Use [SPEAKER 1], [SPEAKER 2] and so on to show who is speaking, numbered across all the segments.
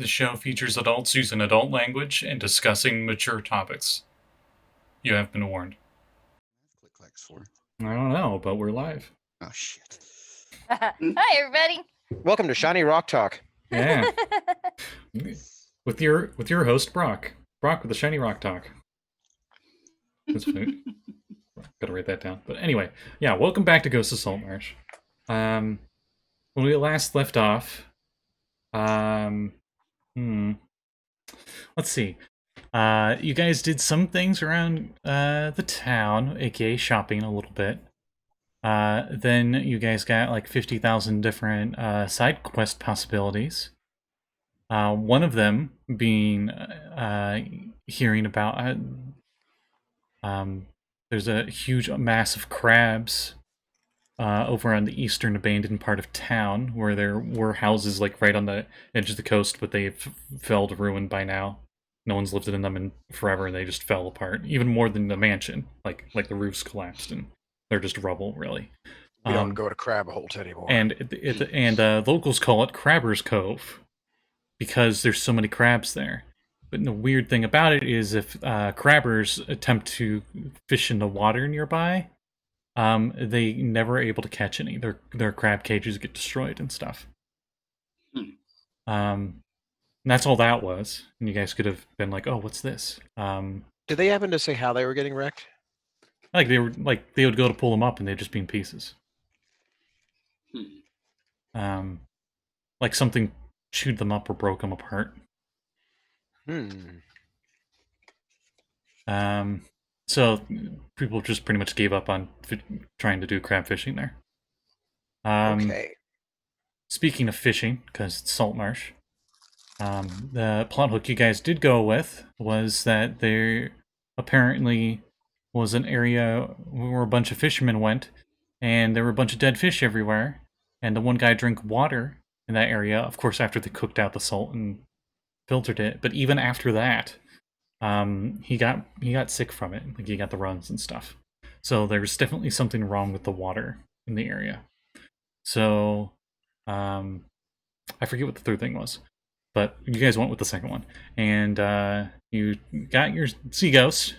[SPEAKER 1] The show features adults using adult language and discussing mature topics. You have been warned.
[SPEAKER 2] Click clacks for.
[SPEAKER 1] I don't know, but we're live.
[SPEAKER 2] Oh shit.
[SPEAKER 3] Hi, everybody.
[SPEAKER 4] Welcome to Shiny Rock Talk.
[SPEAKER 1] Yeah. with your host Brock. Brock with the Shiny Rock Talk. That's funny. Gotta write that down. But anyway, yeah, welcome back to Ghost of Saltmarsh. When we last left off, let's see. You guys did some things around the town, aka shopping a little bit. Then you guys got like 50,000 different side quest possibilities. One of them being hearing about there's a huge mass of crabs over on the eastern abandoned part of town, where there were houses like right on the edge of the coast, but they've fell to ruin by now. No one's lived in them in forever, and they just fell apart. Even more than the mansion, like the roofs collapsed and they're just rubble, really.
[SPEAKER 4] We don't go to crab holes anymore.
[SPEAKER 1] And locals call it Crabber's Cove because there's so many crabs there. But the weird thing about it is if crabbers attempt to fish in the water nearby, they never are able to catch any. Their crab cages get destroyed and stuff. And that's all that was. And you guys could have been like, "Oh, what's this?"
[SPEAKER 4] Did they happen to say how they were getting wrecked?
[SPEAKER 1] Like they would go to pull them up and they'd just be in pieces. Like something chewed them up or broke them apart. So people just pretty much gave up on trying to do crab fishing there.
[SPEAKER 4] Okay.
[SPEAKER 1] Speaking of fishing, because it's Saltmarsh, the plot hook you guys did go with was that there apparently was an area where a bunch of fishermen went, and there were a bunch of dead fish everywhere, and the one guy drank water in that area, of course after they cooked out the salt and filtered it, but even after that, he got sick from it. Like, he got the runs and stuff. So there's definitely something wrong with the water in the area. So, I forget what the third thing was, but you guys went with the second one, and you got your sea ghost,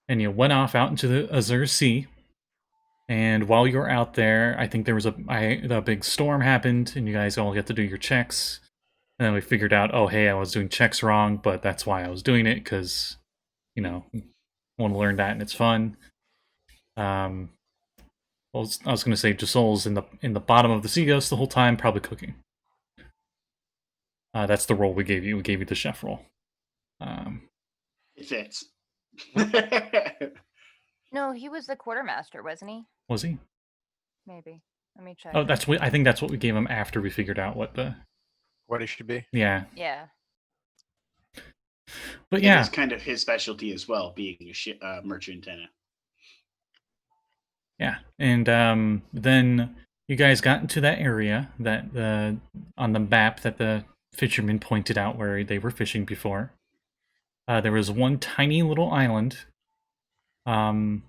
[SPEAKER 1] and you went off out into the Azure Sea. And while you were out there, I think there was a big storm happened, and you guys all get to do your checks. And then we figured out, oh, hey, I was doing checks wrong, but that's why I was doing it, because, I want to learn that, and it's fun. I was going to say Josul's in the bottom of the sea ghost the whole time, probably cooking. That's the role we gave you. We gave you the chef role.
[SPEAKER 5] It fits.
[SPEAKER 3] No, he was the quartermaster, wasn't he?
[SPEAKER 1] Was he?
[SPEAKER 3] Maybe. Let me check.
[SPEAKER 1] Oh, I think that's what we gave him after we figured out what
[SPEAKER 4] he should be.
[SPEAKER 1] Yeah.
[SPEAKER 3] Yeah.
[SPEAKER 1] But yeah,
[SPEAKER 5] it's kind of his specialty as well, being a merchant antenna.
[SPEAKER 1] Yeah, and then you guys got into that area that on the map that the fishermen pointed out where they were fishing before. There was one tiny little island, and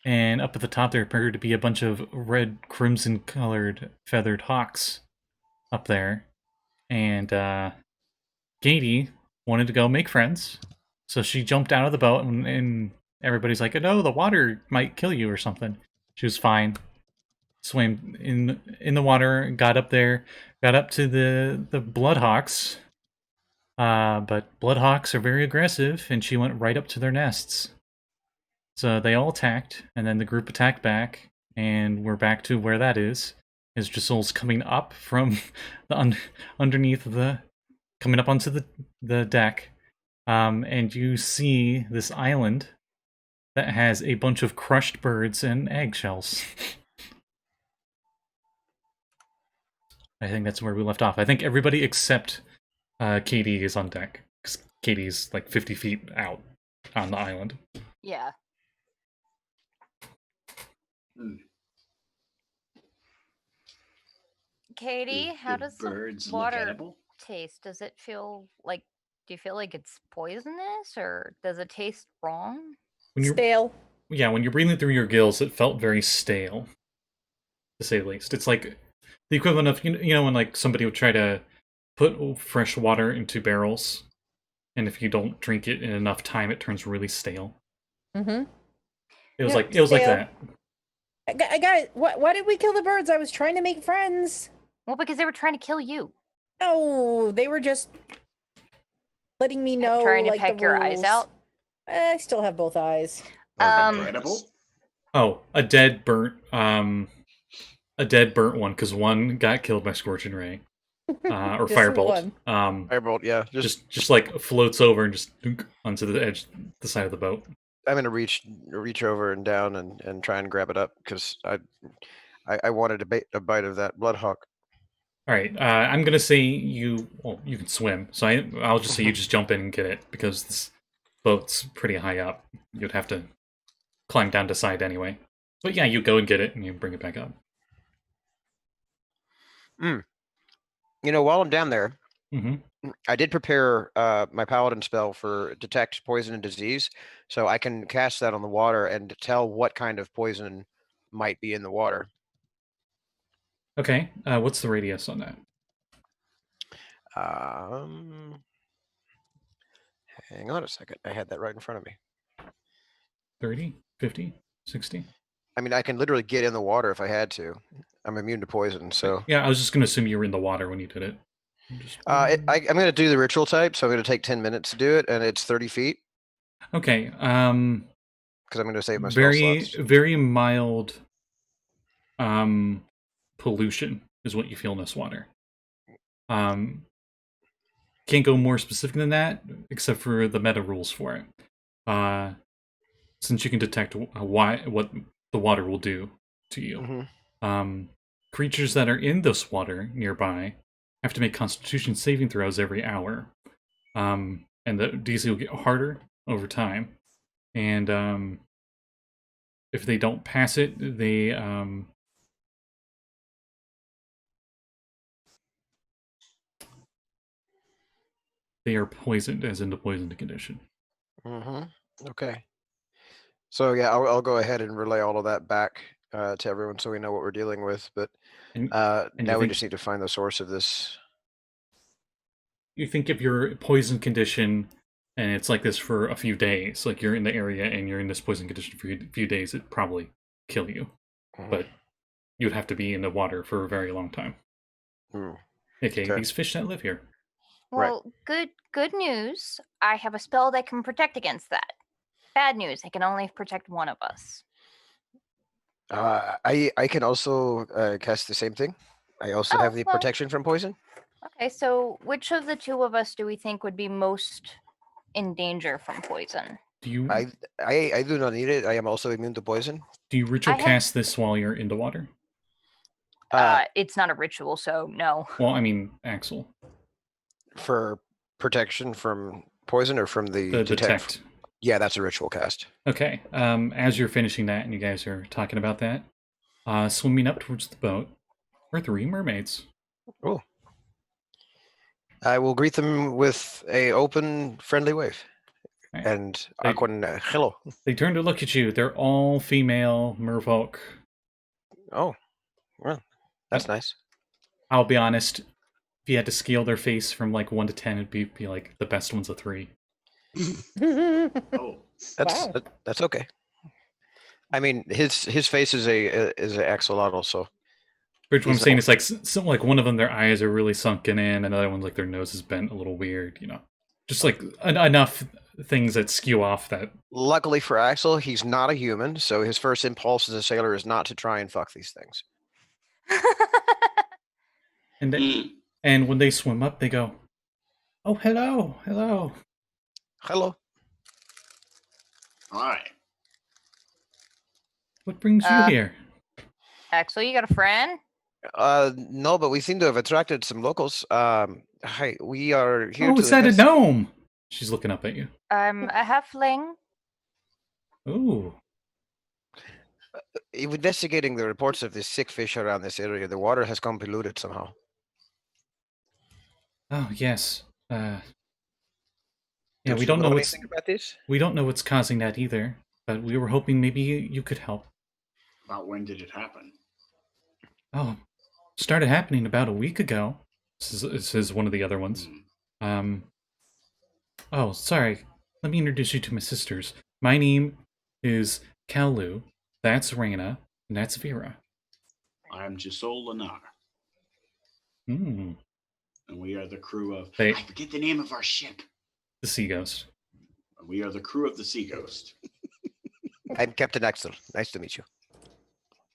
[SPEAKER 1] up at the top there appeared to be a bunch of red, crimson-colored feathered hawks up there, and Kade wanted to go make friends, so she jumped out of the boat, and everybody's like, "No, the water might kill you or something." She was fine. Swam in the water, got up there, got up to the bloodhawks. But bloodhawks are very aggressive, and she went right up to their nests. So they all attacked, and then the group attacked back, and we're back to where that is. As Josul's coming up from the underneath coming up onto the deck, and you see this island that has a bunch of crushed birds and eggshells. I think that's where we left off. I think everybody except Kade is on deck, because Kade's like 50 feet out on the island.
[SPEAKER 3] Yeah. Kade, how does the water taste? Does it feel like, do you feel like it's poisonous, or does it taste wrong?
[SPEAKER 6] Stale.
[SPEAKER 1] Yeah, when you're breathing through your gills, it felt very stale, to say the least. It's like the equivalent of, when like somebody would try to put fresh water into barrels, and if you don't drink it in enough time, it turns really stale.
[SPEAKER 6] Mm-hmm.
[SPEAKER 1] It was
[SPEAKER 6] Yeah,
[SPEAKER 1] like
[SPEAKER 6] stale.
[SPEAKER 1] that.
[SPEAKER 6] I got it. Why did we kill the birds? I was trying to make friends.
[SPEAKER 3] Well, because they were trying to kill you.
[SPEAKER 6] No, they were just letting me know,
[SPEAKER 3] Trying to
[SPEAKER 6] like,
[SPEAKER 3] peck
[SPEAKER 6] the
[SPEAKER 3] your
[SPEAKER 6] rules.
[SPEAKER 3] eyes out.
[SPEAKER 6] I still have both eyes.
[SPEAKER 5] Edible?
[SPEAKER 1] Oh, a dead burnt one because one got killed by scorching ray, or
[SPEAKER 6] Just
[SPEAKER 1] firebolt.
[SPEAKER 6] one.
[SPEAKER 4] Firebolt, yeah.
[SPEAKER 1] Just like floats over and just dunk onto the edge, the side of the boat.
[SPEAKER 4] I'm gonna reach over and down and try and grab it up because I wanted a bite of that bloodhawk.
[SPEAKER 1] All right, I'm gonna say you can swim, so I'll just say you just jump in and get it because this boat's pretty high up. You'd have to climb down to side anyway. But yeah, you go and get it and you bring it back up.
[SPEAKER 4] You know, while I'm down there,
[SPEAKER 1] Mm-hmm.
[SPEAKER 4] I did prepare my paladin spell for detect poison and disease, so I can cast that on the water and tell what kind of poison might be in the water.
[SPEAKER 1] Okay, what's the radius on that?
[SPEAKER 4] Hang on a second. I had that right in front of me.
[SPEAKER 1] 30, 50, 60?
[SPEAKER 4] I mean, I can literally get in the water if I had to. I'm immune to poison, so.
[SPEAKER 1] Yeah, I was just gonna assume you were in the water when you did it.
[SPEAKER 4] I'm going to do the ritual type, so I'm going to take 10 minutes to do it, and it's 30 feet.
[SPEAKER 1] Okay,
[SPEAKER 4] because I'm going to save my spell slots.
[SPEAKER 1] very mild pollution is what you feel in this water. Can't go more specific than that, except for the meta rules for it. Since you can detect what the water will do to you.
[SPEAKER 4] Mm-hmm.
[SPEAKER 1] Creatures that are in this water nearby have to make Constitution saving throws every hour. And the DC will get harder over time. And if they don't pass it, they are poisoned, as in the poisoned condition.
[SPEAKER 4] Mm-hmm. Okay. So yeah, I'll go ahead and relay all of that back to everyone so we know what we're dealing with. But now we just need to find the source of this.
[SPEAKER 1] You think if you're poison condition and it's like this for a few days, like you're in the area and you're in this poison condition for a few days, it'd probably kill you.
[SPEAKER 4] Mm-hmm.
[SPEAKER 1] But you'd have to be in the water for a very long time. Okay, these fish that live here.
[SPEAKER 3] Well, good news. I have a spell that can protect against that. Bad news. I can only protect one of us.
[SPEAKER 4] I can also cast the same thing. I also have the protection from poison.
[SPEAKER 3] Okay, so which of the two of us do we think would be most in danger from poison?
[SPEAKER 1] Do you?
[SPEAKER 4] I do not need it. I am also immune to poison.
[SPEAKER 1] Do you ritual cast this while you're in the water?
[SPEAKER 3] It's not a ritual, so no.
[SPEAKER 1] Well, I mean, Axel.
[SPEAKER 4] For protection from poison or from the
[SPEAKER 1] detect?
[SPEAKER 4] Yeah, that's a ritual cast.
[SPEAKER 1] Okay. As you're finishing that and you guys are talking about that, swimming up towards the boat are 3 mermaids.
[SPEAKER 4] Oh. I will greet them with a open, friendly wave. Right. And hello.
[SPEAKER 1] They turn to look at you. They're all female merfolk.
[SPEAKER 4] Oh, well, that's nice.
[SPEAKER 1] I'll be honest. If you had to scale their face from like 1 to 10, it'd be like the best one's a 3.
[SPEAKER 5] Oh,
[SPEAKER 4] that's okay. I mean, his face is an axolotl, so.
[SPEAKER 1] Which what I'm saying is like some like one of them, their eyes are really sunken in, another one's like their nose is bent a little weird, you know, just like enough things that skew off that.
[SPEAKER 4] Luckily for Axel, he's not a human, so his first impulse as a sailor is not to try and fuck these things.
[SPEAKER 1] And when they swim up, they go, "Oh, hello.
[SPEAKER 5] Hi.
[SPEAKER 1] What brings you here?"
[SPEAKER 3] Axel, you got a friend?
[SPEAKER 4] No, but we seem to have attracted some locals. Hi, we are here.
[SPEAKER 1] Oh, is that a gnome? She's looking up at you.
[SPEAKER 3] I'm a halfling.
[SPEAKER 1] Ooh.
[SPEAKER 4] Investigating the reports of this sick fish around this area, the water has come polluted somehow.
[SPEAKER 1] Oh yes. Yeah,
[SPEAKER 4] we don't know anything about this.
[SPEAKER 1] We don't know what's causing that either, but we were hoping maybe you could help.
[SPEAKER 5] About when did it happen?
[SPEAKER 1] Oh, started happening about a week ago. This is one of the other ones.
[SPEAKER 5] Hmm.
[SPEAKER 1] Oh, sorry. Let me introduce you to my sisters. My name is Kalu. That's Raina. And that's Vera.
[SPEAKER 5] I'm Josul Lanar,
[SPEAKER 1] Hmm.
[SPEAKER 5] and we are the crew of.
[SPEAKER 1] Hey.
[SPEAKER 5] I forget the name of our ship.
[SPEAKER 1] The Sea Ghost.
[SPEAKER 5] We are the crew of the Sea Ghost.
[SPEAKER 4] I'm Captain Axel. Nice to meet you.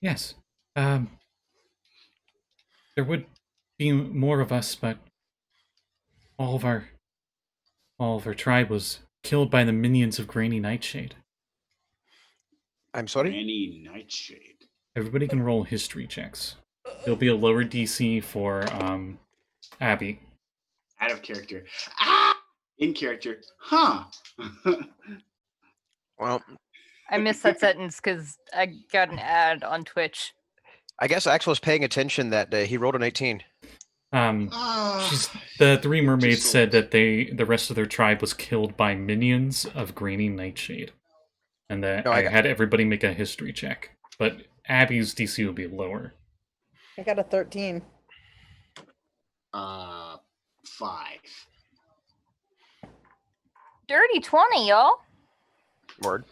[SPEAKER 1] Yes. There would be more of us, but all of our tribe was killed by the minions of Granny Nightshade.
[SPEAKER 4] I'm sorry?
[SPEAKER 5] Granny Nightshade.
[SPEAKER 1] Everybody can roll history checks. There'll be a lower DC for Abby.
[SPEAKER 5] Out of character. Ah! In character. Huh.
[SPEAKER 4] Well,
[SPEAKER 3] I missed that sentence because I got an ad on Twitch.
[SPEAKER 4] I guess Axel was paying attention that day. He rolled an 18.
[SPEAKER 1] The three mermaids said that the rest of their tribe was killed by minions of Granny Nightshade. And that I had everybody make a history check. But Abby's DC will be lower.
[SPEAKER 6] I got a 13.
[SPEAKER 5] 5.
[SPEAKER 3] Dirty 20, y'all.
[SPEAKER 4] Word.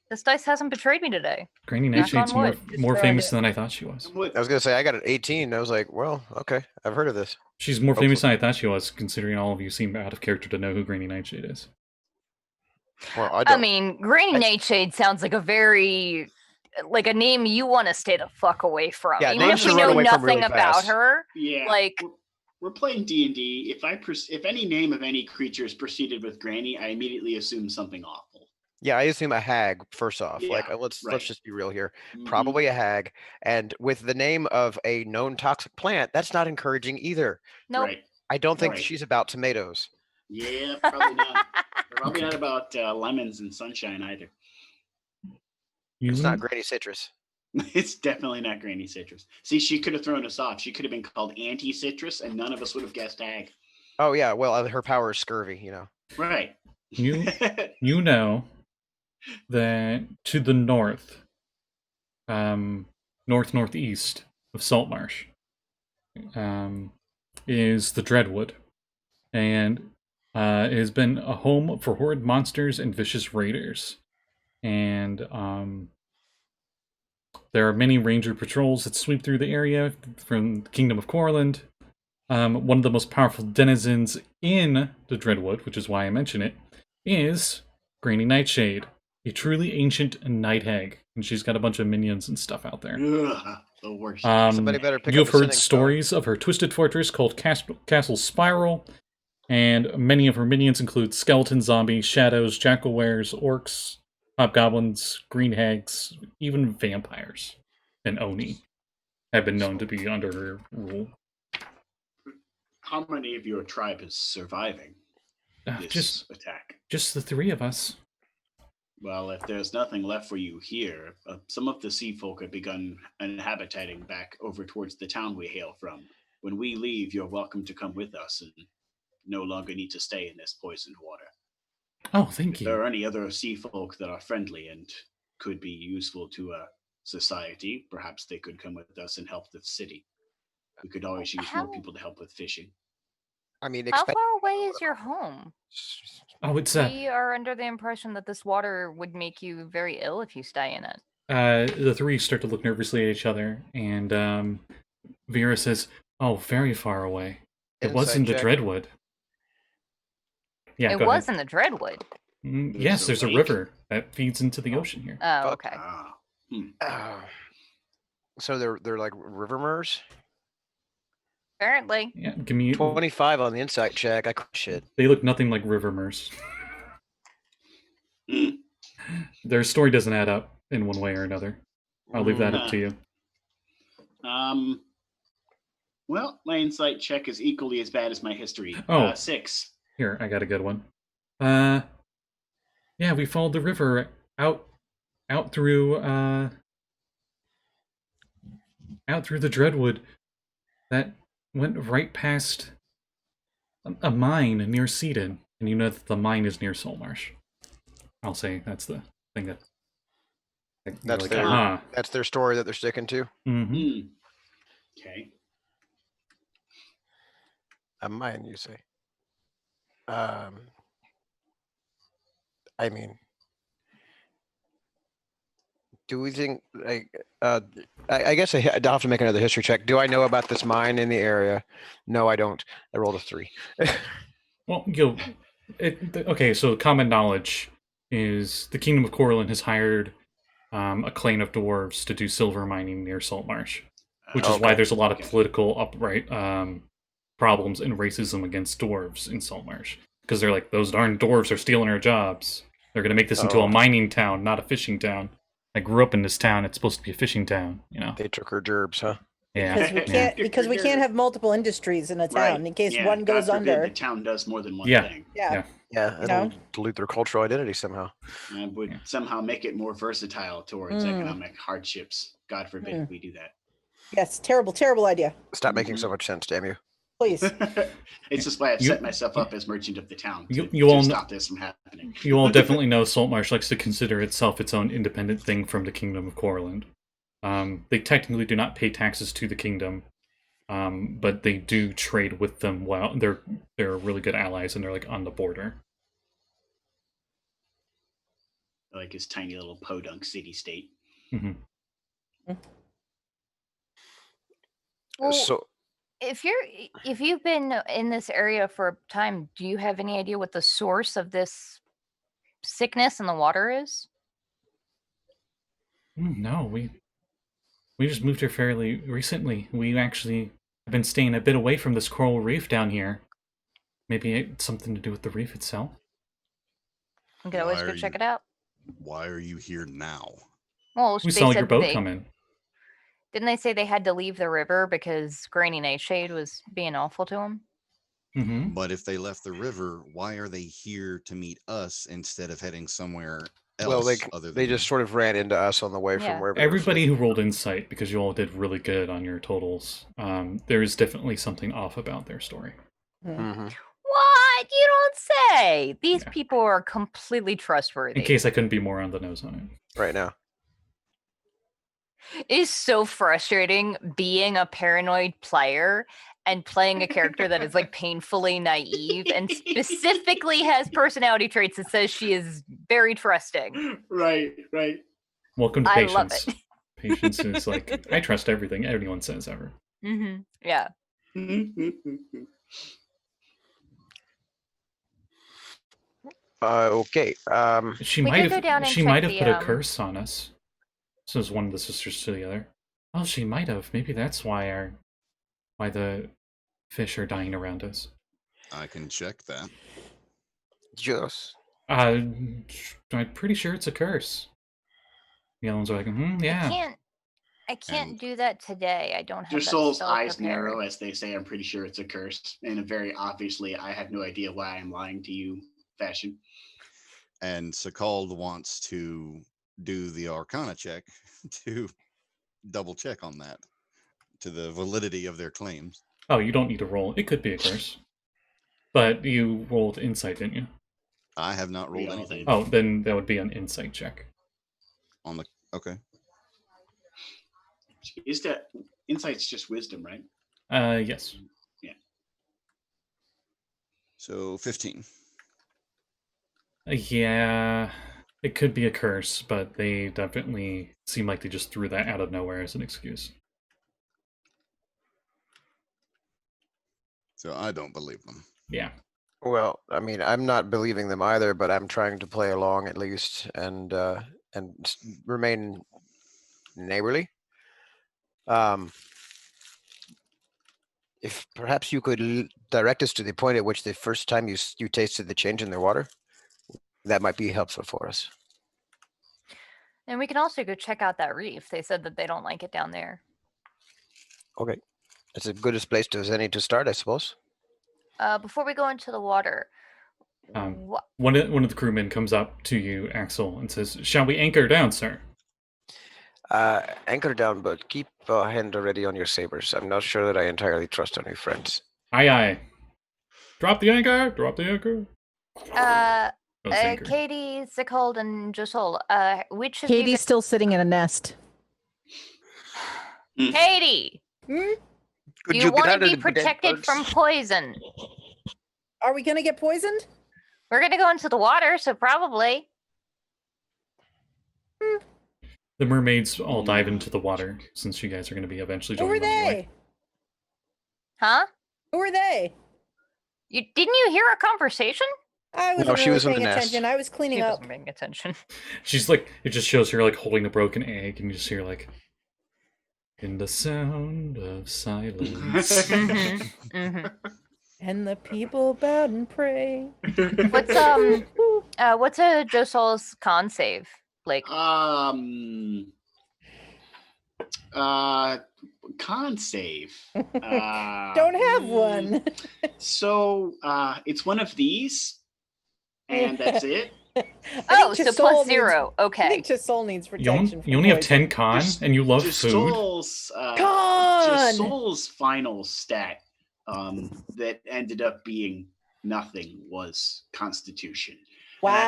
[SPEAKER 3] This dice hasn't betrayed me today.
[SPEAKER 1] Granny
[SPEAKER 3] Knock
[SPEAKER 1] Nightshade's
[SPEAKER 3] on wood.
[SPEAKER 1] more famous than I thought she was.
[SPEAKER 4] I was going to say, I got an 18. I was like, well, okay. I've heard of this.
[SPEAKER 1] She's more famous than I thought she was, considering all of you seem out of character to know who Granny Nightshade is.
[SPEAKER 4] Well,
[SPEAKER 3] I mean, Granny Nightshade sounds like a very... like a name you want to stay the fuck away from.
[SPEAKER 4] Yeah,
[SPEAKER 3] even if
[SPEAKER 4] names
[SPEAKER 3] we
[SPEAKER 4] to run
[SPEAKER 3] know
[SPEAKER 4] away from
[SPEAKER 3] nothing
[SPEAKER 4] really
[SPEAKER 3] about
[SPEAKER 4] fast.
[SPEAKER 3] her.
[SPEAKER 5] Yeah.
[SPEAKER 3] Like,
[SPEAKER 5] we're playing D&D. If any name of any creature is preceded with Granny, I immediately assume something awful.
[SPEAKER 4] Yeah, I assume a hag, first off.
[SPEAKER 5] Yeah,
[SPEAKER 4] like, let's
[SPEAKER 5] right.
[SPEAKER 4] just be real here.
[SPEAKER 5] Mhm.
[SPEAKER 4] Probably a hag. And with the name of a known toxic plant, that's not encouraging either.
[SPEAKER 3] nope.
[SPEAKER 5] Right.
[SPEAKER 4] I don't think
[SPEAKER 5] Right.
[SPEAKER 4] she's about tomatoes.
[SPEAKER 5] Yeah, probably not. Probably not about lemons and sunshine either.
[SPEAKER 4] It's not Granny Citrus.
[SPEAKER 5] It's definitely not Granny Citrus. See, she could have thrown us off. She could have been called Anti-Citrus, and none of us would have guessed hag.
[SPEAKER 4] Oh, yeah. Well, her power is scurvy, you know.
[SPEAKER 5] Right.
[SPEAKER 1] You know that to the north, northeast of Saltmarsh, is the Dreadwood, and it has been a home for horrid monsters and vicious raiders. And there are many ranger patrols that sweep through the area from the Kingdom of Borland. One of the most powerful denizens in the Dreadwood, which is why I mention it, is Granny Nightshade, a truly ancient night hag, and she's got a bunch of minions and stuff out there.
[SPEAKER 5] Ugh, the worst.
[SPEAKER 4] Somebody better pick
[SPEAKER 1] You
[SPEAKER 4] up
[SPEAKER 1] have
[SPEAKER 4] the
[SPEAKER 1] heard
[SPEAKER 4] singing
[SPEAKER 1] stories of her twisted fortress called Castle Spiral, and many of her minions include skeletons, zombies, shadows, jackalwares, orcs, hobgoblins, green hags, even vampires, and Oni have been known to be under her rule.
[SPEAKER 5] How many of your tribe is surviving this attack?
[SPEAKER 1] Just the three of us.
[SPEAKER 5] Well, if there's nothing left for you here, some of the sea folk have begun inhabiting back over towards the town we hail from. When we leave, you're welcome to come with us and no longer need to stay in this poisoned water.
[SPEAKER 1] Oh, thank
[SPEAKER 5] If
[SPEAKER 1] you.
[SPEAKER 5] there are any other sea folk that are friendly and could be useful to a society, perhaps they could come with us and help the city. We could always use more people to help with fishing.
[SPEAKER 4] I mean,
[SPEAKER 3] How far away is your home?
[SPEAKER 1] Oh, it's
[SPEAKER 3] We are under the impression that this water would make you very ill if you stay in it.
[SPEAKER 1] the three start to look nervously at each other, and Vera says, "Oh, very far away. It was in the
[SPEAKER 4] check.
[SPEAKER 1] Dreadwood." Yeah,
[SPEAKER 3] It
[SPEAKER 1] go
[SPEAKER 3] was
[SPEAKER 1] ahead.
[SPEAKER 3] in the Dreadwood.
[SPEAKER 1] Yes, there's a
[SPEAKER 5] lake.
[SPEAKER 1] river that feeds into the ocean here.
[SPEAKER 3] Oh,
[SPEAKER 4] Fuck.
[SPEAKER 3] okay.
[SPEAKER 4] So they're like river mers?
[SPEAKER 3] Apparently.
[SPEAKER 1] Yeah, give me
[SPEAKER 4] 25 on the insight check. I crush it.
[SPEAKER 1] They look nothing like river mers. Their story doesn't add up in one way or another. I'll leave that up to you.
[SPEAKER 5] Well, my insight check is equally as bad as my history.
[SPEAKER 1] Oh.
[SPEAKER 5] 6.
[SPEAKER 1] Here, I got a good one. Yeah, we followed the river out through the Dreadwood that went right past a mine near Seaton, and you know that the mine is near Saltmarsh. I'll say that's the thing that.
[SPEAKER 4] That's
[SPEAKER 1] like,
[SPEAKER 4] their that's their story that they're sticking to.
[SPEAKER 1] Mm-hmm.
[SPEAKER 5] Okay.
[SPEAKER 4] A mine, you say? I mean, do we think like I guess I'll have to make another history check. Do I know about this mine in the area? No, I don't. I rolled a 3.
[SPEAKER 1] Well, okay, so common knowledge is the Kingdom of Corlin has hired a clan of dwarves to do silver mining near Saltmarsh, which is why there's a lot of political problems and racism against dwarves in Saltmarsh. Because they're like, those darn dwarves are stealing our jobs. They're going to make this into a mining town, not a fishing town. I grew up in this town. It's supposed to be a fishing town, you know.
[SPEAKER 4] They took her gerbs, huh?
[SPEAKER 1] Yeah.
[SPEAKER 6] Because we can't have multiple industries in a town in case one goes
[SPEAKER 5] God forbid
[SPEAKER 6] under.
[SPEAKER 5] the town does more than one
[SPEAKER 1] Yeah.
[SPEAKER 5] thing.
[SPEAKER 6] Yeah.
[SPEAKER 4] It'll dilute their cultural identity somehow.
[SPEAKER 5] And would somehow make it more versatile towards economic hardships. God forbid we do that.
[SPEAKER 6] Yes, terrible idea.
[SPEAKER 4] Stop making so much sense, damn you.
[SPEAKER 6] Please.
[SPEAKER 5] It's just why I've set myself up as merchant of the town to stop this from happening.
[SPEAKER 1] You all definitely know Saltmarsh likes to consider itself its own independent thing from the Kingdom of Corland. They technically do not pay taxes to the kingdom, but they do trade with them well. They're really good allies, and they're like on the border.
[SPEAKER 5] Like his tiny little podunk city-state.
[SPEAKER 1] Mm-hmm.
[SPEAKER 3] Well,
[SPEAKER 4] So
[SPEAKER 3] if you've been in this area for a time, do you have any idea what the source of this sickness in the water is?
[SPEAKER 1] No, we just moved here fairly recently. We actually have been staying a bit away from this coral reef down here. Maybe it's something to do with the reef itself.
[SPEAKER 3] We could always go check it out.
[SPEAKER 2] Why are you here now?
[SPEAKER 3] Well,
[SPEAKER 1] We saw your boat come in.
[SPEAKER 3] Didn't they say they had to leave the river because Granny Nightshade was being awful to them?
[SPEAKER 1] Mm-hmm.
[SPEAKER 2] But if they left the river, why are they here to meet us instead of heading somewhere else?
[SPEAKER 4] Well, they just sort of ran into us on the way from wherever.
[SPEAKER 1] Everybody who rolled insight, because you all did really good on your totals, there is definitely something off about their story.
[SPEAKER 4] Mm-hmm.
[SPEAKER 3] What? You don't say! These people are completely trustworthy.
[SPEAKER 1] In case I couldn't be more on the nose on it.
[SPEAKER 4] Right now.
[SPEAKER 3] It is so frustrating being a paranoid player and playing a character that is like painfully naive and specifically has personality traits that says she is very trusting.
[SPEAKER 5] Right.
[SPEAKER 1] Welcome to Patience.
[SPEAKER 3] I love it.
[SPEAKER 1] Patience is like, I trust everything anyone says ever.
[SPEAKER 3] Mm-hmm. Yeah.
[SPEAKER 4] Okay.
[SPEAKER 1] She
[SPEAKER 3] We
[SPEAKER 1] might
[SPEAKER 3] could go down
[SPEAKER 1] have.
[SPEAKER 3] and
[SPEAKER 1] She
[SPEAKER 3] check
[SPEAKER 1] might have
[SPEAKER 3] the,
[SPEAKER 1] put a curse on us. Says one of the sisters to the other. Oh, she might have. Maybe that's why the fish are dying around us.
[SPEAKER 2] I can check that.
[SPEAKER 4] Just.
[SPEAKER 1] I'm pretty sure it's a curse. The other ones are like, yeah.
[SPEAKER 3] I can't do that today. I don't have
[SPEAKER 5] Josul's
[SPEAKER 3] that
[SPEAKER 5] eyes
[SPEAKER 3] prepared.
[SPEAKER 5] narrow as they say, I'm pretty sure it's a curse. And a very obviously, I have no idea why I'm lying to you fashion.
[SPEAKER 2] And Sekald wants to do the Arcana check to double check on that, to the validity of their claims.
[SPEAKER 1] Oh, you don't need to roll. It could be a curse. But you rolled insight, didn't you?
[SPEAKER 2] I have not rolled anything.
[SPEAKER 1] Oh, then that would be an insight check.
[SPEAKER 2] Okay.
[SPEAKER 5] Is that insight's just wisdom, right?
[SPEAKER 1] Yes.
[SPEAKER 5] Yeah.
[SPEAKER 2] So 15.
[SPEAKER 1] Yeah, it could be a curse, but they definitely seem like they just threw that out of nowhere as an excuse.
[SPEAKER 2] So I don't believe them.
[SPEAKER 1] Yeah.
[SPEAKER 4] Well, I mean, I'm not believing them either, but I'm trying to play along at least and remain neighborly. If perhaps you could direct us to the point at which the first time you tasted the change in their water, that might be helpful for us.
[SPEAKER 3] And we can also go check out that reef. They said that they don't like it down there.
[SPEAKER 4] Okay. It's as good a place as any to start, I suppose.
[SPEAKER 3] Before we go into the water,
[SPEAKER 1] one of the crewmen comes up to you, Axel, and says, "Shall we anchor down, sir?"
[SPEAKER 4] Anchor down, but keep a hand ready on your sabers. I'm not sure that I entirely trust on your friends.
[SPEAKER 1] Aye, aye. Drop the anchor! Drop the anchor!
[SPEAKER 3] Kade, Sekald, and Josul, which of
[SPEAKER 6] Katie's
[SPEAKER 3] you...
[SPEAKER 6] still sitting in a nest.
[SPEAKER 3] Kade!
[SPEAKER 4] Could
[SPEAKER 3] you want
[SPEAKER 4] get
[SPEAKER 3] to
[SPEAKER 4] out
[SPEAKER 3] be
[SPEAKER 4] of the dead
[SPEAKER 3] protected
[SPEAKER 4] birds?
[SPEAKER 3] from poison.
[SPEAKER 6] Are we gonna get poisoned?
[SPEAKER 3] We're gonna go into the water, so probably.
[SPEAKER 1] The mermaids all dive into the water since you guys are going to be eventually
[SPEAKER 6] Who
[SPEAKER 1] joining
[SPEAKER 6] are
[SPEAKER 1] them anyway.
[SPEAKER 6] they?
[SPEAKER 3] Huh?
[SPEAKER 6] Who are they?
[SPEAKER 3] Didn't you hear a conversation?
[SPEAKER 6] I wasn't
[SPEAKER 4] No, she
[SPEAKER 6] really
[SPEAKER 4] was in the
[SPEAKER 6] paying
[SPEAKER 4] nest.
[SPEAKER 6] attention. I was cleaning
[SPEAKER 3] She
[SPEAKER 6] up.
[SPEAKER 3] wasn't paying attention.
[SPEAKER 1] She's like, it just shows her like holding a broken egg, and you just hear like, in the sound of silence.
[SPEAKER 6] And the people bowed and prayed.
[SPEAKER 3] What's a Josul's con save, Blake?
[SPEAKER 5] Con save.
[SPEAKER 6] Don't have one.
[SPEAKER 5] So it's one of these, and that's it.
[SPEAKER 3] Oh, so
[SPEAKER 6] Josul
[SPEAKER 3] plus
[SPEAKER 6] needs-
[SPEAKER 3] 0.
[SPEAKER 6] I
[SPEAKER 3] Okay.
[SPEAKER 6] think Josul needs
[SPEAKER 1] You,
[SPEAKER 6] protection.
[SPEAKER 1] you only have
[SPEAKER 6] poison.
[SPEAKER 1] 10 con, and you love food.
[SPEAKER 5] Josul's final stat that ended up being nothing was Constitution.
[SPEAKER 6] Wow.
[SPEAKER 5] And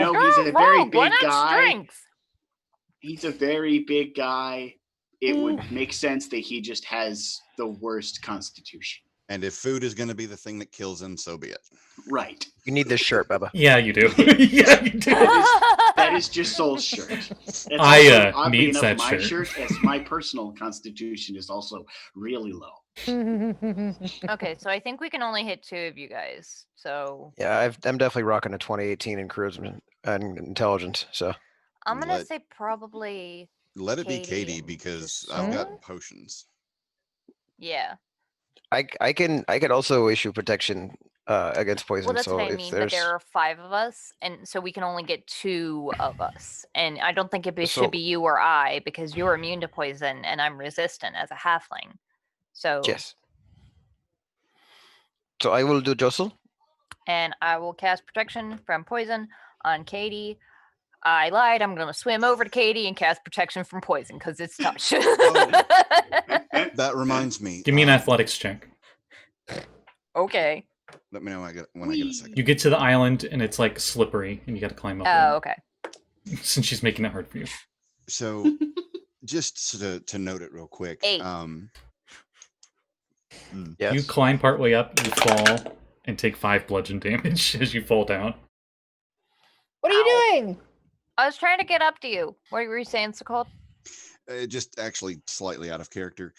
[SPEAKER 5] I thought, he's a
[SPEAKER 3] Oh,
[SPEAKER 5] very
[SPEAKER 3] rogue, why
[SPEAKER 5] big
[SPEAKER 3] not
[SPEAKER 5] guy.
[SPEAKER 3] strength?
[SPEAKER 5] He's a very big guy. It would make sense that he just has the worst Constitution.
[SPEAKER 2] And if food is going to be the thing that kills him, so be it.
[SPEAKER 5] Right.
[SPEAKER 4] You need this shirt, Bubba.
[SPEAKER 1] Yeah, you do. Yeah, you do.
[SPEAKER 5] That is just Soul's shirt. That's
[SPEAKER 1] I,
[SPEAKER 5] also, oddly
[SPEAKER 1] needs
[SPEAKER 5] enough,
[SPEAKER 1] that
[SPEAKER 5] my
[SPEAKER 1] shirt.
[SPEAKER 5] as my personal Constitution is also really low.
[SPEAKER 3] Okay, so I think we can only hit 2 of you guys. So
[SPEAKER 4] Yeah, I'm definitely rocking a 2018 in charisma and intelligence. So
[SPEAKER 3] I'm gonna
[SPEAKER 2] Let-
[SPEAKER 3] say probably
[SPEAKER 2] Let it be
[SPEAKER 3] Katie
[SPEAKER 2] Katie
[SPEAKER 3] and
[SPEAKER 2] because
[SPEAKER 3] Josul.
[SPEAKER 2] I've got potions.
[SPEAKER 3] yeah.
[SPEAKER 4] I could also issue protection against poison.
[SPEAKER 3] Well, that's
[SPEAKER 4] so
[SPEAKER 3] what I
[SPEAKER 4] if
[SPEAKER 3] mean. But
[SPEAKER 4] there's
[SPEAKER 3] there are 5 of us, and so we can only get 2 of us. And I don't think it
[SPEAKER 4] So-
[SPEAKER 3] should be you or I because you're immune to poison and I'm resistant as a halfling. So
[SPEAKER 4] yes. So I will do Josul.
[SPEAKER 3] and I will cast protection from poison on Katie. I lied. I'm gonna swim over to Katie and cast protection from poison because it's touch.
[SPEAKER 2] That reminds me.
[SPEAKER 1] Give me an athletics check.
[SPEAKER 3] Okay.
[SPEAKER 2] Let me know when I get a second.
[SPEAKER 1] You get to the island, and it's like slippery, and you got to climb up
[SPEAKER 3] Oh, okay.
[SPEAKER 1] it. Since she's making it hard for you.
[SPEAKER 2] So, just to note it real quick.
[SPEAKER 3] 8.
[SPEAKER 4] Yes.
[SPEAKER 1] You climb partway up, you fall, and take 5 bludgeon damage as you fall down.
[SPEAKER 6] What are you doing?
[SPEAKER 3] I was trying to get up to you. What were you saying, Sekald?
[SPEAKER 2] Just actually slightly out of character.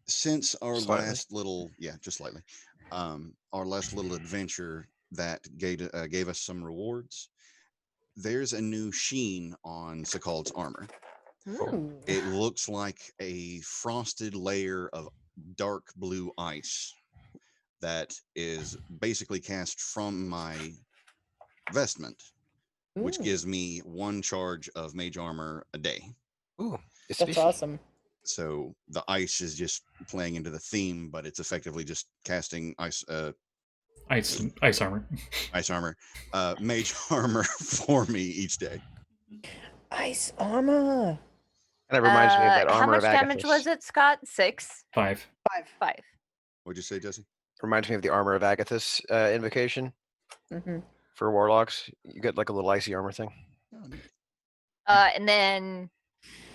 [SPEAKER 2] Since our
[SPEAKER 4] Slightly.
[SPEAKER 2] last little, just slightly, our last little adventure that gave us some rewards. There's a new sheen on Sekald's armor.
[SPEAKER 6] Ooh.
[SPEAKER 2] It looks like a frosted layer of dark blue ice that is basically cast from my vestment, which
[SPEAKER 6] Ooh.
[SPEAKER 2] gives me 1 charge of mage armor a day.
[SPEAKER 4] Ooh, it's
[SPEAKER 6] That's
[SPEAKER 4] fishy.
[SPEAKER 6] awesome.
[SPEAKER 2] So the ice is just playing into the theme, but it's effectively just casting ice
[SPEAKER 1] Armor.
[SPEAKER 2] ice armor, mage armor for me each day.
[SPEAKER 6] Ice armor.
[SPEAKER 4] And it reminds me of that
[SPEAKER 3] How
[SPEAKER 4] armor
[SPEAKER 3] much
[SPEAKER 4] of
[SPEAKER 3] damage
[SPEAKER 4] Agathis.
[SPEAKER 3] was it, Scott? 6?
[SPEAKER 1] 5.
[SPEAKER 3] 5.
[SPEAKER 2] What'd you say, Jesse?
[SPEAKER 4] Reminds me of the armor of Agathis invocation
[SPEAKER 6] Mm-hmm.
[SPEAKER 4] for warlocks. You get like a little icy armor thing.
[SPEAKER 2] Oh, neat.
[SPEAKER 3] And then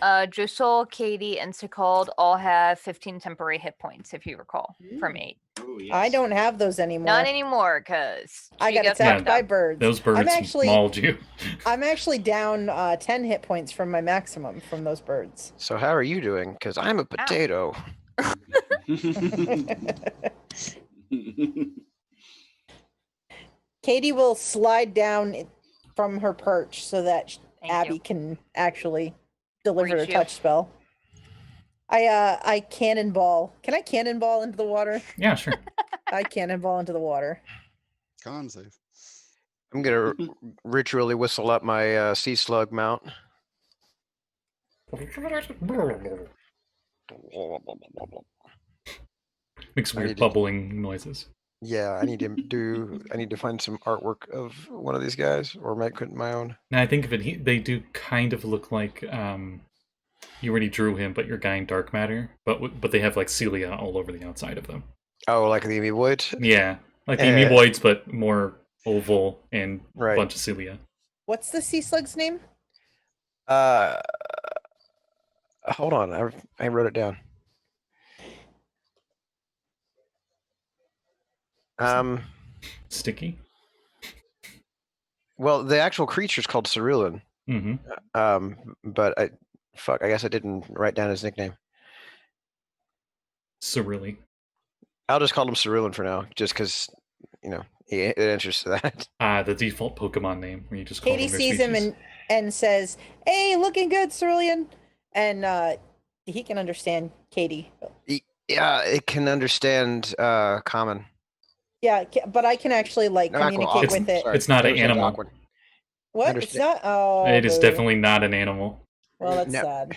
[SPEAKER 3] Josul, Katie, and Sekald all have 15 temporary hit points, if you recall, from 8.
[SPEAKER 5] Oh, yes.
[SPEAKER 6] I don't have those anymore.
[SPEAKER 3] Not anymore, because
[SPEAKER 6] I got attacked by birds.
[SPEAKER 1] Those birds mauled you.
[SPEAKER 6] I'm actually down 10 hit points from my maximum from those birds.
[SPEAKER 4] So how are you doing? Because I'm a potato.
[SPEAKER 6] Katie will slide down from her perch so that
[SPEAKER 3] Thank
[SPEAKER 6] Abby
[SPEAKER 3] you.
[SPEAKER 6] can actually deliver her
[SPEAKER 3] Reach you.
[SPEAKER 6] touch spell. I cannonball. Can I cannonball into the water?
[SPEAKER 1] Yeah, sure.
[SPEAKER 6] I cannonball into the water.
[SPEAKER 2] Con save.
[SPEAKER 4] I'm gonna ritually whistle up my sea slug mount.
[SPEAKER 1] Makes
[SPEAKER 4] I
[SPEAKER 1] weird
[SPEAKER 4] need to-
[SPEAKER 1] bubbling noises.
[SPEAKER 4] Yeah, I need to find some artwork of one of these guys or make it my own.
[SPEAKER 1] Now I think of it, they do kind of look like you already drew him, but you're guy in dark matter. But they have like cilia all over the outside of them.
[SPEAKER 4] Oh, like the amoeboid?
[SPEAKER 1] Yeah, like the
[SPEAKER 4] Eh.
[SPEAKER 1] amoeboids, but more oval and a
[SPEAKER 4] Right.
[SPEAKER 1] bunch of cilia.
[SPEAKER 6] What's the sea slug's name?
[SPEAKER 4] Hold on, I wrote it down.
[SPEAKER 1] Sticky.
[SPEAKER 4] Well, the actual creature's called Cerulean.
[SPEAKER 1] Mm-hmm.
[SPEAKER 4] But I guess I didn't write down his nickname.
[SPEAKER 1] Cerulean.
[SPEAKER 4] I'll just call him Cerulean for now, just because, it answers to that.
[SPEAKER 1] The default Pokemon name, where you just call
[SPEAKER 6] Katie
[SPEAKER 1] them their
[SPEAKER 6] sees him
[SPEAKER 1] species.
[SPEAKER 6] and says, "Hey, looking good, Cerulean," and he can understand Katie.
[SPEAKER 4] Yeah, it can understand common.
[SPEAKER 6] Yeah, but I can actually
[SPEAKER 4] No,
[SPEAKER 6] communicate with it.
[SPEAKER 1] It's not an animal.
[SPEAKER 4] Aquan.
[SPEAKER 6] What? It's not. Oh,
[SPEAKER 1] It is
[SPEAKER 6] boo.
[SPEAKER 1] definitely not an animal.
[SPEAKER 6] Well, that's
[SPEAKER 4] No.
[SPEAKER 6] sad.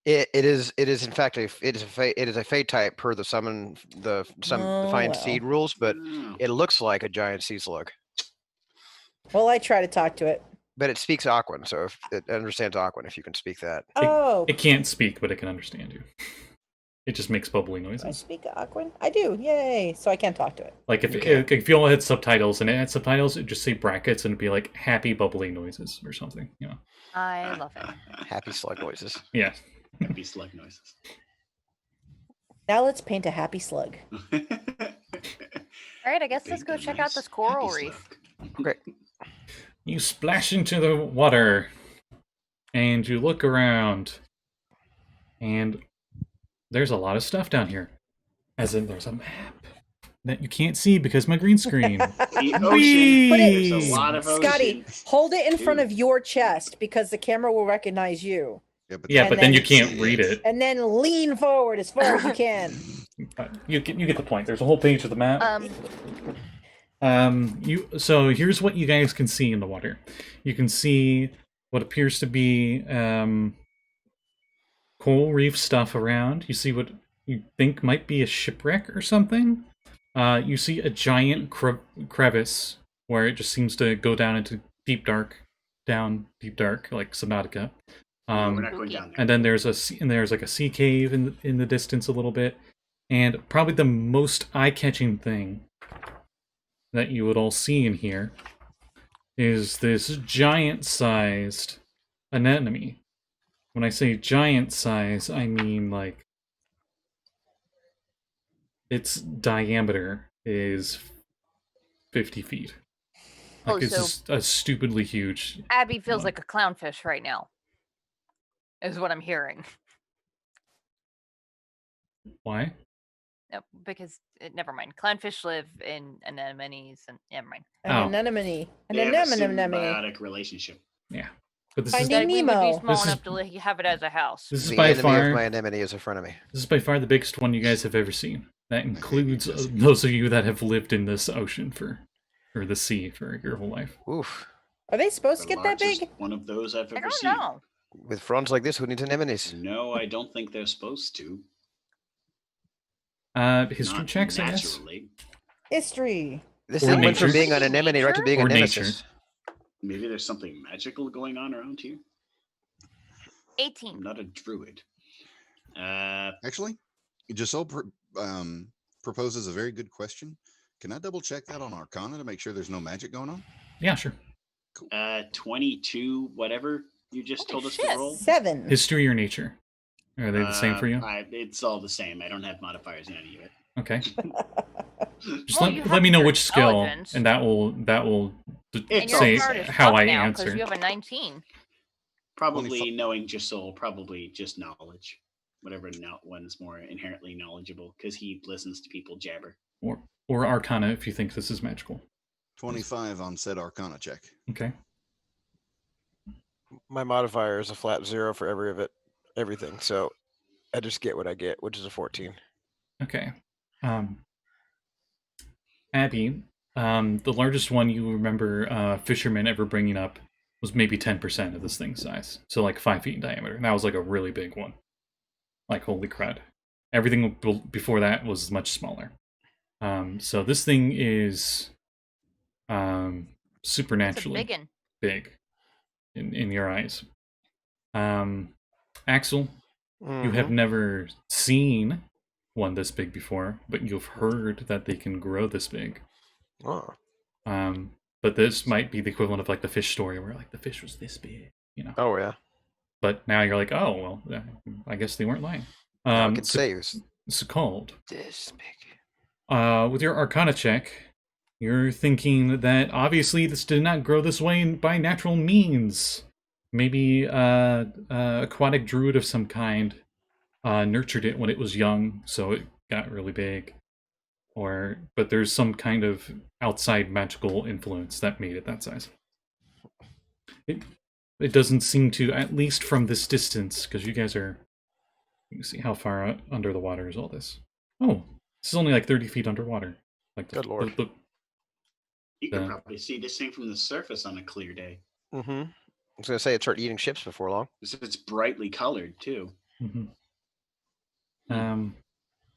[SPEAKER 4] It is in fact it is a fey type per the defined seed rules, but it looks like a giant sea slug.
[SPEAKER 6] Well, I try to talk to it.
[SPEAKER 4] But it speaks Aquan, so if it understands Aquan, if you can speak that.
[SPEAKER 6] Oh,
[SPEAKER 1] It can't speak, but it can understand you. It just makes bubbly
[SPEAKER 6] I
[SPEAKER 1] noises.
[SPEAKER 6] speak Aquan. I do. Yay! So I can talk to it.
[SPEAKER 1] Like if you all had subtitles and it had subtitles, it'd just say brackets and it'd be like happy bubbly noises or something.
[SPEAKER 3] I love it.
[SPEAKER 4] Happy slug noises.
[SPEAKER 1] Yeah.
[SPEAKER 5] Happy slug noises.
[SPEAKER 6] Now let's paint a happy slug.
[SPEAKER 3] All right, I guess let's go check out this coral reef.
[SPEAKER 4] Okay.
[SPEAKER 1] You splash into the water and you look around and there's a lot of stuff down here. As in there's a map that you can't see because my green screen.
[SPEAKER 5] The ocean.
[SPEAKER 1] Whee!
[SPEAKER 5] There's a lot of ocean.
[SPEAKER 6] Scotty, hold it in front of your chest because the camera will recognize you.
[SPEAKER 1] Yeah, but then you can't read it.
[SPEAKER 6] And then lean forward as far as you can.
[SPEAKER 1] You get the point. There's a whole page of the map. So here's what you guys can see in the water. You can see what appears to be coral reef stuff around. You see what you think might be a shipwreck or something. You see a giant crevice where it just seems to go down into deep dark, like Subnautica.
[SPEAKER 5] We're not going down there.
[SPEAKER 1] And then there's like a sea cave in the distance a little bit, and probably the most eye-catching thing that you would all see in here is this giant-sized anemone. When I say giant size, I mean like its diameter is 50 feet. Like it's just a stupidly huge.
[SPEAKER 3] Abby feels like a clownfish right now. Is what I'm hearing.
[SPEAKER 1] Why?
[SPEAKER 3] No, because never mind. Clownfish live in anemones, and never mind.
[SPEAKER 6] An anemone.
[SPEAKER 5] They have a symbiotic relationship.
[SPEAKER 1] Yeah, but this
[SPEAKER 6] Finding
[SPEAKER 1] is
[SPEAKER 3] We would
[SPEAKER 6] Nemo.
[SPEAKER 3] be small enough to have it as a house.
[SPEAKER 1] this is
[SPEAKER 4] The
[SPEAKER 1] by
[SPEAKER 4] enemy
[SPEAKER 1] far
[SPEAKER 4] of my anemone is a frenemy.
[SPEAKER 1] this is by far the biggest one you guys have ever seen. That includes those of you that have lived in this ocean or the sea for your whole life.
[SPEAKER 4] Oof.
[SPEAKER 6] Are they supposed
[SPEAKER 5] The
[SPEAKER 6] to get that
[SPEAKER 5] largest
[SPEAKER 6] big?
[SPEAKER 5] one of those I've
[SPEAKER 3] I
[SPEAKER 5] ever
[SPEAKER 3] don't
[SPEAKER 5] seen.
[SPEAKER 3] know.
[SPEAKER 4] With fronds like this, who needs anemones?
[SPEAKER 5] No, I don't think they're supposed to.
[SPEAKER 1] History
[SPEAKER 5] Not
[SPEAKER 1] checks, I guess.
[SPEAKER 5] naturally.
[SPEAKER 6] History.
[SPEAKER 4] This
[SPEAKER 1] Or
[SPEAKER 4] thing went from
[SPEAKER 1] nature.
[SPEAKER 4] being an anemone right to being a
[SPEAKER 1] Or
[SPEAKER 4] nemesis.
[SPEAKER 5] Maybe there's something magical going on around here.
[SPEAKER 3] 18.
[SPEAKER 5] I'm not a druid.
[SPEAKER 2] Actually, Josul proposes a very good question. Can I double check that on Arcana to make sure there's no magic going on?
[SPEAKER 1] Yeah, sure.
[SPEAKER 5] 22, whatever you just
[SPEAKER 3] Holy
[SPEAKER 5] told us
[SPEAKER 3] shit.
[SPEAKER 5] to roll.
[SPEAKER 6] 7.
[SPEAKER 1] History or nature? Are they the same for you?
[SPEAKER 5] It's all the same. I don't have modifiers in any of it.
[SPEAKER 1] Okay. Just
[SPEAKER 3] Well, you
[SPEAKER 1] let
[SPEAKER 3] have
[SPEAKER 1] me know
[SPEAKER 3] your
[SPEAKER 1] which skill,
[SPEAKER 3] intelligence.
[SPEAKER 1] and that will
[SPEAKER 3] And
[SPEAKER 1] say
[SPEAKER 3] you're smart as
[SPEAKER 1] how
[SPEAKER 3] fuck
[SPEAKER 1] I
[SPEAKER 3] now,
[SPEAKER 1] answer.
[SPEAKER 3] you have a 19.
[SPEAKER 5] Probably knowing Josul, probably just knowledge. Whatever one's more inherently knowledgeable, because he listens to people jabber.
[SPEAKER 1] Or Arcana if you think this is magical.
[SPEAKER 2] 25 on said Arcana check.
[SPEAKER 1] Okay.
[SPEAKER 4] My modifier is a flat 0 for everything. So I just get what I get, which is a 14.
[SPEAKER 1] Okay. Abby, the largest one you remember fishermen ever bringing up was maybe 10% of this thing's size. So like 5 feet in diameter. And that was like a really big one. Like holy crud. Everything before that was much smaller. So this thing is supernaturally
[SPEAKER 3] It's a biggin.
[SPEAKER 1] big in your eyes. Axel, you have never seen one this big before, but you've heard that they can grow this big.
[SPEAKER 4] Oh.
[SPEAKER 1] But this might be the equivalent of like the fish story where like the fish was this big, you know.
[SPEAKER 4] Oh, yeah.
[SPEAKER 1] But now you're like, oh well, I guess they weren't lying.
[SPEAKER 4] I could say it was
[SPEAKER 1] Sekald.
[SPEAKER 4] this big.
[SPEAKER 1] with your Arcana check, you're thinking that obviously this did not grow this way by natural means. Maybe aquatic druid of some kind nurtured it when it was young, so it got really big. But there's some kind of outside magical influence that made it that size. It doesn't seem to, at least from this distance, because you guys are... You can see how far under the water is all this. Oh, this is only like 30 feet underwater. Like
[SPEAKER 4] Good lord.
[SPEAKER 5] You can probably see this thing from the surface on a clear day.
[SPEAKER 4] Mm-hmm. I was going to say it started eating ships before long.
[SPEAKER 5] It's brightly colored, too.
[SPEAKER 1] Mm-hmm.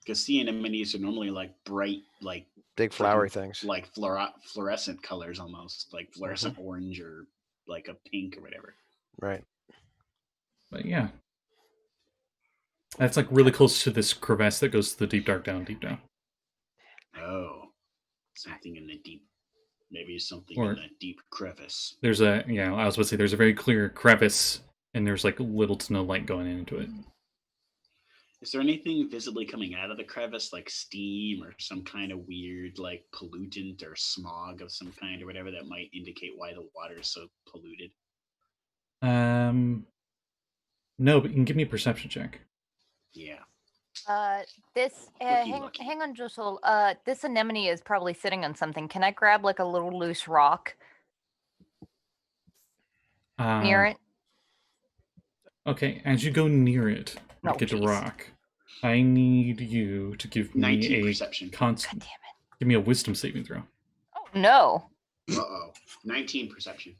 [SPEAKER 5] Because sea anemones are normally like bright, like
[SPEAKER 4] big flowery things,
[SPEAKER 5] like fluorescent colors almost, like fluorescent orange or like a pink or whatever.
[SPEAKER 4] Right.
[SPEAKER 1] But yeah, that's like really close to this crevasse that goes to the deep down.
[SPEAKER 5] Oh, something in the deep. Maybe something in a deep crevice.
[SPEAKER 1] I was about to say there's a very clear crevice, and there's like little to no light going into it.
[SPEAKER 5] Is there anything visibly coming out of the crevice, like steam or some kind of weird, like, pollutant or smog of some kind or whatever that might indicate why the water is so polluted?
[SPEAKER 1] No, but you can give me a perception check.
[SPEAKER 5] Yeah.
[SPEAKER 3] Hang on, Josul. This anemone is probably sitting on something. Can I grab like a little loose rock near it?
[SPEAKER 1] Okay, as you go near it, get the rock. I need you to give me
[SPEAKER 5] 19 perception.
[SPEAKER 3] God damn it.
[SPEAKER 1] Give me a wisdom saving throw.
[SPEAKER 3] Oh no.
[SPEAKER 5] 19 perception.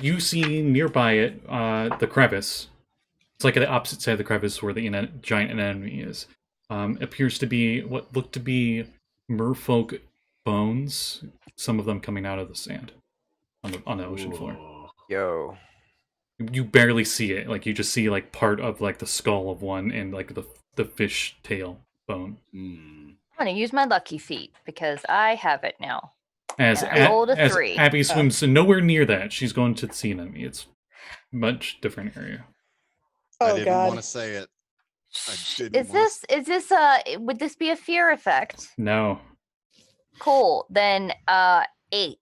[SPEAKER 1] You see nearby it the crevice. It's like at the opposite side of the crevice where the giant anemone is. Appears to be what look to be merfolk bones. Some of them coming out of the sand on the ocean floor.
[SPEAKER 4] Yo.
[SPEAKER 1] You barely see it. Like you just see like part of like the skull of one and like the fish tail bone.
[SPEAKER 3] I'm gonna use my lucky feet because I have it now.
[SPEAKER 1] As Abby swims nowhere near that, she's going to the sea anemone. It's a much different area.
[SPEAKER 2] I didn't want to say it.
[SPEAKER 3] Would this be a fear effect?
[SPEAKER 1] No.
[SPEAKER 3] Cool. Then 8.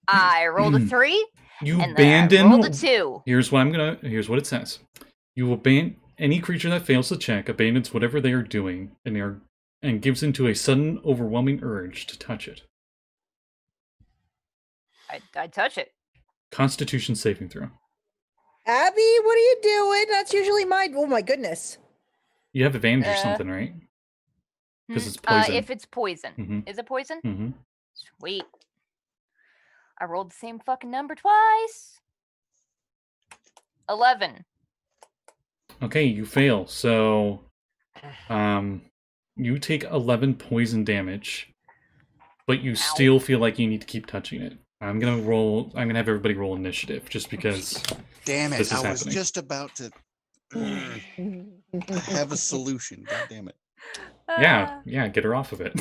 [SPEAKER 3] I rolled a 3.
[SPEAKER 1] You
[SPEAKER 3] and
[SPEAKER 1] abandon.
[SPEAKER 3] Then I rolled a 2.
[SPEAKER 1] Here's what it says. You abandon any creature that fails the check, abandons whatever they are doing, and gives into a sudden, overwhelming urge to touch it.
[SPEAKER 3] I touch it.
[SPEAKER 1] Constitution saving throw.
[SPEAKER 6] Abby, what are you doing? That's usually my. Oh my goodness.
[SPEAKER 1] You have advantage or something, right? Because it's poison.
[SPEAKER 3] If it's poison.
[SPEAKER 1] Mm-hmm.
[SPEAKER 3] Is it poison?
[SPEAKER 1] Mm-hmm.
[SPEAKER 3] Sweet. I rolled the same fucking number twice. 11.
[SPEAKER 1] Okay, you fail. So, you take 11 poison damage, but you still feel like you need to keep touching it. I'm gonna have everybody roll initiative, just because.
[SPEAKER 2] Damn it!
[SPEAKER 1] This is
[SPEAKER 2] I was
[SPEAKER 1] happening.
[SPEAKER 2] just about to have a solution. God damn it!
[SPEAKER 1] Yeah, get her off of it.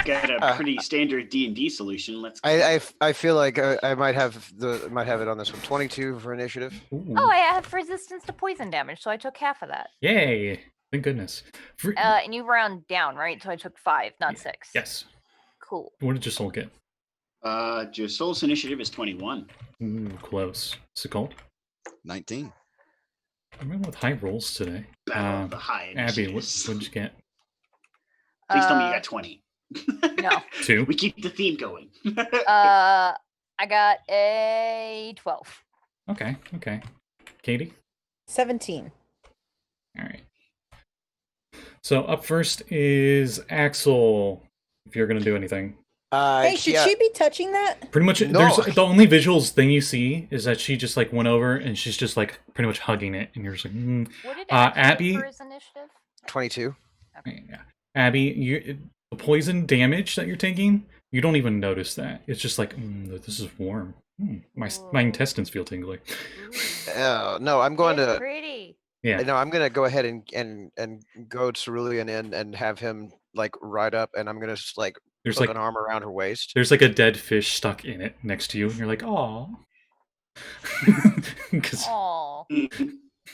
[SPEAKER 5] Got a pretty standard D&D solution. Let's.
[SPEAKER 4] I feel like I might have it on this one. 22 for initiative.
[SPEAKER 1] Ooh.
[SPEAKER 3] Oh, I have resistance to poison damage, so I took half of that.
[SPEAKER 1] Yay! Thank goodness.
[SPEAKER 3] And you round down, right? So I took 5, not 6.
[SPEAKER 1] Yes.
[SPEAKER 3] Cool.
[SPEAKER 1] What did Josul get?
[SPEAKER 5] Josul's initiative is 21.
[SPEAKER 1] Close. Sekald?
[SPEAKER 2] 19.
[SPEAKER 1] I'm running with high rolls today.
[SPEAKER 5] Battle of the high
[SPEAKER 1] Abby,
[SPEAKER 5] initiatives.
[SPEAKER 1] what did you get?
[SPEAKER 5] Please tell me you got 20.
[SPEAKER 3] No.
[SPEAKER 1] 2.
[SPEAKER 5] We keep the theme going.
[SPEAKER 3] I got a 12.
[SPEAKER 1] Okay. Katie?
[SPEAKER 6] 17.
[SPEAKER 1] All right. So up first is Axel. If you're gonna do anything.
[SPEAKER 6] Hey, should she be touching that?
[SPEAKER 1] Pretty much,
[SPEAKER 4] No.
[SPEAKER 1] There's the only visuals thing you see is that she just like went over and she's just like pretty much hugging it, and you're just like,
[SPEAKER 3] What did
[SPEAKER 1] Abby
[SPEAKER 3] get for his initiative?
[SPEAKER 4] 22.
[SPEAKER 1] Yeah. Abby, the poison damage that you're taking, you don't even notice that. It's just like, this is warm. My intestines feel tingly.
[SPEAKER 4] No, I'm going to.
[SPEAKER 3] Pretty.
[SPEAKER 1] Yeah.
[SPEAKER 4] No, I'm gonna go ahead and go Cerulean in and have him like ride up, and I'm gonna just like
[SPEAKER 1] There's
[SPEAKER 4] put
[SPEAKER 1] like
[SPEAKER 4] an arm around her waist.
[SPEAKER 1] There's like a dead fish stuck in it next to you, and you're like, "Aw."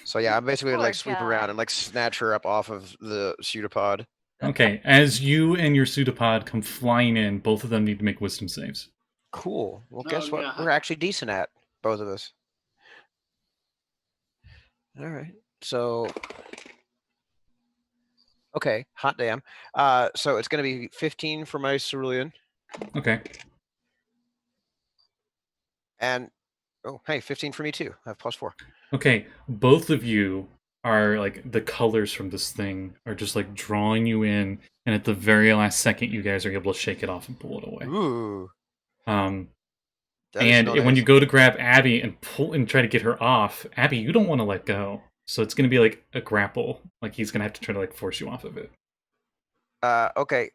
[SPEAKER 4] So yeah, I'm basically
[SPEAKER 3] Poor
[SPEAKER 4] like sweep around
[SPEAKER 3] guy.
[SPEAKER 4] and like snatch her up off of the pseudopod.
[SPEAKER 1] Okay, as you and your pseudopod come flying in, both of them need to make wisdom saves.
[SPEAKER 4] Cool. Well,
[SPEAKER 5] Oh,
[SPEAKER 4] guess what?
[SPEAKER 5] yeah.
[SPEAKER 4] We're actually decent at both of us. All right. So, okay, hot damn. So it's gonna be 15 for my cerulean,
[SPEAKER 1] Okay.
[SPEAKER 4] and oh, hey, 15 for me too. I have +4.
[SPEAKER 1] Okay, both of you are like the colors from this thing are just like drawing you in, and at the very last second, you guys are able to shake it off and pull it away.
[SPEAKER 4] Ooh.
[SPEAKER 1] Um,
[SPEAKER 4] That is
[SPEAKER 1] and
[SPEAKER 4] not
[SPEAKER 1] when you
[SPEAKER 4] nice.
[SPEAKER 1] go to grab Abby and pull and try to get her off, Abby, you don't want to let go. So it's gonna be like a grapple. Like he's gonna have to try to like force you off of it.
[SPEAKER 4] Okay.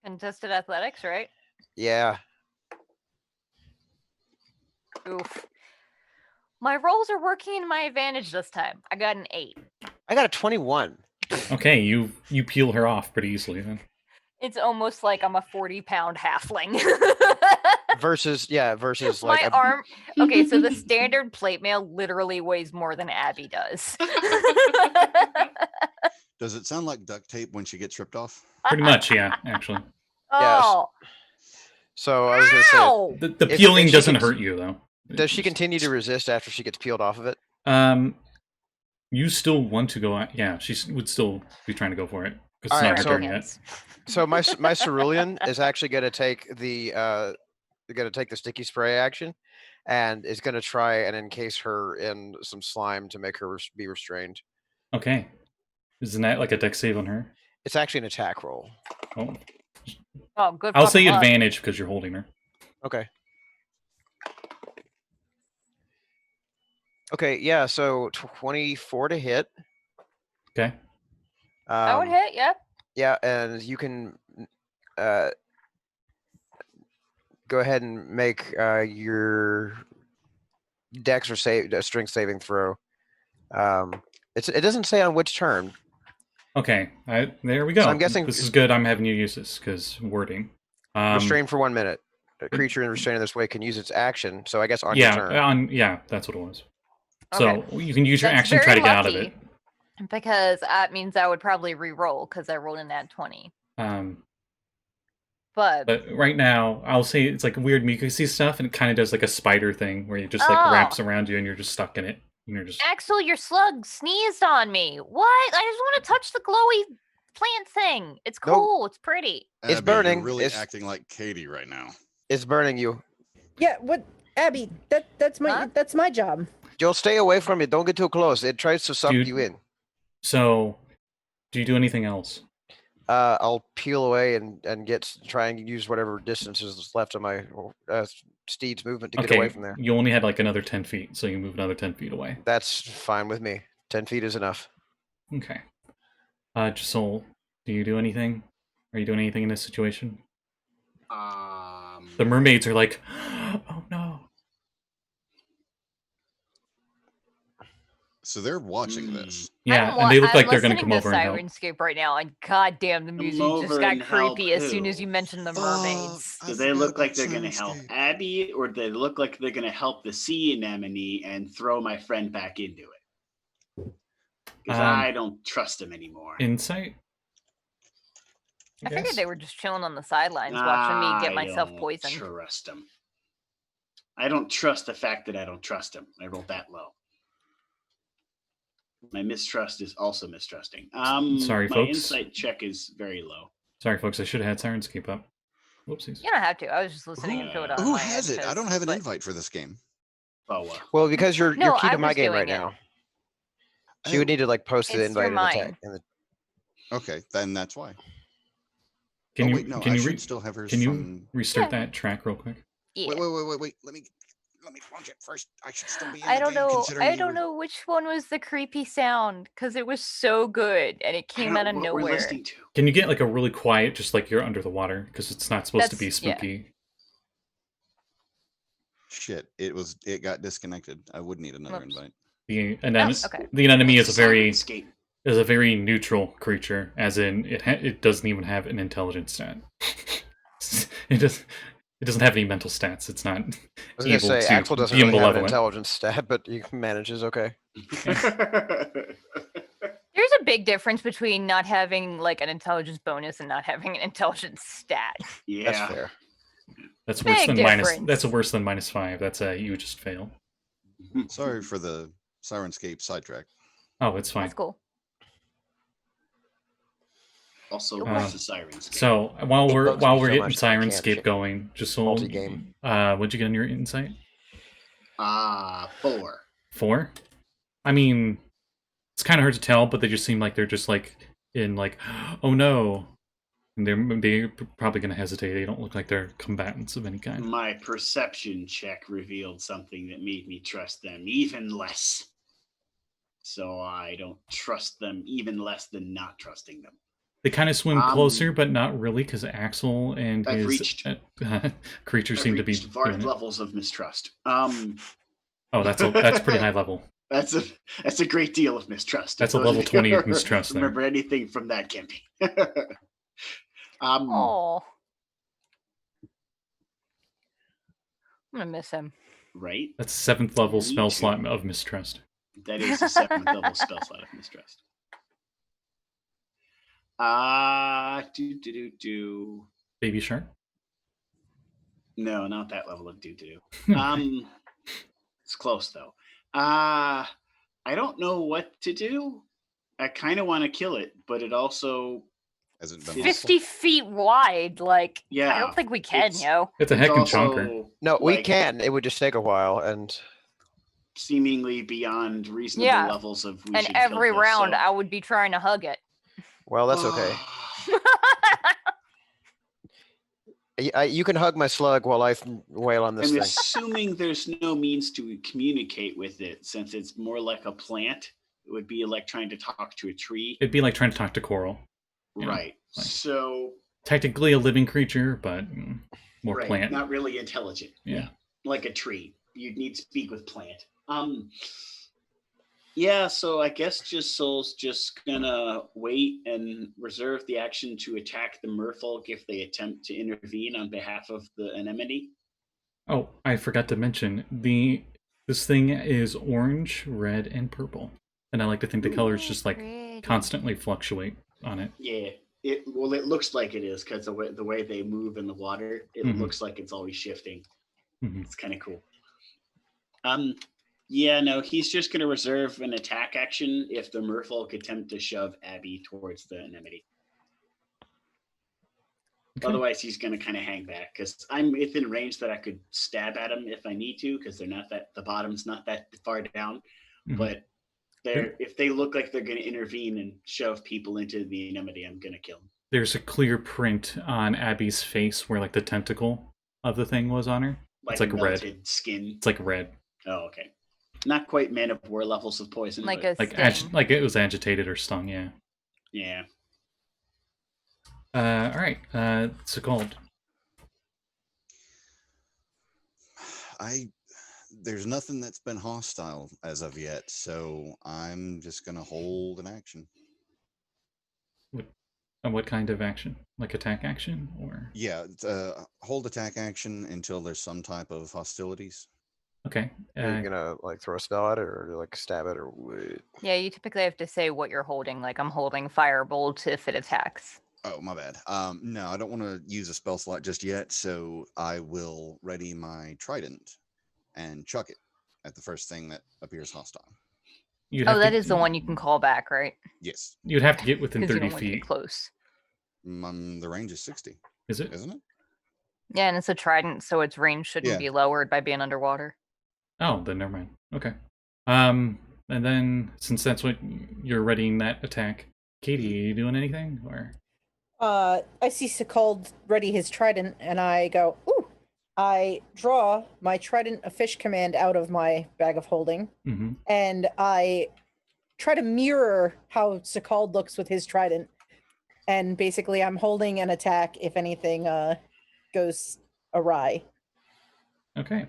[SPEAKER 3] Contested athletics, right?
[SPEAKER 4] Yeah.
[SPEAKER 3] Oof. My rolls are working in my advantage this time. I got an 8.
[SPEAKER 4] I got a 21.
[SPEAKER 1] Okay, you peel her off pretty easily then.
[SPEAKER 3] It's almost like I'm a 40-pound halfling.
[SPEAKER 4] Versus
[SPEAKER 3] my
[SPEAKER 4] like
[SPEAKER 3] arm. Okay, so the standard plate mail literally weighs more than Abby does.
[SPEAKER 2] Does it sound like duct tape when she gets ripped off?
[SPEAKER 1] Pretty much, yeah, actually.
[SPEAKER 3] Oh,
[SPEAKER 4] So I was gonna say,
[SPEAKER 3] ow!
[SPEAKER 1] The
[SPEAKER 4] If
[SPEAKER 1] peeling
[SPEAKER 4] she
[SPEAKER 1] doesn't
[SPEAKER 4] can-
[SPEAKER 1] hurt you though.
[SPEAKER 4] does she continue to resist after she gets peeled off of it?
[SPEAKER 1] You still want to go out? Yeah, would still be trying to go for it. 'Cause it's
[SPEAKER 4] Alright,
[SPEAKER 1] not her
[SPEAKER 4] so-
[SPEAKER 1] turn yet.
[SPEAKER 4] So my cerulean is actually gonna take the sticky spray action, and is gonna try and encase her in some slime to make her be restrained.
[SPEAKER 1] Okay. Isn't that like a dex save on her?
[SPEAKER 4] It's actually an attack roll.
[SPEAKER 1] Oh,
[SPEAKER 3] Oh, good.
[SPEAKER 1] I'll say
[SPEAKER 3] fucking luck.
[SPEAKER 1] advantage because you're holding her.
[SPEAKER 4] Okay. Okay, yeah, so 24 to hit.
[SPEAKER 1] Okay.
[SPEAKER 3] I would hit, yeah.
[SPEAKER 4] Yeah, and you can go ahead and make your dex or strength saving throw. It doesn't say on which turn.
[SPEAKER 1] Okay. There we go.
[SPEAKER 4] So I'm guessing
[SPEAKER 1] this is good. I'm having you use this because wording.
[SPEAKER 4] Restrain for 1 minute. A creature in restraint in this way can use its action. So I guess on
[SPEAKER 1] yeah,
[SPEAKER 4] your turn.
[SPEAKER 1] that's what it was.
[SPEAKER 3] Okay.
[SPEAKER 1] So you can use your
[SPEAKER 3] That's
[SPEAKER 1] action to try to
[SPEAKER 3] very
[SPEAKER 1] get out of it.
[SPEAKER 3] lucky, because that means I would probably re-roll because I rolled in that 20. But
[SPEAKER 1] But right now, I'll say it's like weird mucousy stuff, and it kind of does like a spider thing where it just like
[SPEAKER 3] Oh.
[SPEAKER 1] wraps around you, and you're just stuck in it. And you're just
[SPEAKER 3] Axel, your slug sneezed on me. What? I just want to touch the glowy plant thing. It's
[SPEAKER 4] Nope.
[SPEAKER 3] cool. It's pretty.
[SPEAKER 4] It's
[SPEAKER 2] Abby,
[SPEAKER 4] burning.
[SPEAKER 2] You're really
[SPEAKER 4] It's-
[SPEAKER 2] acting like Katie right now.
[SPEAKER 4] It's burning you.
[SPEAKER 6] Yeah, what, Abby? That's my job.
[SPEAKER 4] You'll stay away from it. Don't get too close. It tries to suck
[SPEAKER 1] Dude.
[SPEAKER 4] you in.
[SPEAKER 1] so. Do you do anything else?
[SPEAKER 4] I'll peel away and try and use whatever distance is left of my steed's movement to get away from there.
[SPEAKER 1] You only had like another 10 feet, so you move another 10 feet away.
[SPEAKER 4] That's fine with me. 10 feet is enough.
[SPEAKER 1] Okay. Josul, do you do anything? Are you doing anything in this situation? The mermaids are like, oh no.
[SPEAKER 2] So they're watching this.
[SPEAKER 1] Yeah, and they look like they're going to
[SPEAKER 3] I'm
[SPEAKER 1] come over and help.
[SPEAKER 3] Sirenscape right now, and goddamn, the music just
[SPEAKER 5] over
[SPEAKER 3] got
[SPEAKER 5] and help
[SPEAKER 3] creepy as soon
[SPEAKER 5] who?
[SPEAKER 3] as you mentioned the
[SPEAKER 2] Oh,
[SPEAKER 3] mermaids.
[SPEAKER 2] I
[SPEAKER 5] Do they
[SPEAKER 2] forgot
[SPEAKER 5] look like
[SPEAKER 2] about
[SPEAKER 5] they're going to help
[SPEAKER 2] Sirenscape.
[SPEAKER 5] Abby, or do they look like they're going to help the sea anemone and throw my friend back into it? Because I don't trust him anymore.
[SPEAKER 1] Insight?
[SPEAKER 3] I figured
[SPEAKER 1] guess?
[SPEAKER 3] they were just chilling on the sidelines, watching me get
[SPEAKER 5] I
[SPEAKER 3] myself
[SPEAKER 5] don't
[SPEAKER 3] poisoned.
[SPEAKER 5] Trust him. I don't trust the fact that I don't trust him. I rolled that low. My mistrust is also mistrusting.
[SPEAKER 1] Sorry,
[SPEAKER 5] my
[SPEAKER 1] folks.
[SPEAKER 5] insight check is very low.
[SPEAKER 1] Sorry, folks, I should have had Sirenscape up. Whoopsies.
[SPEAKER 3] You don't have to. I was just listening to it on
[SPEAKER 2] Who
[SPEAKER 3] my
[SPEAKER 2] has
[SPEAKER 3] end,
[SPEAKER 2] it? I don't
[SPEAKER 3] 'cause-
[SPEAKER 2] have an
[SPEAKER 3] but-
[SPEAKER 2] invite for this game.
[SPEAKER 5] Oh,
[SPEAKER 4] Well, because you're
[SPEAKER 3] No,
[SPEAKER 4] key
[SPEAKER 3] I
[SPEAKER 4] to my
[SPEAKER 3] was
[SPEAKER 4] game right
[SPEAKER 3] doing it.
[SPEAKER 4] now. She would need to like post the
[SPEAKER 3] It's your
[SPEAKER 4] invite in the
[SPEAKER 3] mind.
[SPEAKER 4] tag.
[SPEAKER 2] Okay, then that's why.
[SPEAKER 1] Can
[SPEAKER 2] oh,
[SPEAKER 1] you
[SPEAKER 2] wait, no,
[SPEAKER 1] can
[SPEAKER 2] I
[SPEAKER 1] you
[SPEAKER 2] should still have hers
[SPEAKER 1] can you
[SPEAKER 2] from.
[SPEAKER 1] restart
[SPEAKER 3] Yeah.
[SPEAKER 1] that track real quick?
[SPEAKER 3] Yeah.
[SPEAKER 2] Wait. Let me launch it first. I should still be in
[SPEAKER 3] I
[SPEAKER 2] the
[SPEAKER 3] don't
[SPEAKER 2] game
[SPEAKER 3] know.
[SPEAKER 2] considering
[SPEAKER 3] I
[SPEAKER 2] you
[SPEAKER 3] don't
[SPEAKER 2] were-
[SPEAKER 3] know which one was the creepy sound because it was so good and it
[SPEAKER 5] I
[SPEAKER 3] came
[SPEAKER 5] don't
[SPEAKER 3] out of
[SPEAKER 5] know what we're
[SPEAKER 3] nowhere.
[SPEAKER 5] listening to.
[SPEAKER 1] Can you get like a really quiet, just like you're under the water, because it's not supposed to be
[SPEAKER 3] That's- yeah.
[SPEAKER 1] spooky.
[SPEAKER 2] Shit, it got disconnected. I would need another
[SPEAKER 3] Whoops.
[SPEAKER 2] invite.
[SPEAKER 1] The anemone,
[SPEAKER 3] okay.
[SPEAKER 1] the anemone is
[SPEAKER 5] Sirenscape.
[SPEAKER 1] a very neutral creature, as in it doesn't even have an intelligence stat. it just It doesn't have any mental stats. It's not
[SPEAKER 4] I was gonna
[SPEAKER 1] able
[SPEAKER 4] say
[SPEAKER 1] to
[SPEAKER 4] Axel doesn't
[SPEAKER 1] be
[SPEAKER 4] really have an
[SPEAKER 1] malevolent.
[SPEAKER 4] intelligence stat, but he manages okay.
[SPEAKER 3] There's a big difference between not having like an intelligence bonus and not having an intelligence stat.
[SPEAKER 5] Yeah.
[SPEAKER 4] That's fair.
[SPEAKER 1] That's worse
[SPEAKER 3] Big
[SPEAKER 1] than minus.
[SPEAKER 3] difference.
[SPEAKER 1] That's worse than -5. That's you just fail.
[SPEAKER 2] Sorry for the Sirenscape sidetrack.
[SPEAKER 1] Oh, it's fine.
[SPEAKER 3] That's cool.
[SPEAKER 5] Also,
[SPEAKER 3] Um,
[SPEAKER 5] what's the Sirens?
[SPEAKER 1] So while
[SPEAKER 4] It
[SPEAKER 1] we're
[SPEAKER 4] bugs me so
[SPEAKER 1] getting
[SPEAKER 4] much that I can't
[SPEAKER 1] Sirenscape
[SPEAKER 4] check
[SPEAKER 1] going, just so
[SPEAKER 4] multi-game.
[SPEAKER 1] What'd you get on your insight?
[SPEAKER 5] 4.
[SPEAKER 1] 4. I mean, it's kind of hard to tell, but they just seem like they're just like in like, oh no, and they're probably gonna hesitate. They don't look like they're combatants of any kind.
[SPEAKER 5] My perception check revealed something that made me trust them even less. So I don't trust them even less than not trusting them.
[SPEAKER 1] They kind of swim closer, but not really, because Axel and
[SPEAKER 5] I've
[SPEAKER 1] his
[SPEAKER 5] reached-
[SPEAKER 1] creatures seem to be
[SPEAKER 5] Varth
[SPEAKER 1] doing it.
[SPEAKER 5] levels of mistrust.
[SPEAKER 1] Oh, that's pretty high level.
[SPEAKER 5] That's a great deal of mistrust.
[SPEAKER 1] That's a level 20 of mistrust there.
[SPEAKER 5] Remember anything from that campaign?
[SPEAKER 3] Oh, I'm gonna miss him.
[SPEAKER 5] Right.
[SPEAKER 1] That's 7th level
[SPEAKER 5] Me
[SPEAKER 1] spell
[SPEAKER 5] too.
[SPEAKER 1] slot of mistrust.
[SPEAKER 5] That is a 7th level spell slot of mistrust.
[SPEAKER 1] Baby shark.
[SPEAKER 5] No, not that level of do. It's close though. I don't know what to do. I kind of want to kill it, but it also
[SPEAKER 2] Hasn't been
[SPEAKER 3] 50 feet wide. Like,
[SPEAKER 5] Yeah,
[SPEAKER 3] I don't think we can,
[SPEAKER 5] it's-
[SPEAKER 3] yo.
[SPEAKER 1] It's a
[SPEAKER 5] it's
[SPEAKER 1] heck and chonker.
[SPEAKER 5] also,
[SPEAKER 4] No, we
[SPEAKER 5] like,
[SPEAKER 4] can. It would just take a while, and
[SPEAKER 5] seemingly beyond reasonable
[SPEAKER 3] Yeah.
[SPEAKER 5] levels of. We
[SPEAKER 3] And
[SPEAKER 5] should kill
[SPEAKER 3] every
[SPEAKER 5] this,
[SPEAKER 3] round,
[SPEAKER 5] so-
[SPEAKER 3] I would be trying to hug it.
[SPEAKER 4] well, that's okay. You can hug my slug while I wail on this
[SPEAKER 5] I'm
[SPEAKER 4] thing.
[SPEAKER 5] assuming there's no means to communicate with it, since it's more like a plant. It would be like trying to talk to a tree.
[SPEAKER 1] It'd be like trying to talk to coral. Yeah,
[SPEAKER 5] Right.
[SPEAKER 1] like-
[SPEAKER 5] So
[SPEAKER 1] Technically a living creature, but more
[SPEAKER 5] right,
[SPEAKER 1] plant.
[SPEAKER 5] not really intelligent.
[SPEAKER 1] Yeah.
[SPEAKER 5] Like a tree. You'd need to speak with plant. Yeah, so I guess Josul's just gonna wait and reserve the action to attack the Merfolk if they attempt to intervene on behalf of the anemone.
[SPEAKER 1] Oh, I forgot to mention this thing is orange, red, and purple, and I like to think the colors just like constantly fluctuate on it.
[SPEAKER 5] Yeah. It looks like it is because the way they move in the water, it
[SPEAKER 1] Mhm.
[SPEAKER 5] looks like it's always shifting.
[SPEAKER 1] Mhm.
[SPEAKER 5] It's kind of cool. Yeah, no, he's just going to reserve an attack action if the Merfolk attempt to shove Abby towards the anemone.
[SPEAKER 1] Okay.
[SPEAKER 5] Otherwise, he's going to kind of hang back because I'm within range that I could stab at him if I need to because they're not that the bottom's not that far down.
[SPEAKER 1] Mhm.
[SPEAKER 5] But if they look like they're going to intervene and shove people into the anemone, I'm going to kill them.
[SPEAKER 1] There's a clear print on Abby's face where like the tentacle of the thing was on her. It's like red.
[SPEAKER 5] melted skin.
[SPEAKER 1] It's like red.
[SPEAKER 5] Oh, okay. Not quite Man of War levels of poison.
[SPEAKER 3] Like
[SPEAKER 5] but
[SPEAKER 3] a
[SPEAKER 1] Like
[SPEAKER 3] sting.
[SPEAKER 1] like it was agitated or stung. Yeah.
[SPEAKER 5] yeah.
[SPEAKER 1] All right. Sekald.
[SPEAKER 2] There's nothing that's been hostile as of yet, so I'm just gonna hold an action.
[SPEAKER 1] And what kind of action? Like attack action or?
[SPEAKER 2] Yeah, hold attack action until there's some type of hostilities.
[SPEAKER 1] Okay.
[SPEAKER 4] Are you gonna like throw a spell at it, or like stab it, or what?
[SPEAKER 3] Yeah, you typically have to say what you're holding. Like, I'm holding Firebolt if it attacks.
[SPEAKER 2] Oh, my bad. No, I don't want to use a spell slot just yet, so I will ready my trident and chuck it at the first thing that appears hostile.
[SPEAKER 3] Oh, that is the one you can call back, right?
[SPEAKER 2] Yes.
[SPEAKER 1] You'd have to get within
[SPEAKER 3] Because you
[SPEAKER 1] 30
[SPEAKER 3] don't want to get
[SPEAKER 1] feet.
[SPEAKER 3] close.
[SPEAKER 2] The range is 60,
[SPEAKER 1] Is it?
[SPEAKER 2] isn't it?
[SPEAKER 3] Yeah, and it's a trident, so its range shouldn't
[SPEAKER 2] Yeah.
[SPEAKER 3] be lowered by being underwater.
[SPEAKER 1] Oh, then never mind. Okay. And then since that's what you're readying that attack, Katie, are you doing anything or?
[SPEAKER 6] I see Sekald ready his trident, and I go, ooh. I draw my trident of fish command out of my bag of holding,
[SPEAKER 1] Mm-hmm.
[SPEAKER 6] and I try to mirror how Sekald looks with his trident. And basically, I'm holding an attack if anything goes awry.
[SPEAKER 1] Okay.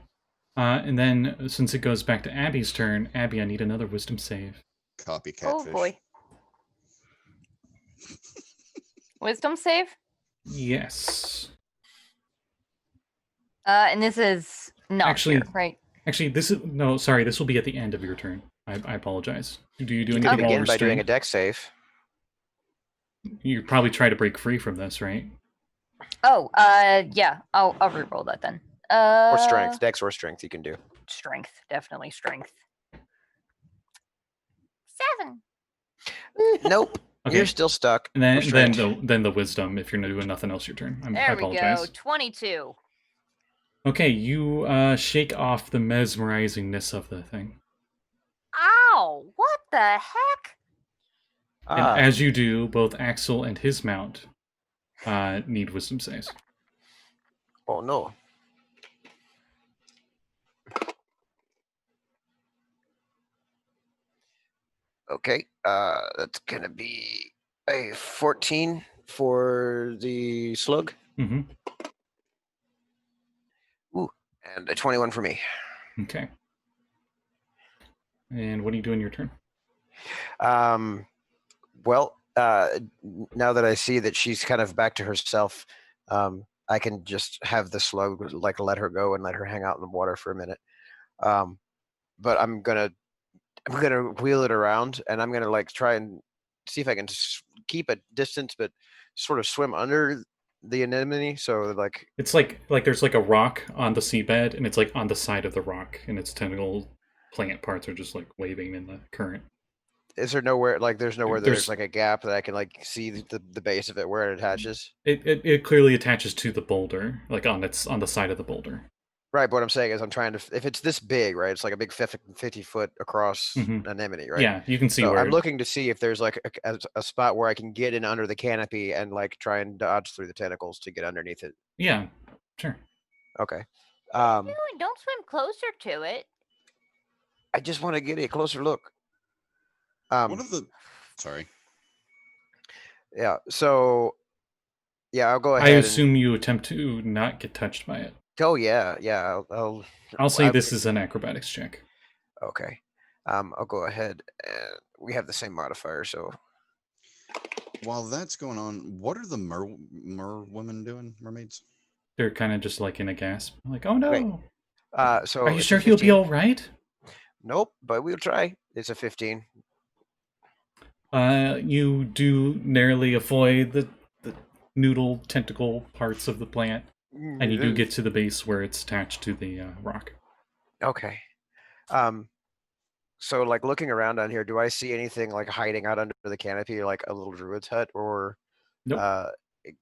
[SPEAKER 1] And then since it goes back to Abby's turn, Abby, I need another wisdom save.
[SPEAKER 2] Copycat
[SPEAKER 3] Oh
[SPEAKER 2] fish.
[SPEAKER 3] boy. Wisdom save?
[SPEAKER 1] Yes.
[SPEAKER 3] And this is not
[SPEAKER 1] Actually-
[SPEAKER 3] here, right?
[SPEAKER 1] Actually, this is no. Sorry, this will be at the end of your turn. I apologize. Do you do
[SPEAKER 4] You
[SPEAKER 1] anything
[SPEAKER 4] can
[SPEAKER 1] while
[SPEAKER 4] begin by doing a
[SPEAKER 1] restrained?
[SPEAKER 4] deck save.
[SPEAKER 1] You probably try to break free from this, right?
[SPEAKER 3] Oh, yeah. I'll reroll that then.
[SPEAKER 4] Or strength. Dex or strength you can do.
[SPEAKER 3] Strength, definitely strength. 7.
[SPEAKER 4] Nope.
[SPEAKER 1] Okay.
[SPEAKER 4] You're still stuck.
[SPEAKER 1] And then
[SPEAKER 4] Restrained.
[SPEAKER 1] then the wisdom if you're doing nothing else your turn. I
[SPEAKER 3] There we
[SPEAKER 1] apologize.
[SPEAKER 3] go. 22.
[SPEAKER 1] Okay, you shake off the mesmerizingness of the thing.
[SPEAKER 3] Ow! What the heck?
[SPEAKER 1] And as you do, both Axel and his mount need wisdom saves.
[SPEAKER 4] Oh no. Okay, that's gonna be a 14 for the slug.
[SPEAKER 1] Mm-hmm.
[SPEAKER 4] Ooh, and a 21 for me.
[SPEAKER 1] Okay. And what are you doing your turn?
[SPEAKER 4] Well, now that I see that she's kind of back to herself, I can just have the slug like let her go and let her hang out in the water for a minute. But I'm gonna wheel it around, and I'm gonna like try and see if I can keep a distance, but sort of swim under the anemone. So like
[SPEAKER 1] It's like there's like a rock on the seabed, and it's like on the side of the rock, and its tentacle plant parts are just like waving in the current.
[SPEAKER 4] is there nowhere like there's nowhere
[SPEAKER 1] There's-
[SPEAKER 4] there's like a gap that I can like see the base of it where it attaches?
[SPEAKER 1] It clearly attaches to the boulder, like on the side of the boulder.
[SPEAKER 4] Right, but what I'm saying is I'm trying to if it's this big, right? It's like a big 50-foot across
[SPEAKER 1] Mhm.
[SPEAKER 4] anemone, right?
[SPEAKER 1] Yeah, you can see
[SPEAKER 4] So
[SPEAKER 1] where
[SPEAKER 4] I'm looking to see if there's like a spot where I can get in under the canopy and like try and dodge through the tentacles to get underneath it.
[SPEAKER 1] Yeah, sure.
[SPEAKER 4] Okay.
[SPEAKER 3] Really, don't swim closer to it.
[SPEAKER 4] I just want to get a closer look.
[SPEAKER 2] One of the. Sorry.
[SPEAKER 4] Yeah. So, yeah, I'll go
[SPEAKER 1] I
[SPEAKER 4] ahead.
[SPEAKER 1] assume you attempt to not get touched by it.
[SPEAKER 4] Oh yeah.
[SPEAKER 1] I'll say
[SPEAKER 4] I-
[SPEAKER 1] this is an acrobatics check.
[SPEAKER 4] Okay. I'll go ahead and we have the same modifier, so
[SPEAKER 2] While that's going on, what are the mer women doing? Mermaids?
[SPEAKER 1] They're kind of just like in a gasp, like, "Oh no!
[SPEAKER 4] Wait. So
[SPEAKER 1] Are you
[SPEAKER 4] it's a
[SPEAKER 1] sure he'll be
[SPEAKER 4] 15.
[SPEAKER 1] all right?"
[SPEAKER 4] Nope, but we'll try. It's a 15.
[SPEAKER 1] You do narrowly avoid the noodle tentacle parts of the plant, and you do get to the base where it's attached to the rock.
[SPEAKER 4] Okay. So like looking around down here, do I see anything like hiding out under the canopy, like a little druid's hut or
[SPEAKER 1] Nope.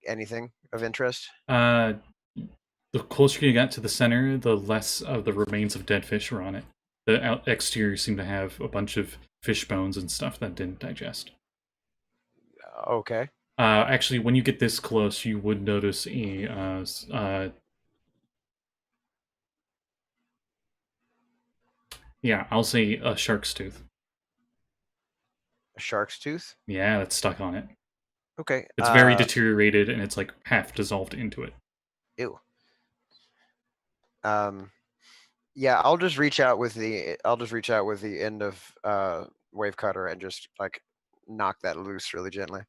[SPEAKER 4] Anything of interest?
[SPEAKER 1] The closer you got to the center, the less of the remains of dead fish were on it. The exterior seemed to have a bunch of fish bones and stuff that didn't digest.
[SPEAKER 4] Okay.
[SPEAKER 1] Actually, when you get this close, you would notice I'll say a shark's tooth.
[SPEAKER 4] A shark's tooth?
[SPEAKER 1] Yeah, that's stuck on it.
[SPEAKER 4] Okay.
[SPEAKER 1] It's very deteriorated, and it's like half dissolved into it.
[SPEAKER 4] Ew. Yeah, I'll just reach out with the end of wave cutter and just like knock that loose really gently.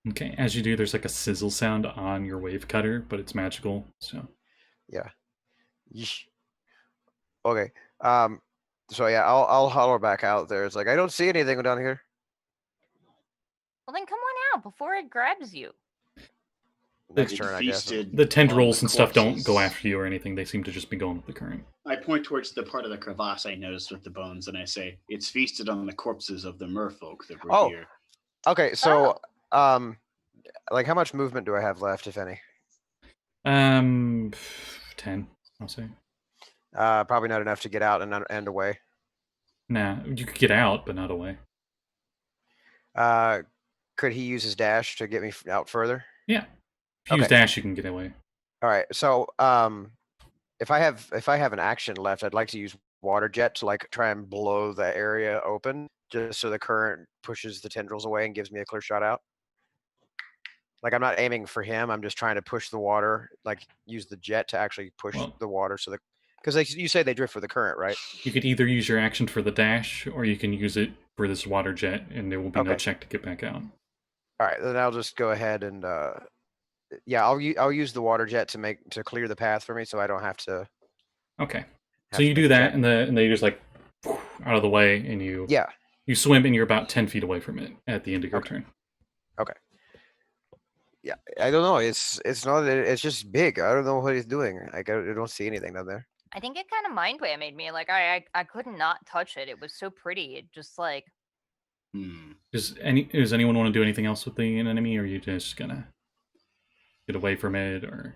[SPEAKER 1] Okay, as you do, there's like a sizzle sound on your wave cutter, but it's magical, so.
[SPEAKER 4] Yeah. Yeesh. Okay. So yeah, I'll holler back out there. It's like I don't see anything down here.
[SPEAKER 3] Well, then come on out before it grabs you.
[SPEAKER 4] Next
[SPEAKER 5] It
[SPEAKER 4] turn, I guess.
[SPEAKER 5] feasted
[SPEAKER 1] The tendrils
[SPEAKER 5] on the
[SPEAKER 1] and stuff don't
[SPEAKER 5] corpses.
[SPEAKER 1] go after you or anything. They seem to just be going with the current.
[SPEAKER 5] I point towards the part of the crevasse I noticed with the bones, and I say, "It's feasted on the corpses of the merfolk that were
[SPEAKER 4] Oh.
[SPEAKER 5] here."
[SPEAKER 4] Okay, so like how much movement do I have left, if any?
[SPEAKER 1] 10, I'll say.
[SPEAKER 4] Probably not enough to get out and away.
[SPEAKER 1] Nah, you could get out, but not away.
[SPEAKER 4] Could he use his dash to get me out further?
[SPEAKER 1] Yeah. If you use
[SPEAKER 4] Okay.
[SPEAKER 1] dash, you can get away.
[SPEAKER 4] All right. So if I have an action left, I'd like to use water jet to like try and blow the area open, just so the current pushes the tendrils away and gives me a clear shot out. Like I'm not aiming for him. I'm just trying to push the water, like use the jet to actually push
[SPEAKER 1] Well-
[SPEAKER 4] the water. So because you say they drift for the current, right?
[SPEAKER 1] You could either use your action for the dash, or you can use it for this water jet, and there will be no
[SPEAKER 4] Okay.
[SPEAKER 1] check to get back out.
[SPEAKER 4] All right, then I'll just go ahead and Yeah, I'll use the water jet to clear the path for me, so I don't have to.
[SPEAKER 1] Okay.
[SPEAKER 4] Have
[SPEAKER 1] So
[SPEAKER 4] to
[SPEAKER 1] you
[SPEAKER 4] make
[SPEAKER 1] do
[SPEAKER 4] a
[SPEAKER 1] that,
[SPEAKER 4] check.
[SPEAKER 1] and they just like out of the way, and you
[SPEAKER 4] Yeah.
[SPEAKER 1] swim, and you're about 10 feet away from it at the end of your
[SPEAKER 4] Okay.
[SPEAKER 1] turn.
[SPEAKER 4] Yeah, I don't know. It's not. It's just big. I don't know what he's doing. I don't see anything down there.
[SPEAKER 3] I think it kind of mind made me. Like I could not touch it. It was so pretty. It just like
[SPEAKER 1] Does anyone want to do anything else with the enemy, or are you just gonna get away from it, or?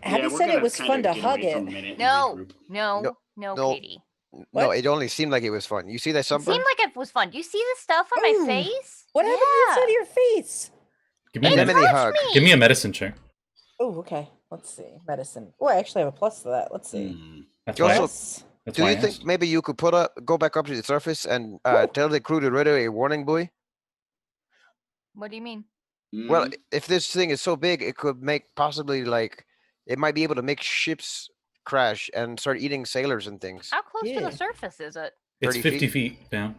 [SPEAKER 6] Abby said it was fun to hug it.
[SPEAKER 3] no,
[SPEAKER 4] No,
[SPEAKER 3] no,
[SPEAKER 4] no.
[SPEAKER 3] Katie.
[SPEAKER 4] No,
[SPEAKER 6] What?
[SPEAKER 4] it only seemed like it was fun. You see that
[SPEAKER 3] It
[SPEAKER 4] sunburn?
[SPEAKER 3] seemed like it was fun. Do you see the stuff on
[SPEAKER 6] Ooh,
[SPEAKER 3] my face?
[SPEAKER 6] What happened to the inside of your face?
[SPEAKER 1] Give me,
[SPEAKER 3] It
[SPEAKER 4] Lemony
[SPEAKER 3] touched
[SPEAKER 4] hug.
[SPEAKER 3] me.
[SPEAKER 1] give me a medicine check.
[SPEAKER 6] Oh, okay. Let's see. Medicine. Oh, I actually have a plus to that. Let's see.
[SPEAKER 1] That's
[SPEAKER 4] You
[SPEAKER 1] why.
[SPEAKER 4] also-
[SPEAKER 6] Plus.
[SPEAKER 1] That's
[SPEAKER 4] Do
[SPEAKER 1] why
[SPEAKER 4] you
[SPEAKER 1] I
[SPEAKER 4] think
[SPEAKER 1] asked.
[SPEAKER 4] maybe you could go back up to the surface and tell the crew to ready a warning buoy?
[SPEAKER 3] What do you mean?
[SPEAKER 4] Well, if this thing is so big, it could possibly it might be able to make ships crash and start eating sailors and things.
[SPEAKER 3] How close to
[SPEAKER 6] Yeah.
[SPEAKER 3] the surface is it?
[SPEAKER 1] It's
[SPEAKER 4] 30
[SPEAKER 1] 50 feet down.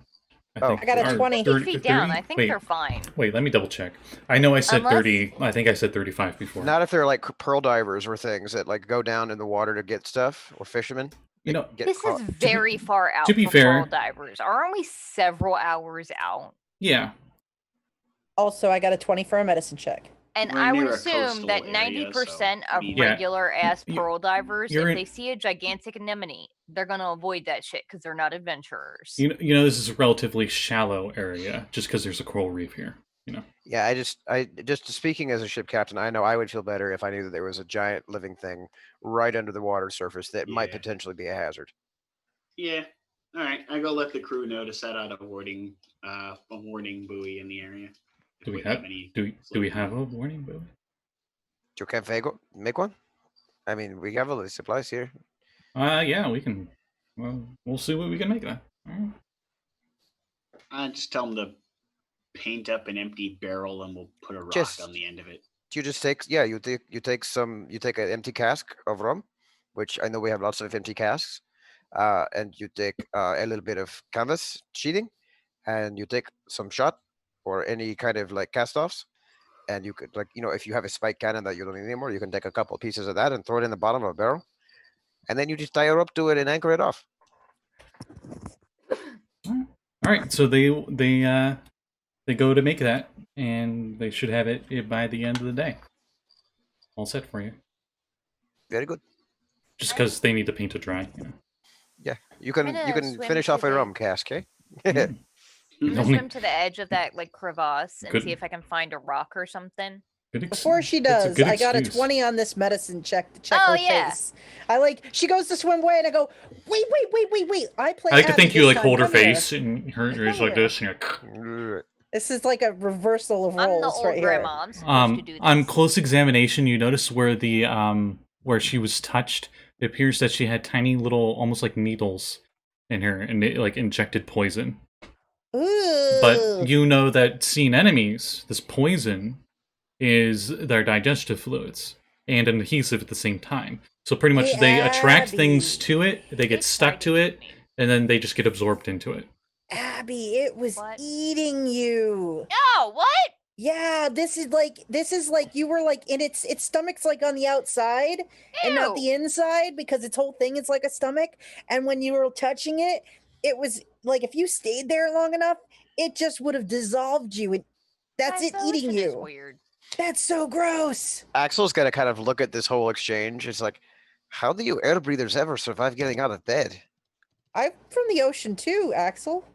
[SPEAKER 4] Oh.
[SPEAKER 1] think.
[SPEAKER 6] I got a
[SPEAKER 1] Or
[SPEAKER 6] 20.
[SPEAKER 3] 50 feet down.
[SPEAKER 1] 30?
[SPEAKER 3] I think
[SPEAKER 1] Wait,
[SPEAKER 3] they're fine.
[SPEAKER 1] Wait, let me double check. I know I said
[SPEAKER 3] Unless-
[SPEAKER 1] 30. I think I said 35 before.
[SPEAKER 4] Not if they're like pearl divers or things that go down in the water to get stuff, or fishermen.
[SPEAKER 1] You know,
[SPEAKER 4] Get
[SPEAKER 3] This
[SPEAKER 4] caught.
[SPEAKER 3] is very far out
[SPEAKER 1] to be
[SPEAKER 3] for
[SPEAKER 1] fair-
[SPEAKER 3] pearl divers. Aren't we several hours out?
[SPEAKER 1] yeah.
[SPEAKER 6] Also, I got a 20 for a medicine check.
[SPEAKER 3] And
[SPEAKER 5] We're
[SPEAKER 3] I would
[SPEAKER 5] near a
[SPEAKER 3] assume
[SPEAKER 5] coastal
[SPEAKER 3] that
[SPEAKER 5] area,
[SPEAKER 3] 90%
[SPEAKER 5] so, I
[SPEAKER 3] of
[SPEAKER 5] mean-
[SPEAKER 1] Yeah.
[SPEAKER 3] regular ass
[SPEAKER 1] You-
[SPEAKER 3] pearl divers,
[SPEAKER 1] you're
[SPEAKER 3] if
[SPEAKER 1] in-
[SPEAKER 3] they see a gigantic anemone, they're gonna avoid that shit because they're not adventurers.
[SPEAKER 1] You know, this is a relatively shallow area just because there's a coral reef here. You know.
[SPEAKER 4] Yeah, I just speaking as a ship captain, I know I would feel better if I knew that there was a giant living thing right under the water surface that might
[SPEAKER 5] Yeah.
[SPEAKER 4] potentially be a hazard.
[SPEAKER 5] Yeah. All right. I go let the crew know to set out a warning buoy in the area. If
[SPEAKER 1] Do we have
[SPEAKER 5] any
[SPEAKER 1] do we have a warning buoy?
[SPEAKER 4] You can make one. I mean, we have all the supplies here.
[SPEAKER 1] Yeah, we can. Well, we'll see what we can make of that. All right.
[SPEAKER 5] Just tell them to paint up an empty barrel and we'll put a rock
[SPEAKER 4] Just-
[SPEAKER 5] on the end of it.
[SPEAKER 4] You just take you take an empty cask of rum, which I know we have lots of empty casks, and you take a little bit of canvas sheeting, and you take some shot or any kind of cast-offs, and you could if you have a spike cannon that you don't need anymore, you can take a couple pieces of that and throw it in the bottom of a barrel, and then you just tie her up to it and anchor it off.
[SPEAKER 1] All right. So they go to make that, and they should have it by the end of the day. All set for you.
[SPEAKER 4] Very good.
[SPEAKER 1] Just because they need to paint it dry. You know.
[SPEAKER 4] Yeah, you can
[SPEAKER 3] gonna
[SPEAKER 4] finish
[SPEAKER 3] swim
[SPEAKER 4] off a
[SPEAKER 3] to
[SPEAKER 4] rum cask, eh?
[SPEAKER 1] Mm.
[SPEAKER 3] I'm gonna
[SPEAKER 1] Only-
[SPEAKER 3] swim to the edge of that crevasse and
[SPEAKER 1] Good.
[SPEAKER 3] see if I can find a rock or something.
[SPEAKER 6] Before she
[SPEAKER 1] it's a
[SPEAKER 6] does,
[SPEAKER 1] good
[SPEAKER 6] I got a
[SPEAKER 1] excuse.
[SPEAKER 6] 20 on this medicine check to check
[SPEAKER 3] Oh,
[SPEAKER 6] her
[SPEAKER 3] yeah.
[SPEAKER 6] face. She goes to swim away and I go, wait. I play
[SPEAKER 1] I like to
[SPEAKER 6] Abby
[SPEAKER 1] think you
[SPEAKER 6] this time.
[SPEAKER 1] hold her
[SPEAKER 6] Come here."
[SPEAKER 1] face and her
[SPEAKER 6] Come
[SPEAKER 1] is like
[SPEAKER 6] here.
[SPEAKER 1] this. And you're
[SPEAKER 6] This is like a reversal of
[SPEAKER 3] I'm the
[SPEAKER 6] roles
[SPEAKER 3] old
[SPEAKER 6] right
[SPEAKER 3] grandma.
[SPEAKER 6] here.
[SPEAKER 3] I'm supposed to do this.
[SPEAKER 1] On close examination, you notice where the where she was touched. It appears that she had tiny little, almost like needles in her, and it injected poison.
[SPEAKER 6] Ooh.
[SPEAKER 1] But you know that seeing enemies, this poison is their digestive fluids and an adhesive at the same time. So pretty much
[SPEAKER 6] Hey,
[SPEAKER 1] they attract things
[SPEAKER 6] Abby.
[SPEAKER 1] to it, they get
[SPEAKER 3] It's
[SPEAKER 1] stuck to
[SPEAKER 3] biting
[SPEAKER 1] it,
[SPEAKER 3] me.
[SPEAKER 1] and then they just get absorbed into it.
[SPEAKER 6] Abby, it was
[SPEAKER 3] What?
[SPEAKER 6] eating you.
[SPEAKER 3] No, what?
[SPEAKER 6] Yeah, this is like you were like in its stomach's like on the outside and not the
[SPEAKER 3] Ew.
[SPEAKER 6] inside because its whole thing is like a stomach. And when you were touching it, it was like if you stayed there long enough, it just would have dissolved you. And that's
[SPEAKER 3] My
[SPEAKER 6] it eating
[SPEAKER 3] solution is
[SPEAKER 6] you.
[SPEAKER 3] Weird.
[SPEAKER 6] That's so gross.
[SPEAKER 4] Axel's gonna kind of look at this whole exchange. It's like, how do you air breathers ever survive getting out of bed?
[SPEAKER 6] I'm from the ocean too, Axel.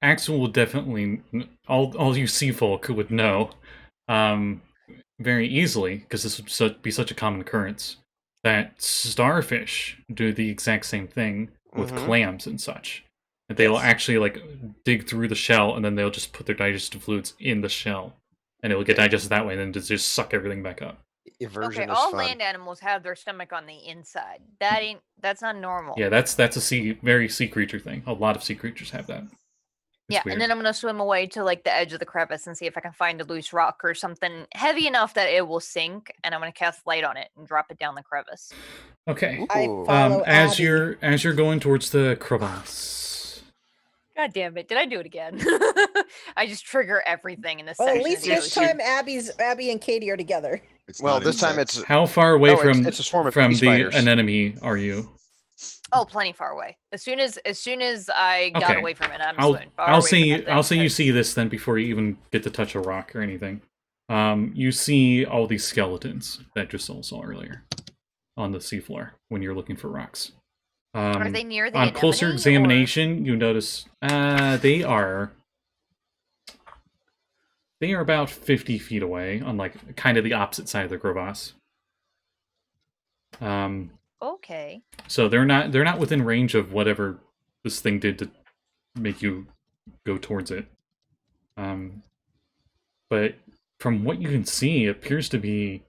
[SPEAKER 1] Axel would definitely, all you sea folk would know very easily, because this would be such a common occurrence, that starfish do the exact same thing with
[SPEAKER 4] Mhm.
[SPEAKER 1] clams and such. That they'll
[SPEAKER 6] Yes.
[SPEAKER 1] actually dig through the shell, and then they'll just put their digestive fluids in the shell, and it will get digested that way, and then just suck everything back up.
[SPEAKER 4] Inversion
[SPEAKER 3] Okay,
[SPEAKER 4] is
[SPEAKER 3] all
[SPEAKER 4] fun.
[SPEAKER 3] land animals have their stomach on the inside. That's not normal.
[SPEAKER 1] Yeah, that's a very sea creature thing. A lot of sea creatures have that. It's
[SPEAKER 3] Yeah,
[SPEAKER 1] weird.
[SPEAKER 3] and then I'm gonna swim away to like the edge of the crevice and see if I can find a loose rock or something heavy enough that it will sink, and I'm gonna cast light on it and drop it down the crevice.
[SPEAKER 1] Okay.
[SPEAKER 6] I
[SPEAKER 4] Ooh.
[SPEAKER 6] follow
[SPEAKER 1] As
[SPEAKER 6] Abby.
[SPEAKER 1] you're going towards the crevasse.
[SPEAKER 3] God damn it! Did I do it again? I just trigger everything in this
[SPEAKER 6] Well,
[SPEAKER 3] section.
[SPEAKER 6] at least
[SPEAKER 3] of the
[SPEAKER 6] this
[SPEAKER 3] ocean.
[SPEAKER 6] time Abby and Katie are together.
[SPEAKER 2] It's
[SPEAKER 4] Well,
[SPEAKER 2] not
[SPEAKER 4] this time
[SPEAKER 2] insects.
[SPEAKER 4] it's
[SPEAKER 1] How far away
[SPEAKER 4] No,
[SPEAKER 1] from
[SPEAKER 4] it's a swarm of
[SPEAKER 1] from
[SPEAKER 4] tree spiders.
[SPEAKER 1] an enemy are you?
[SPEAKER 3] Oh, plenty far away. As soon as I got
[SPEAKER 1] Okay.
[SPEAKER 3] away from it, I'm
[SPEAKER 1] I'll
[SPEAKER 3] far away
[SPEAKER 1] I'll
[SPEAKER 3] from
[SPEAKER 1] say
[SPEAKER 3] that thing,
[SPEAKER 1] I'll say you
[SPEAKER 3] 'cause-
[SPEAKER 1] see this then before you even get to touch a rock or anything. You see all these skeletons that Josul saw earlier on the seafloor when you're looking for rocks.
[SPEAKER 3] Are they near the
[SPEAKER 1] on closer
[SPEAKER 3] anemone, or-
[SPEAKER 1] examination, you notice they are about 50 feet away on like kind of the opposite side of the crevasse.
[SPEAKER 3] Okay.
[SPEAKER 1] So they're not within range of whatever this thing did to make you go towards it. But from what you can see, it appears to be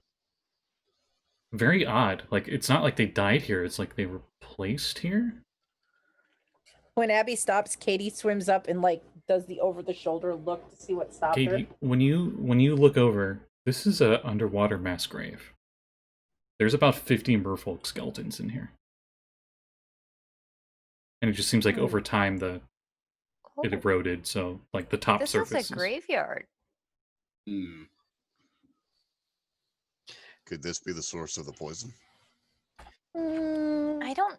[SPEAKER 1] very odd. Like, it's not like they died here, it's like they were placed here.
[SPEAKER 6] When Abby stops, Katie swims up and like does the over the shoulder look to see what stopped her.
[SPEAKER 1] Katie, when you look over, this is a underwater mass grave. There's about 50 merfolk skeletons in here. And it just seems like over time it
[SPEAKER 3] Oh,
[SPEAKER 1] eroded, so like the top
[SPEAKER 3] this
[SPEAKER 1] surface
[SPEAKER 3] looks like graveyard.
[SPEAKER 5] Hmm.
[SPEAKER 2] Could this be the source of the poison?
[SPEAKER 6] Mm,
[SPEAKER 3] I don't.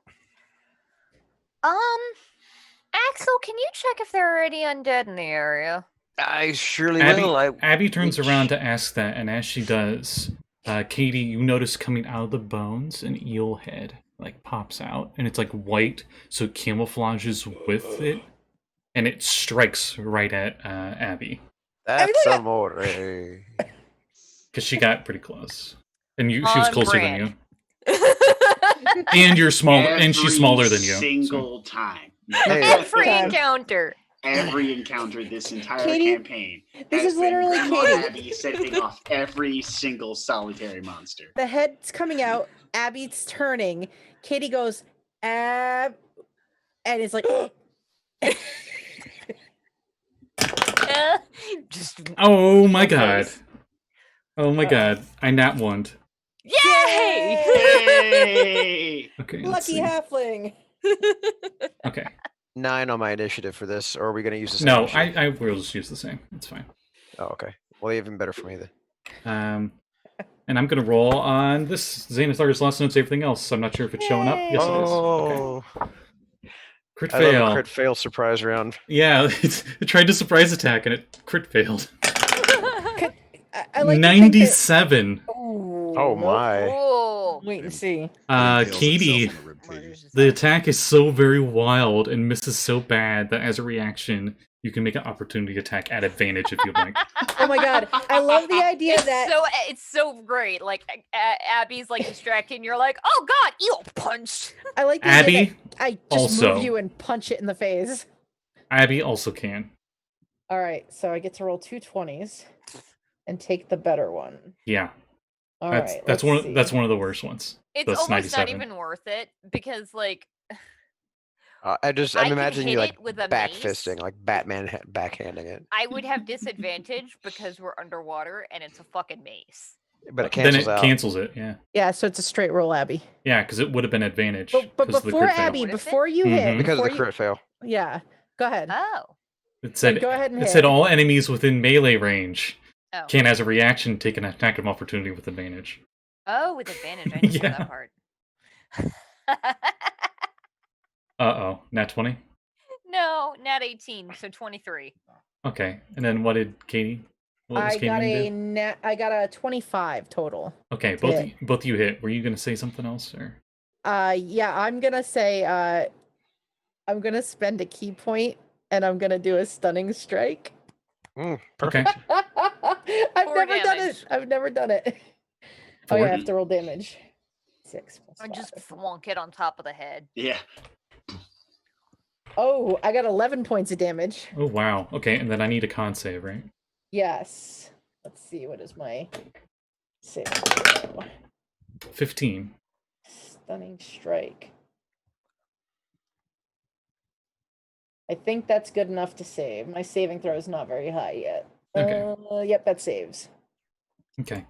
[SPEAKER 3] Axel, can you check if there are any undead in the area?
[SPEAKER 4] I surely will.
[SPEAKER 1] Abby turns
[SPEAKER 4] which-
[SPEAKER 1] around to ask that, and as she does, Katie, you notice coming out of the bones an eel head like pops out, and it's like white, so it camouflages with it, and it strikes right at Abby
[SPEAKER 4] That's amore.
[SPEAKER 1] because she got pretty close, and she was
[SPEAKER 3] On
[SPEAKER 1] closer
[SPEAKER 3] brand.
[SPEAKER 1] than you, and you're smaller, and she's smaller than you.
[SPEAKER 5] Single time.
[SPEAKER 4] Hey,
[SPEAKER 3] Every
[SPEAKER 6] Time.
[SPEAKER 3] encounter.
[SPEAKER 5] Every encounter this entire
[SPEAKER 6] Katie,
[SPEAKER 5] campaign.
[SPEAKER 6] this
[SPEAKER 5] has
[SPEAKER 6] is
[SPEAKER 5] been
[SPEAKER 6] literally
[SPEAKER 5] Grandma
[SPEAKER 6] Katie.
[SPEAKER 5] Abby sending off every single solitary monster.
[SPEAKER 6] the head's coming out. Abby's turning. Katie goes, and it's like,
[SPEAKER 3] Just
[SPEAKER 1] Oh my
[SPEAKER 3] Go
[SPEAKER 1] god!
[SPEAKER 3] first.
[SPEAKER 1] Oh my god! I nat one.
[SPEAKER 3] yay!
[SPEAKER 5] Hey!
[SPEAKER 1] Okay, let's
[SPEAKER 6] lucky
[SPEAKER 1] see.
[SPEAKER 6] halfling.
[SPEAKER 1] Okay,
[SPEAKER 4] 9 on my initiative for this, or are we going to use the same?
[SPEAKER 1] no,
[SPEAKER 4] initiative?
[SPEAKER 1] I will just use the same. It's fine.
[SPEAKER 4] Oh, okay. Well, even better for me then.
[SPEAKER 1] And I'm gonna roll on this Xanathar's last notes, everything else. So I'm not sure if it's showing up. Yes, it is. Okay.
[SPEAKER 4] Oh,
[SPEAKER 1] Crit
[SPEAKER 4] I love a
[SPEAKER 1] fail.
[SPEAKER 4] crit fail surprise round.
[SPEAKER 1] Yeah, it tried to surprise attack and it crit failed.
[SPEAKER 6] I like to think that-
[SPEAKER 1] 97.
[SPEAKER 6] Ooh,
[SPEAKER 4] Oh
[SPEAKER 6] nope.
[SPEAKER 4] my.
[SPEAKER 3] Oh,
[SPEAKER 6] Wait and see.
[SPEAKER 2] Impales itself
[SPEAKER 1] Katie,
[SPEAKER 2] on the rib cage.
[SPEAKER 1] the attack is so very wild and misses so bad that as a reaction, you can make an opportunity attack at advantage if you like.
[SPEAKER 6] Oh my god, I love the idea that
[SPEAKER 3] it's so great. Like Abby's like distracted, and you're like, "Oh God, eel punch!"
[SPEAKER 6] I like the idea
[SPEAKER 1] Abby,
[SPEAKER 6] that I just
[SPEAKER 1] also.
[SPEAKER 6] move you and punch it in the face.
[SPEAKER 1] Abby also can.
[SPEAKER 6] All right, so I get to roll 2 20s and take the better one.
[SPEAKER 1] Yeah,
[SPEAKER 6] All
[SPEAKER 1] that's
[SPEAKER 6] right,
[SPEAKER 1] that's
[SPEAKER 6] let's
[SPEAKER 1] one
[SPEAKER 6] see.
[SPEAKER 1] that's one of the worst ones.
[SPEAKER 3] It's
[SPEAKER 1] That's
[SPEAKER 3] almost
[SPEAKER 1] 97.
[SPEAKER 3] not even worth it because like
[SPEAKER 4] I'm
[SPEAKER 3] I can
[SPEAKER 4] imagining you
[SPEAKER 3] hit
[SPEAKER 4] like
[SPEAKER 3] it with a
[SPEAKER 4] back
[SPEAKER 3] mace.
[SPEAKER 4] fisting, like Batman backhanding it,
[SPEAKER 3] I would have disadvantage because we're underwater and it's a fucking mace.
[SPEAKER 4] but it
[SPEAKER 1] Then
[SPEAKER 4] cancels
[SPEAKER 1] it
[SPEAKER 4] out.
[SPEAKER 1] cancels it. Yeah,
[SPEAKER 6] Yeah, so it's a straight roll, Abby.
[SPEAKER 1] yeah, because it would have been advantage.
[SPEAKER 6] But
[SPEAKER 1] 'cause of the
[SPEAKER 6] before
[SPEAKER 1] crit fail.
[SPEAKER 6] Abby,
[SPEAKER 3] Would've been?
[SPEAKER 6] before you hit,
[SPEAKER 1] Mhm.
[SPEAKER 4] because of
[SPEAKER 6] before
[SPEAKER 4] the
[SPEAKER 6] you-
[SPEAKER 4] crit fail.
[SPEAKER 6] yeah, go ahead.
[SPEAKER 3] Oh,
[SPEAKER 1] It said
[SPEAKER 6] go ahead and
[SPEAKER 1] it
[SPEAKER 6] hit.
[SPEAKER 1] said all enemies within melee range
[SPEAKER 3] oh,
[SPEAKER 1] can, as a reaction, take an attack of opportunity with advantage.
[SPEAKER 3] oh, with advantage. I didn't know
[SPEAKER 1] Yeah.
[SPEAKER 3] that part.
[SPEAKER 1] Uh-oh, nat 20?
[SPEAKER 3] No, nat 18, so 23.
[SPEAKER 1] Okay, and then what did Katie? What was
[SPEAKER 6] I got
[SPEAKER 1] Katie
[SPEAKER 6] a
[SPEAKER 1] do?
[SPEAKER 6] net. I got a 25 total.
[SPEAKER 1] Okay,
[SPEAKER 6] hit.
[SPEAKER 1] both you hit. Were you gonna say something else, or?
[SPEAKER 6] Yeah, I'm gonna say I'm gonna spend a key point and I'm gonna do a stunning strike.
[SPEAKER 4] Perfect.
[SPEAKER 6] I've
[SPEAKER 3] Four
[SPEAKER 6] never done
[SPEAKER 3] damage.
[SPEAKER 6] it. I've never done it. Oh yeah, I
[SPEAKER 1] Four?
[SPEAKER 6] have to roll damage. 6 plus
[SPEAKER 3] I just
[SPEAKER 6] 5.
[SPEAKER 3] thwonk it on top of the head.
[SPEAKER 5] Yeah.
[SPEAKER 6] Oh, I got 11 points of damage.
[SPEAKER 1] Oh wow. Okay, and then I need a con save, right?
[SPEAKER 6] Yes. Let's see. What is my save? throw?
[SPEAKER 1] 15.
[SPEAKER 6] Stunning strike. I think that's good enough to save. My saving throw is not very high yet.
[SPEAKER 1] Okay.
[SPEAKER 6] Yep, that saves.
[SPEAKER 1] Okay.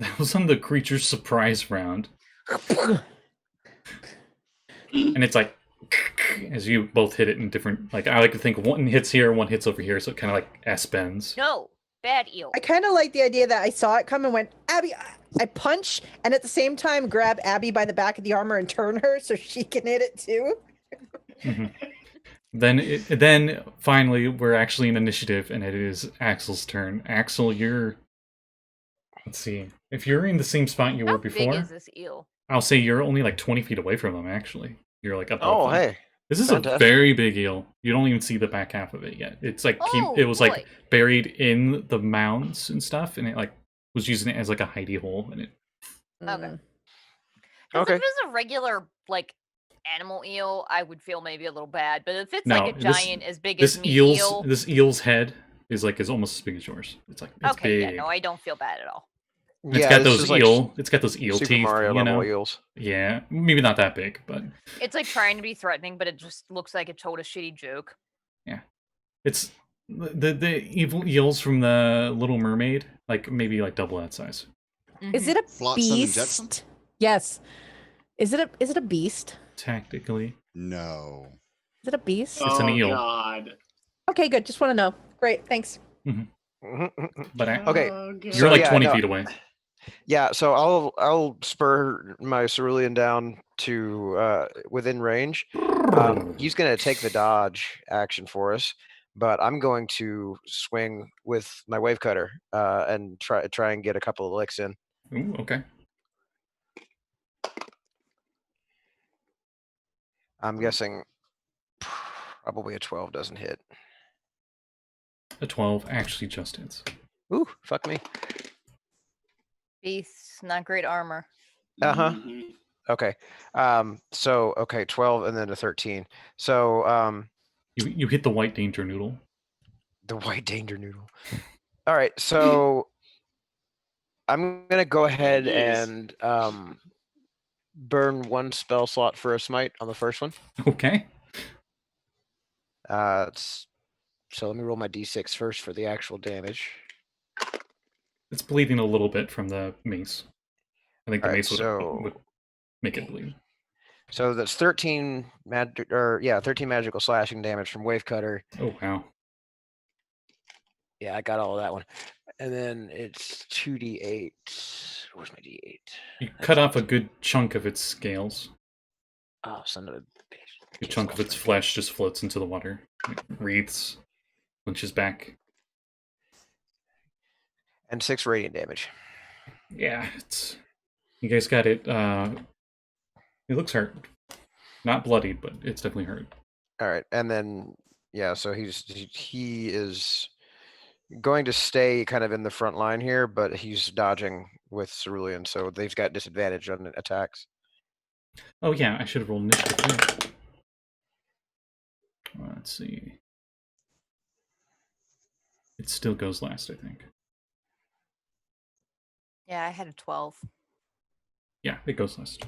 [SPEAKER 1] That was on the creature's surprise round. And it's like, as you both hit it in different. Like I like to think one hits here, one hits over here, so it kind of like S bends.
[SPEAKER 3] No, bad eel.
[SPEAKER 6] I kind of like the idea that I saw it come and went, Abby, I punch, and at the same time grab Abby by the back of the armor and turn her so she can hit it too.
[SPEAKER 1] Then finally we're actually in initiative, and it is Axel's turn. Axel, you're. Let's see. If you're in the same spot you
[SPEAKER 3] How
[SPEAKER 1] were
[SPEAKER 3] big
[SPEAKER 1] before,
[SPEAKER 3] is this eel?
[SPEAKER 1] I'll say you're only like 20 feet away from them. Actually, you're like above
[SPEAKER 4] Oh,
[SPEAKER 1] them.
[SPEAKER 4] hey.
[SPEAKER 1] This is
[SPEAKER 4] Fantastic.
[SPEAKER 1] a very big eel. You don't even see the back half of it yet. It's like
[SPEAKER 3] Oh,
[SPEAKER 1] it was
[SPEAKER 3] boy.
[SPEAKER 1] like buried in the mounds and stuff, and it like was using it as like a hidey hole. And it
[SPEAKER 3] Okay.
[SPEAKER 6] Mm.
[SPEAKER 3] 'Cause
[SPEAKER 4] Okay.
[SPEAKER 3] if it's a regular like animal eel, I would feel maybe a little bad. But if it's
[SPEAKER 1] No,
[SPEAKER 3] like a
[SPEAKER 1] this-
[SPEAKER 3] giant as big as
[SPEAKER 1] this
[SPEAKER 3] me eel,
[SPEAKER 1] this eel's head is almost as big as yours. It's like it's
[SPEAKER 3] okay,
[SPEAKER 1] big.
[SPEAKER 3] yeah, no, I don't feel bad at all.
[SPEAKER 1] It's
[SPEAKER 4] Yeah,
[SPEAKER 1] got
[SPEAKER 4] this
[SPEAKER 1] those
[SPEAKER 4] is like
[SPEAKER 1] eel. It's got those eel
[SPEAKER 4] Super
[SPEAKER 1] teeth.
[SPEAKER 4] Mario
[SPEAKER 1] you
[SPEAKER 4] level
[SPEAKER 1] know.
[SPEAKER 4] eels.
[SPEAKER 1] Yeah, maybe not that big, but
[SPEAKER 3] It's like trying to be threatening, but it just looks like it told a shitty joke.
[SPEAKER 1] it's the evil eels from the Little Mermaid. Like maybe like double that size.
[SPEAKER 6] Is
[SPEAKER 3] Mhm.
[SPEAKER 6] it a
[SPEAKER 2] Flotsam and Jetsam?
[SPEAKER 6] beast? Yes. Is it a beast?
[SPEAKER 1] Tactically,
[SPEAKER 2] No.
[SPEAKER 6] Is it a beast?
[SPEAKER 1] It's an eel.
[SPEAKER 5] God.
[SPEAKER 6] Okay, good. Just want to know. Great, thanks.
[SPEAKER 1] but
[SPEAKER 4] Okay,
[SPEAKER 5] Oh, God.
[SPEAKER 1] you're
[SPEAKER 4] So,
[SPEAKER 1] like
[SPEAKER 4] yeah,
[SPEAKER 1] 20
[SPEAKER 4] no.
[SPEAKER 1] feet away.
[SPEAKER 4] Yeah, so I'll spur my cerulean down to within range. He's gonna take the dodge action for us, but I'm going to swing with my wave cutter and try and get a couple of licks in.
[SPEAKER 1] Ooh, okay.
[SPEAKER 4] I'm guessing probably a 12 doesn't hit.
[SPEAKER 1] A 12 actually just hits.
[SPEAKER 4] Ooh, fuck me.
[SPEAKER 3] Beasts, not great armor.
[SPEAKER 4] Uh-huh.
[SPEAKER 5] Mhm.
[SPEAKER 4] Okay. So okay, 12 and then a 13. So
[SPEAKER 1] You hit the white danger noodle.
[SPEAKER 4] the white danger noodle. All right, so I'm gonna go ahead
[SPEAKER 5] Yes.
[SPEAKER 4] and burn one spell slot for a smite on the first one.
[SPEAKER 1] Okay.
[SPEAKER 4] So let me roll my d6 first for the actual damage.
[SPEAKER 1] It's bleeding a little bit from the mace. I think the
[SPEAKER 4] Alright,
[SPEAKER 1] mace
[SPEAKER 4] so-
[SPEAKER 1] would make it bleed.
[SPEAKER 4] So that's 13 13 magical slashing damage from wave cutter.
[SPEAKER 1] Oh wow.
[SPEAKER 4] Yeah, I got all of that one. And then it's 2d8. Where's my d8?
[SPEAKER 1] You cut off a good chunk of its scales.
[SPEAKER 4] Oh, son of a bitch.
[SPEAKER 1] A
[SPEAKER 4] Just
[SPEAKER 1] chunk of
[SPEAKER 4] lost
[SPEAKER 1] its
[SPEAKER 4] my-
[SPEAKER 1] flesh just floats into the water. It wreathes, flinches back.
[SPEAKER 4] And 6 radiant damage.
[SPEAKER 1] Yeah, it's you guys got it. It looks hurt. Not bloodied, but it's definitely hurt.
[SPEAKER 4] All right, and then yeah, so he is going to stay kind of in the front line here, but he's dodging with cerulean, so they've got disadvantage on attacks.
[SPEAKER 1] Oh yeah, I should have rolled initiative too. Let's see. It still goes last, I think.
[SPEAKER 3] Yeah, I had a 12.
[SPEAKER 1] Yeah, it goes last.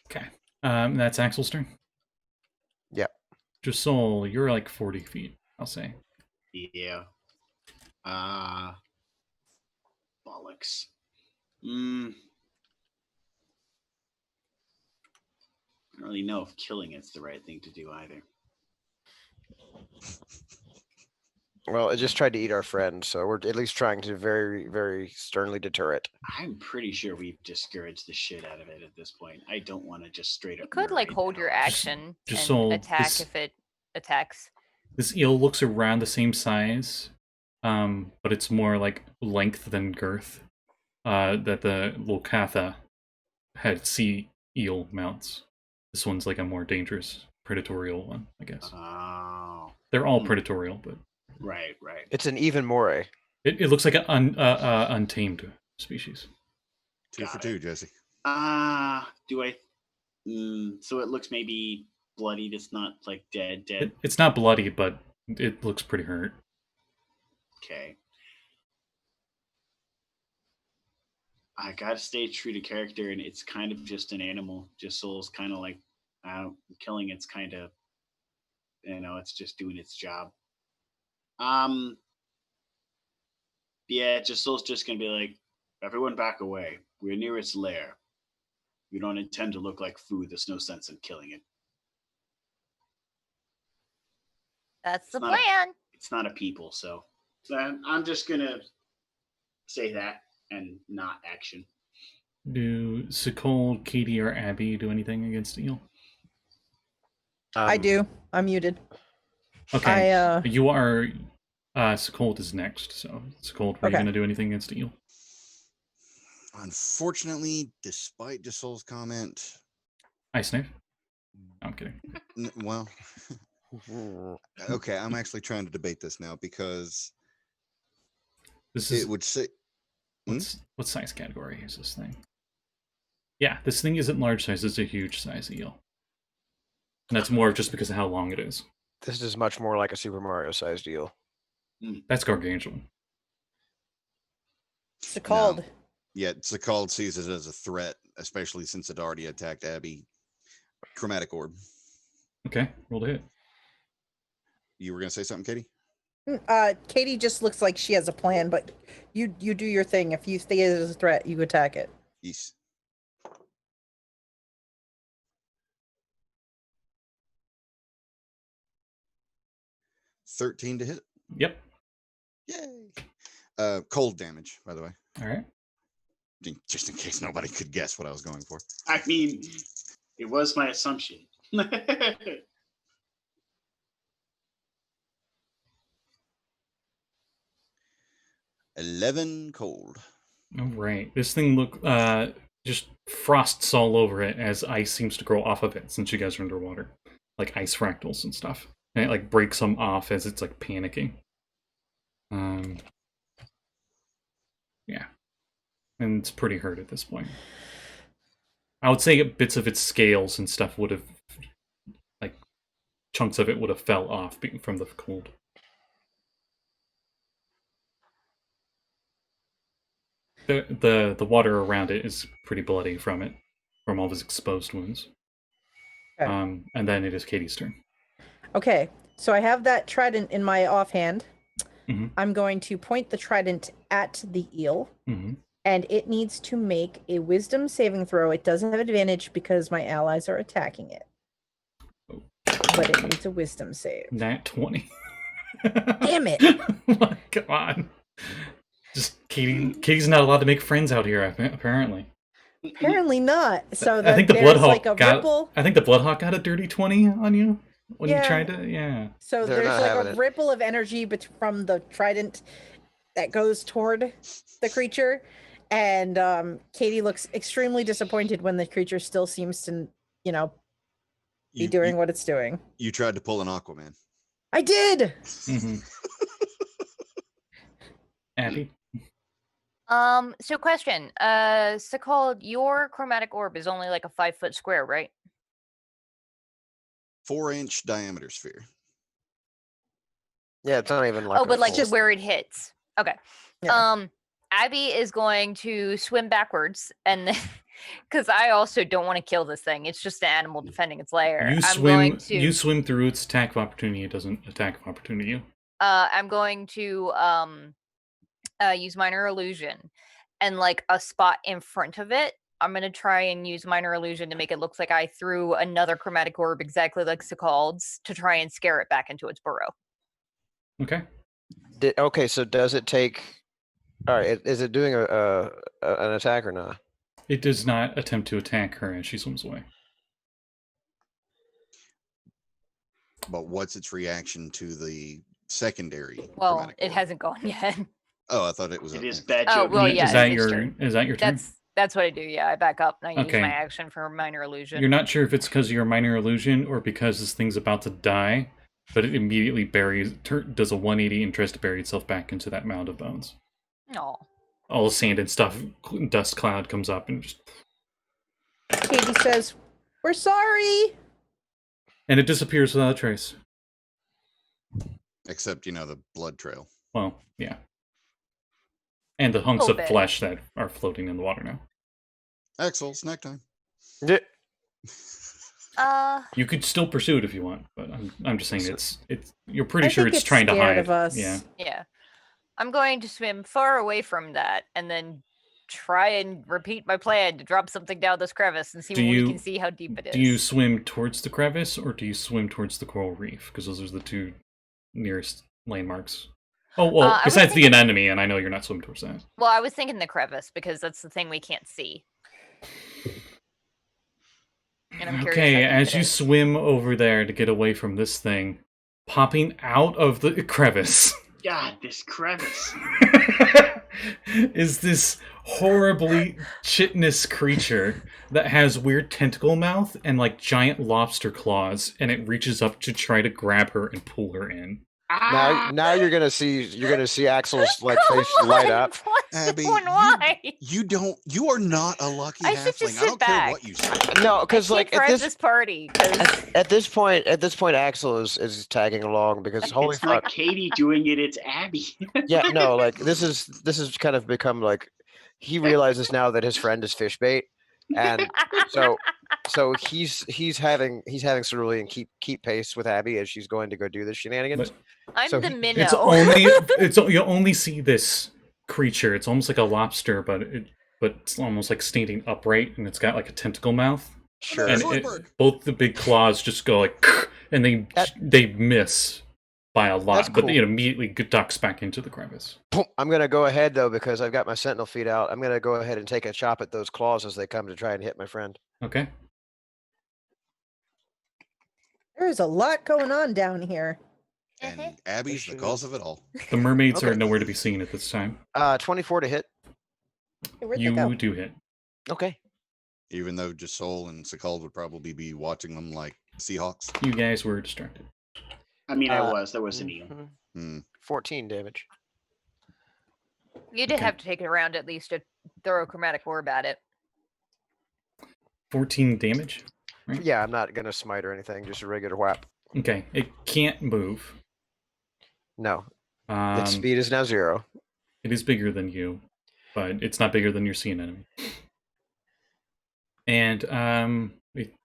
[SPEAKER 1] Okay. That's Axel's turn.
[SPEAKER 4] Yep.
[SPEAKER 1] Josul, you're like 40 feet, I'll say.
[SPEAKER 5] Yeah. Bollocks. I don't really know if killing it's the right thing to do either.
[SPEAKER 4] Well, it just tried to eat our friend, so we're at least trying to very, very sternly deter it.
[SPEAKER 5] I'm pretty sure we've discouraged the shit out of it at this point. I don't want to just straight up.
[SPEAKER 3] You could like
[SPEAKER 5] murder it
[SPEAKER 3] hold
[SPEAKER 5] now.
[SPEAKER 3] your action
[SPEAKER 1] just
[SPEAKER 3] and
[SPEAKER 1] so
[SPEAKER 3] attack
[SPEAKER 1] this-
[SPEAKER 3] if it attacks.
[SPEAKER 1] This eel looks around the same size, but it's more like length than girth. That the Lolcatha had sea eel mounts. This one's like a more dangerous, predatorial one, I guess.
[SPEAKER 5] Oh,
[SPEAKER 1] They're all predatorial, but
[SPEAKER 5] right.
[SPEAKER 4] It's an even more.
[SPEAKER 1] it looks like an untamed species.
[SPEAKER 2] Two
[SPEAKER 5] Got
[SPEAKER 2] for
[SPEAKER 5] it.
[SPEAKER 2] two, Jesse.
[SPEAKER 5] Do I? So it looks maybe bloodied. It's not like dead.
[SPEAKER 1] It's not bloody, but it looks pretty hurt.
[SPEAKER 5] Okay. I gotta stay true to character, and it's kind of just an animal. Josul's kind of like, killing it's kind of, it's just doing its job. Yeah, Josul's just gonna be like, everyone back away. We're near its lair. We don't intend to look like food. There's no sense in killing it.
[SPEAKER 3] That's the
[SPEAKER 5] It's not a-
[SPEAKER 3] plan.
[SPEAKER 5] It's not a people, so I'm just gonna say that and not action.
[SPEAKER 1] Do Sekald, Kade, or Abby do anything against eel?
[SPEAKER 6] I do. I'm muted.
[SPEAKER 1] Okay.
[SPEAKER 6] I
[SPEAKER 1] You are. Sekald is next, so Sekald, were you
[SPEAKER 6] Okay.
[SPEAKER 1] going to do anything against eel?
[SPEAKER 2] Unfortunately, despite Josul's comment,
[SPEAKER 1] Ice knife? I'm kidding.
[SPEAKER 2] well, okay, I'm actually trying to debate this now because
[SPEAKER 1] This is
[SPEAKER 2] it would say
[SPEAKER 1] what size category is this thing? Yeah, this thing isn't large size, it's a huge size eel. And that's more just because of how long it is.
[SPEAKER 4] This is much more like a Super Mario sized deal.
[SPEAKER 1] That's gargantuan.
[SPEAKER 6] It's called.
[SPEAKER 2] Yeah, Sekald sees it as a threat, especially since it already attacked Abby. Chromatic orb.
[SPEAKER 1] Okay, roll to hit.
[SPEAKER 2] You were gonna say something, Katie?
[SPEAKER 6] Katie just looks like she has a plan, but you do your thing. If you see it as a threat, you attack it.
[SPEAKER 2] Yes. $13 to hit.
[SPEAKER 1] Yep.
[SPEAKER 2] Yay. Cold damage, by the way.
[SPEAKER 1] All right.
[SPEAKER 2] Just in case nobody could guess what I was going for.
[SPEAKER 5] I mean, it was my assumption.
[SPEAKER 2] 11 cold.
[SPEAKER 1] All right. This thing just frosts all over it as ice seems to grow off of it since you guys are underwater, like ice fractals and stuff, and it like breaks them off as it's like panicking. Yeah, and it's pretty hurt at this point. I would say bits of its scales and stuff would have, like, chunks of it would have fell off from the cold. The water around it is pretty bloody from it, from all of his exposed wounds.
[SPEAKER 6] Okay.
[SPEAKER 1] And then it is Katie's turn.
[SPEAKER 6] Okay, so I have that trident in my offhand.
[SPEAKER 1] Mm-hmm.
[SPEAKER 6] I'm going to point the trident at the eel,
[SPEAKER 1] Mm-hmm.
[SPEAKER 6] and it needs to make a wisdom saving throw. It doesn't have advantage because my allies are attacking it. But it needs a wisdom save.
[SPEAKER 1] Nat 20.
[SPEAKER 6] Damn it!
[SPEAKER 1] Come on. Just Katie's not allowed to make friends out here, apparently.
[SPEAKER 6] Apparently not. So
[SPEAKER 1] I think the
[SPEAKER 6] there's
[SPEAKER 1] Bloodhawk
[SPEAKER 6] like a
[SPEAKER 1] got.
[SPEAKER 6] ripple.
[SPEAKER 1] I think the Bloodhawk got a dirty 20 on you when you
[SPEAKER 6] Yeah.
[SPEAKER 1] tried to. Yeah.
[SPEAKER 6] So
[SPEAKER 4] They're
[SPEAKER 6] there's
[SPEAKER 4] not
[SPEAKER 6] like
[SPEAKER 4] having
[SPEAKER 6] a
[SPEAKER 4] it.
[SPEAKER 6] ripple of energy from the trident that goes toward the creature, and Katie looks extremely disappointed when the creature still seems to, be doing what it's doing.
[SPEAKER 2] You tried to pull an Aquaman.
[SPEAKER 6] I did.
[SPEAKER 1] Mm-hmm. Abby?
[SPEAKER 3] So question, Sekald, your chromatic orb is only like a 5-foot square, right?
[SPEAKER 2] 4-inch diameter sphere.
[SPEAKER 4] Yeah, it's not even like.
[SPEAKER 3] Oh, but like
[SPEAKER 6] Just-
[SPEAKER 3] where it hits. Okay.
[SPEAKER 6] Yeah.
[SPEAKER 3] Abby is going to swim backwards, and then because I also don't want to kill this thing. It's just an animal defending its lair.
[SPEAKER 1] You swim through its attack of opportunity. It doesn't attack of opportunity you.
[SPEAKER 3] I'm going to use minor illusion, and like a spot in front of it, I'm gonna try and use minor illusion to make it look like I threw another chromatic orb exactly like Sekald's to try and scare it back into its burrow.
[SPEAKER 1] Okay.
[SPEAKER 4] Okay, so does it take? All right, is it doing an attack or not?
[SPEAKER 1] It does not attempt to attack her as she swims away.
[SPEAKER 2] But what's its reaction to the secondary?
[SPEAKER 3] Well,
[SPEAKER 2] chromatic
[SPEAKER 3] it
[SPEAKER 2] orb?
[SPEAKER 3] hasn't gone yet.
[SPEAKER 2] Oh, I thought it was.
[SPEAKER 5] It
[SPEAKER 2] up
[SPEAKER 5] is
[SPEAKER 2] next.
[SPEAKER 5] bad
[SPEAKER 3] Oh,
[SPEAKER 5] joke.
[SPEAKER 3] well, yeah.
[SPEAKER 1] Is that
[SPEAKER 3] it's
[SPEAKER 1] your
[SPEAKER 3] turn.
[SPEAKER 1] turn?
[SPEAKER 3] That's what I do. Yeah, I back up and I use
[SPEAKER 1] Okay.
[SPEAKER 3] my action for minor illusion.
[SPEAKER 1] You're not sure if it's because of your minor illusion or because this thing's about to die, but it immediately does a 180 and tries to bury itself back into that mound of bones.
[SPEAKER 3] No.
[SPEAKER 1] All the sand and stuff, dust cloud comes up and just,
[SPEAKER 6] Katie says, "We're sorry."
[SPEAKER 1] and it disappears without a trace.
[SPEAKER 2] Except, the blood trail.
[SPEAKER 1] Well, yeah. And the hunks
[SPEAKER 3] Little
[SPEAKER 1] of
[SPEAKER 3] bit.
[SPEAKER 1] flesh that are floating in the water now.
[SPEAKER 2] Axel, snack time.
[SPEAKER 4] Yeah.
[SPEAKER 1] You could still pursue it if you want, but I'm just saying it's you're pretty
[SPEAKER 6] I
[SPEAKER 1] sure
[SPEAKER 6] think
[SPEAKER 1] it's trying to
[SPEAKER 6] scared
[SPEAKER 1] hide.
[SPEAKER 6] of us.
[SPEAKER 1] Yeah.
[SPEAKER 3] Yeah. I'm going to swim far away from that and then try and repeat my plan to drop something down this crevice and see
[SPEAKER 1] Do
[SPEAKER 3] when
[SPEAKER 1] you-
[SPEAKER 3] we can see how deep it is.
[SPEAKER 1] Do you swim towards the crevice or do you swim towards the coral reef? Because those are the two nearest landmarks. Oh, well,
[SPEAKER 3] I was
[SPEAKER 1] besides the
[SPEAKER 3] thinking-
[SPEAKER 1] anemone, and I know you're not swimming towards that.
[SPEAKER 3] Well, I was thinking the crevice because that's the thing we can't see. And I'm curious
[SPEAKER 1] Okay,
[SPEAKER 3] how deep
[SPEAKER 1] as
[SPEAKER 3] it
[SPEAKER 1] you
[SPEAKER 3] is.
[SPEAKER 1] swim over there to get away from this thing, popping out of the crevice
[SPEAKER 5] God, this crevice.
[SPEAKER 1] is this horribly chitinous creature that has weird tentacle mouth and like giant lobster claws, and it reaches up to try to grab her and pull her in.
[SPEAKER 4] Now you're gonna see Axel's like face light up.
[SPEAKER 2] Abby,
[SPEAKER 3] Why?
[SPEAKER 2] you are not a lucky
[SPEAKER 3] I should just
[SPEAKER 2] halfling. I
[SPEAKER 3] sit
[SPEAKER 2] don't care
[SPEAKER 3] back.
[SPEAKER 2] what you say.
[SPEAKER 4] No, because
[SPEAKER 3] I
[SPEAKER 4] like
[SPEAKER 3] can't
[SPEAKER 4] at
[SPEAKER 3] friend
[SPEAKER 4] this
[SPEAKER 3] this party. 'Cause
[SPEAKER 4] at this point, Axel is tagging along because holy
[SPEAKER 5] It's not
[SPEAKER 4] fuck.
[SPEAKER 5] Katie doing it, it's Abby.
[SPEAKER 4] Yeah, no, like this is kind of become like he realizes now that his friend is fish bait, and so he's having Cerulean keep pace with Abby as she's going to go do this shenanigans.
[SPEAKER 3] I'm
[SPEAKER 4] so
[SPEAKER 3] the
[SPEAKER 4] he-
[SPEAKER 3] minnow.
[SPEAKER 1] You only see this creature. It's almost like a lobster, but it's almost like standing upright, and it's got like a tentacle mouth.
[SPEAKER 4] Sure.
[SPEAKER 1] And
[SPEAKER 2] Swordberg.
[SPEAKER 1] both the big claws just go like, and they miss by a lot,
[SPEAKER 4] That's
[SPEAKER 1] but
[SPEAKER 4] cool.
[SPEAKER 1] it immediately ducks back into the crevice.
[SPEAKER 4] Boom. I'm gonna go ahead though because I've got my sentinel feet out. I'm gonna go ahead and take a chop at those claws as they come to try and hit my friend.
[SPEAKER 1] Okay.
[SPEAKER 6] There's a lot going on down here.
[SPEAKER 2] And Abby's the
[SPEAKER 4] Yes,
[SPEAKER 2] cause of it all.
[SPEAKER 1] The mermaids are
[SPEAKER 4] Okay.
[SPEAKER 1] nowhere to be seen at this time.
[SPEAKER 4] 24 to hit.
[SPEAKER 6] Hey, where'd they go?
[SPEAKER 1] You do hit.
[SPEAKER 4] Okay.
[SPEAKER 2] Even though Josul and Sekald would probably be watching them like Seahawks.
[SPEAKER 1] You guys were distracted.
[SPEAKER 5] I mean, I
[SPEAKER 4] Uh,
[SPEAKER 5] was. There was an eel.
[SPEAKER 4] mhm.
[SPEAKER 2] Hmm.
[SPEAKER 4] 14 damage.
[SPEAKER 3] You did
[SPEAKER 1] Okay.
[SPEAKER 3] have to take it around at least to throw a chromatic orb at it.
[SPEAKER 1] 14 damage. Right.
[SPEAKER 4] Yeah, I'm not gonna smite or anything. Just a regular whap.
[SPEAKER 1] Okay. It can't move.
[SPEAKER 4] No,
[SPEAKER 1] Um,
[SPEAKER 4] its speed is now 0.
[SPEAKER 1] It is bigger than you, but it's not bigger than your sea enemy. And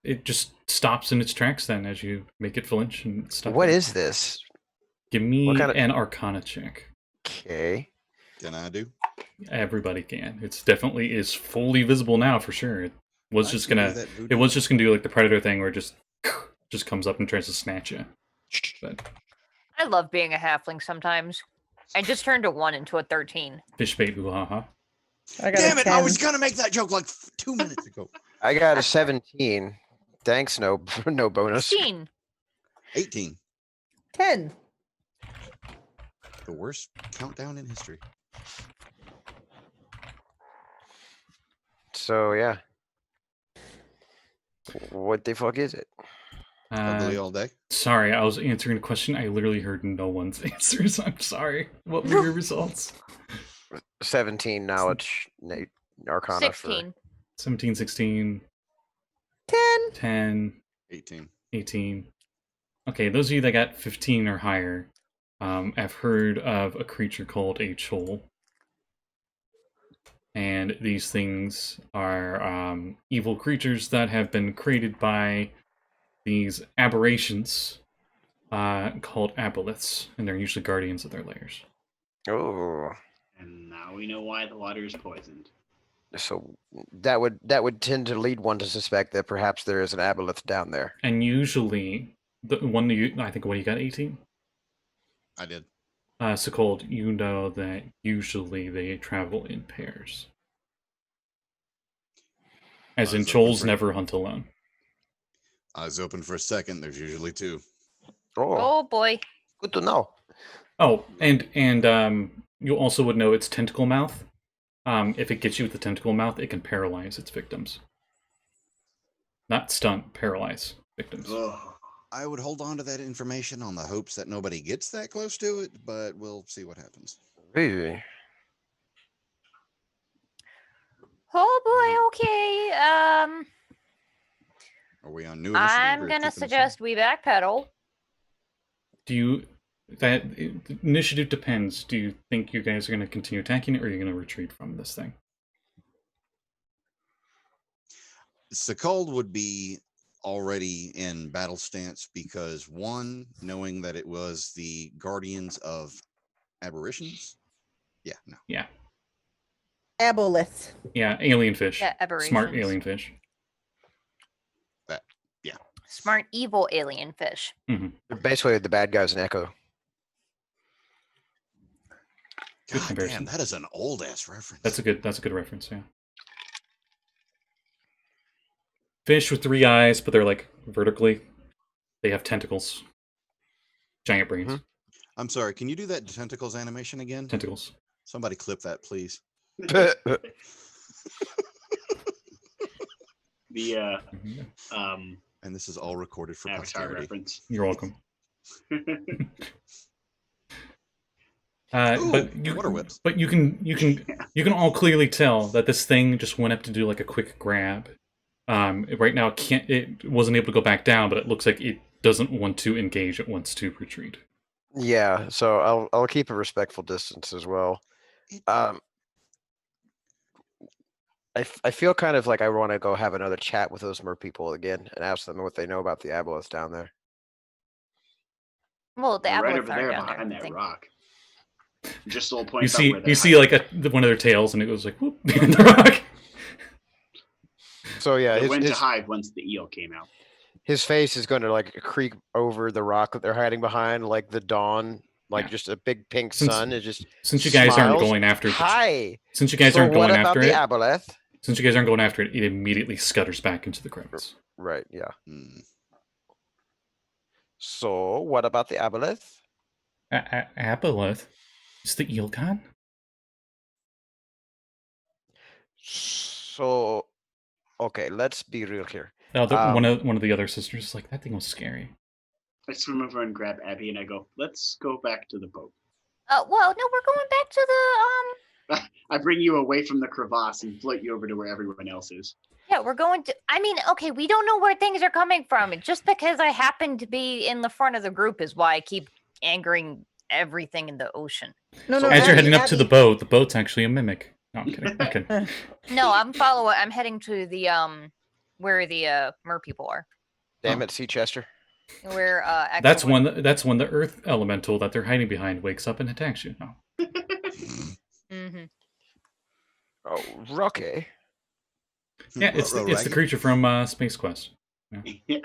[SPEAKER 1] it just stops in its tracks then as you make it flinch and stuff.
[SPEAKER 4] What is this?
[SPEAKER 1] Give me
[SPEAKER 4] what kind of-
[SPEAKER 1] an Arcana check.
[SPEAKER 4] Okay.
[SPEAKER 2] Can I do?
[SPEAKER 1] Everybody can. It's definitely is fully visible now for sure. It was
[SPEAKER 2] I
[SPEAKER 1] just
[SPEAKER 2] can do
[SPEAKER 1] gonna.
[SPEAKER 2] that
[SPEAKER 1] It
[SPEAKER 2] voodoo.
[SPEAKER 1] was just gonna do like the predator thing where it just comes up and tries to snatch you. But
[SPEAKER 3] I love being a halfling sometimes. I just turned a 1 into a 13.
[SPEAKER 1] fish bait, ooh, ha ha.
[SPEAKER 6] I got
[SPEAKER 2] Damn
[SPEAKER 6] a
[SPEAKER 2] it! I
[SPEAKER 6] 10.
[SPEAKER 2] was gonna make that joke like 2 minutes ago.
[SPEAKER 4] I got a 17. Thanks, no no bonus.
[SPEAKER 3] 16.
[SPEAKER 2] 18.
[SPEAKER 6] 10.
[SPEAKER 2] The worst countdown in history.
[SPEAKER 4] So yeah. What the fuck is it?
[SPEAKER 2] Ugly all day.
[SPEAKER 1] Sorry, I was answering a question. I literally heard no one's answers. I'm sorry. What were your results?
[SPEAKER 4] 17 knowledge arcana
[SPEAKER 3] 16.
[SPEAKER 1] 17, 16,
[SPEAKER 6] 10.
[SPEAKER 1] 10,
[SPEAKER 2] 18.
[SPEAKER 1] 18. Okay, those of you that got 15 or higher have heard of a creature called a Josul. And these things are evil creatures that have been created by these aberrations called aboliths, and they're usually guardians of their lairs.
[SPEAKER 4] for. Oh.
[SPEAKER 5] And now we know why the water is poisoned.
[SPEAKER 4] So that would tend to lead one to suspect that perhaps there is an aboleth down there.
[SPEAKER 1] And usually, the one that you, I think, what, you got 18?
[SPEAKER 2] I did.
[SPEAKER 1] Sekald, you know that usually they travel in pairs. As
[SPEAKER 2] I
[SPEAKER 1] in,
[SPEAKER 2] was looking
[SPEAKER 1] Joels
[SPEAKER 2] for-
[SPEAKER 1] never hunt alone.
[SPEAKER 2] Eyes open for a second. There's usually 2.
[SPEAKER 4] Oh,
[SPEAKER 3] Oh boy.
[SPEAKER 4] good to know.
[SPEAKER 1] Oh, and you also would know its tentacle mouth. If it gets you with the tentacle mouth, it can paralyze its victims. Not stunt, paralyze victims.
[SPEAKER 5] Ugh.
[SPEAKER 2] I would hold on to that information on the hopes that nobody gets that close to it, but we'll see what happens.
[SPEAKER 4] Really?
[SPEAKER 3] Oh boy, okay.
[SPEAKER 2] Are we on new initiative?
[SPEAKER 3] I'm
[SPEAKER 2] or
[SPEAKER 3] gonna
[SPEAKER 2] keeping us
[SPEAKER 3] suggest we backpedal.
[SPEAKER 1] Do you... That initiative depends. Do you think you guys are going to continue attacking it, or are you going to retreat from this thing?
[SPEAKER 2] Sekald would be already in battle stance because, one, knowing that it was the guardians of aberrations. Yeah, no.
[SPEAKER 1] Yeah.
[SPEAKER 6] Aboleth.
[SPEAKER 1] Yeah, alien fish.
[SPEAKER 3] Yeah,
[SPEAKER 1] Smart
[SPEAKER 3] aberrations.
[SPEAKER 1] alien fish.
[SPEAKER 3] Smart, evil alien fish.
[SPEAKER 4] They're basically the bad guys in Echo.
[SPEAKER 1] Good
[SPEAKER 2] God
[SPEAKER 1] comparison.
[SPEAKER 2] damn, that is an old ass reference.
[SPEAKER 1] That's a good reference, yeah. Fish with 3 eyes, but they're like vertically. They have tentacles. Giant brains.
[SPEAKER 4] Mhm.
[SPEAKER 2] I'm sorry. Can you do that tentacles animation again?
[SPEAKER 1] Tentacles.
[SPEAKER 2] Somebody clip that, please.
[SPEAKER 5] The
[SPEAKER 1] Mhm.
[SPEAKER 2] And this is all recorded for
[SPEAKER 5] Avatar
[SPEAKER 2] posterity.
[SPEAKER 5] reference.
[SPEAKER 1] You're welcome.
[SPEAKER 2] Ooh,
[SPEAKER 1] But
[SPEAKER 2] water whips.
[SPEAKER 1] you can all clearly tell that this thing just went up to do like a quick grab. Right now it wasn't able to go back down, but it looks like it doesn't want to engage. It wants to retreat.
[SPEAKER 4] Yeah, so I'll keep a respectful distance as well.
[SPEAKER 2] It-
[SPEAKER 4] Um, I feel kind of like I want to go have another chat with those mer people again and ask them what they know about the aboleth down there.
[SPEAKER 3] Well, the
[SPEAKER 5] Right
[SPEAKER 3] aboleths
[SPEAKER 5] over
[SPEAKER 3] aren't
[SPEAKER 5] there
[SPEAKER 3] down
[SPEAKER 5] behind
[SPEAKER 3] there.
[SPEAKER 5] that
[SPEAKER 3] Thank-
[SPEAKER 5] rock. Just little
[SPEAKER 1] You
[SPEAKER 5] points out
[SPEAKER 1] see
[SPEAKER 5] where
[SPEAKER 1] you see like one of their tails, and it goes like whoop behind the rock.
[SPEAKER 4] So yeah,
[SPEAKER 5] it went to
[SPEAKER 4] his
[SPEAKER 5] hide once the eel came out.
[SPEAKER 4] his face is going to like creep over the rock that they're hiding behind, like the dawn, like
[SPEAKER 1] Yeah.
[SPEAKER 4] just a big pink
[SPEAKER 1] Since-
[SPEAKER 4] sun. It just
[SPEAKER 1] Since you guys aren't
[SPEAKER 4] smiles.
[SPEAKER 1] going after it,
[SPEAKER 4] Hi.
[SPEAKER 1] since you guys
[SPEAKER 4] So
[SPEAKER 1] aren't
[SPEAKER 4] what
[SPEAKER 1] going
[SPEAKER 4] about
[SPEAKER 1] after
[SPEAKER 4] the
[SPEAKER 1] it,
[SPEAKER 4] aboleth?
[SPEAKER 1] since you guys aren't going after it, it immediately scutters back into the crevice.
[SPEAKER 4] Right. Yeah.
[SPEAKER 2] Hmm.
[SPEAKER 4] So what about the aboleth?
[SPEAKER 1] Aboleth? Is the eel gone?
[SPEAKER 4] So okay, let's be real here.
[SPEAKER 1] Oh,
[SPEAKER 4] Um,
[SPEAKER 1] one of the other sisters is like, that thing was scary.
[SPEAKER 5] I swim over and grab Abby and I go, let's go back to the boat.
[SPEAKER 3] well, no, we're going back to the
[SPEAKER 5] I bring you away from the crevasse and float you over to where everyone else is.
[SPEAKER 3] Yeah, we're going to. I mean, okay, we don't know where things are coming from. Just because I happen to be in the front of the group is why I keep angering everything in the ocean.
[SPEAKER 6] No,
[SPEAKER 4] So
[SPEAKER 6] no.
[SPEAKER 1] As you're
[SPEAKER 6] Abby,
[SPEAKER 1] heading up to the
[SPEAKER 6] Abby.
[SPEAKER 1] boat's actually a mimic. No, I'm kidding. I'm kidding.
[SPEAKER 3] No, I'm heading to the where the mer people are.
[SPEAKER 4] damn
[SPEAKER 1] Oh.
[SPEAKER 4] it, Sea Chester.
[SPEAKER 3] Where
[SPEAKER 1] That's when the earth elemental that they're hiding behind wakes up and attacks you. No.
[SPEAKER 3] Mm-hmm.
[SPEAKER 4] Oh, Rocky.
[SPEAKER 1] Yeah, it's the
[SPEAKER 2] Raggy?
[SPEAKER 1] creature from Space Quest,
[SPEAKER 5] Yeah.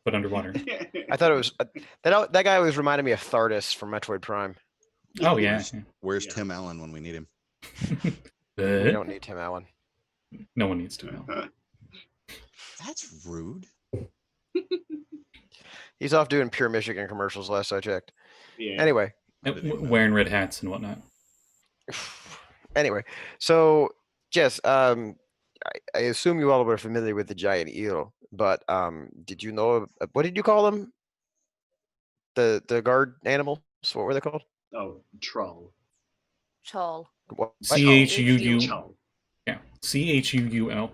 [SPEAKER 1] but underwater.
[SPEAKER 4] I thought it was that guy always reminded me of Thardus from Metroid Prime.
[SPEAKER 1] Oh yeah.
[SPEAKER 2] Where's
[SPEAKER 5] Yeah.
[SPEAKER 2] Tim Allen when we need him?
[SPEAKER 4] We don't need Tim Allen.
[SPEAKER 1] No one needs to know.
[SPEAKER 2] That's rude.
[SPEAKER 4] He's off doing Pure Michigan commercials last I checked.
[SPEAKER 5] Yeah.
[SPEAKER 4] Anyway,
[SPEAKER 1] Wearing red hats and whatnot.
[SPEAKER 4] anyway, so Jess, I assume you all were familiar with the giant eel, but did you know what did you call them? The guard animals? What were they called?
[SPEAKER 5] Oh, troll.
[SPEAKER 3] Chol.
[SPEAKER 4] What?
[SPEAKER 1] CHUU.
[SPEAKER 5] Chul.
[SPEAKER 1] Yeah. CHUUL.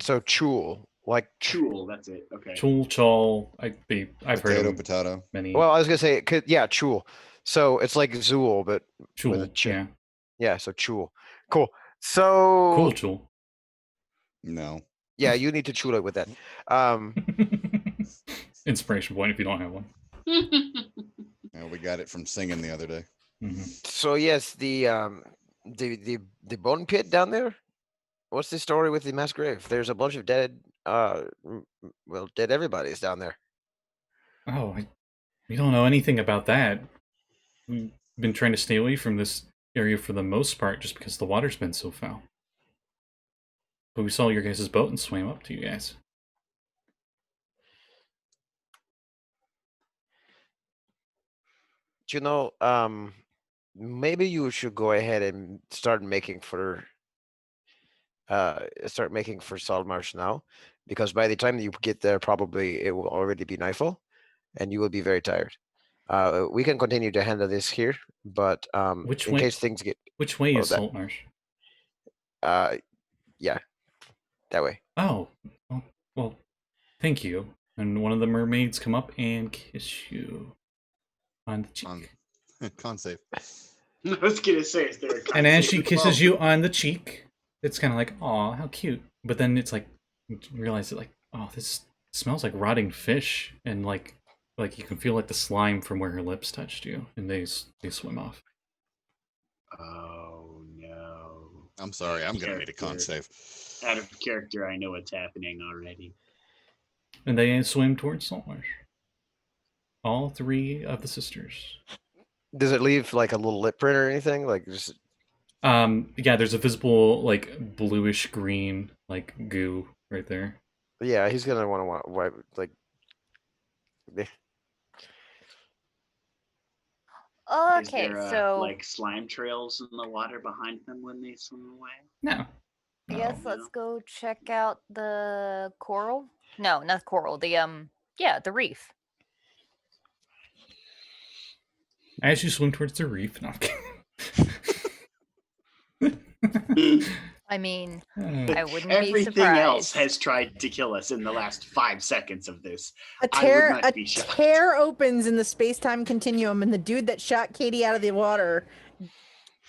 [SPEAKER 4] So chul, like
[SPEAKER 5] Chul, that's it. Okay.
[SPEAKER 1] Chul Chol. I've heard
[SPEAKER 2] Potato,
[SPEAKER 1] of
[SPEAKER 2] potato.
[SPEAKER 1] many.
[SPEAKER 4] well, I was gonna say yeah, chul. So it's like Zool, but with a
[SPEAKER 1] Chul.
[SPEAKER 4] ch.
[SPEAKER 1] Yeah.
[SPEAKER 4] Yeah, so chul. Cool. So
[SPEAKER 1] Cool Chul.
[SPEAKER 2] No.
[SPEAKER 4] yeah, you need to chul it with that.
[SPEAKER 1] Inspiration point if you don't have one.
[SPEAKER 2] Yeah, we got it from singing the other day.
[SPEAKER 1] Mhm.
[SPEAKER 4] So yes, the bone pit down there. What's the story with the mass grave? There's a bunch of dead, dead everybody's down there.
[SPEAKER 1] Oh, we don't know anything about that. We've been trying to stay away from this area for the most part just because the water's been so foul. But we saw your guys' boat and swam up to you guys.
[SPEAKER 4] Do you know, maybe you should go ahead and start making for Saltmarsh now, because by the time you get there, probably it will already be nightfall, and you will be very tired. We can continue to handle this here, but
[SPEAKER 1] Which
[SPEAKER 4] in
[SPEAKER 1] way-
[SPEAKER 4] case things get
[SPEAKER 1] Which way is
[SPEAKER 4] that-
[SPEAKER 1] Saltmarsh?
[SPEAKER 4] yeah, that way.
[SPEAKER 1] Oh, well, thank you. And one of the mermaids come up and kiss you on the cheek.
[SPEAKER 2] Con save.
[SPEAKER 5] I was gonna say, is there a
[SPEAKER 1] And as
[SPEAKER 5] concept
[SPEAKER 1] she
[SPEAKER 5] as
[SPEAKER 1] kisses
[SPEAKER 5] well?
[SPEAKER 1] you on the cheek, it's kind of like, aw, how cute. But then it's like, you realize that, like, oh, this smells like rotting fish, and like you can feel like the slime from where her lips touched you, and they swim off.
[SPEAKER 5] Oh no.
[SPEAKER 2] I'm sorry, I'm gonna need a con
[SPEAKER 5] Character.
[SPEAKER 2] save.
[SPEAKER 5] Out of character, I know what's happening already.
[SPEAKER 1] And they swim towards Saltmarsh. All 3 of the sisters.
[SPEAKER 4] Does it leave like a little lip print or anything? Like just
[SPEAKER 1] Yeah, there's a visible like bluish green like goo right there.
[SPEAKER 4] yeah, he's gonna want to wipe like.
[SPEAKER 5] Is
[SPEAKER 3] Okay,
[SPEAKER 5] there
[SPEAKER 3] so
[SPEAKER 5] like slime trails in the water behind them when they swim away?
[SPEAKER 1] No.
[SPEAKER 3] I guess
[SPEAKER 5] No.
[SPEAKER 3] let's go check out the coral. No, not coral. The reef.
[SPEAKER 1] As you swim towards the reef, no, I'm kidding.
[SPEAKER 3] I mean,
[SPEAKER 1] Uh,
[SPEAKER 3] I wouldn't be
[SPEAKER 5] Everything
[SPEAKER 3] surprised.
[SPEAKER 5] else has tried to kill us in the last 5 seconds of this.
[SPEAKER 6] A
[SPEAKER 5] I would
[SPEAKER 6] tear,
[SPEAKER 5] not
[SPEAKER 6] a
[SPEAKER 5] be shocked.
[SPEAKER 6] tear opens in the space-time continuum, and the dude that shot Katie out of the water,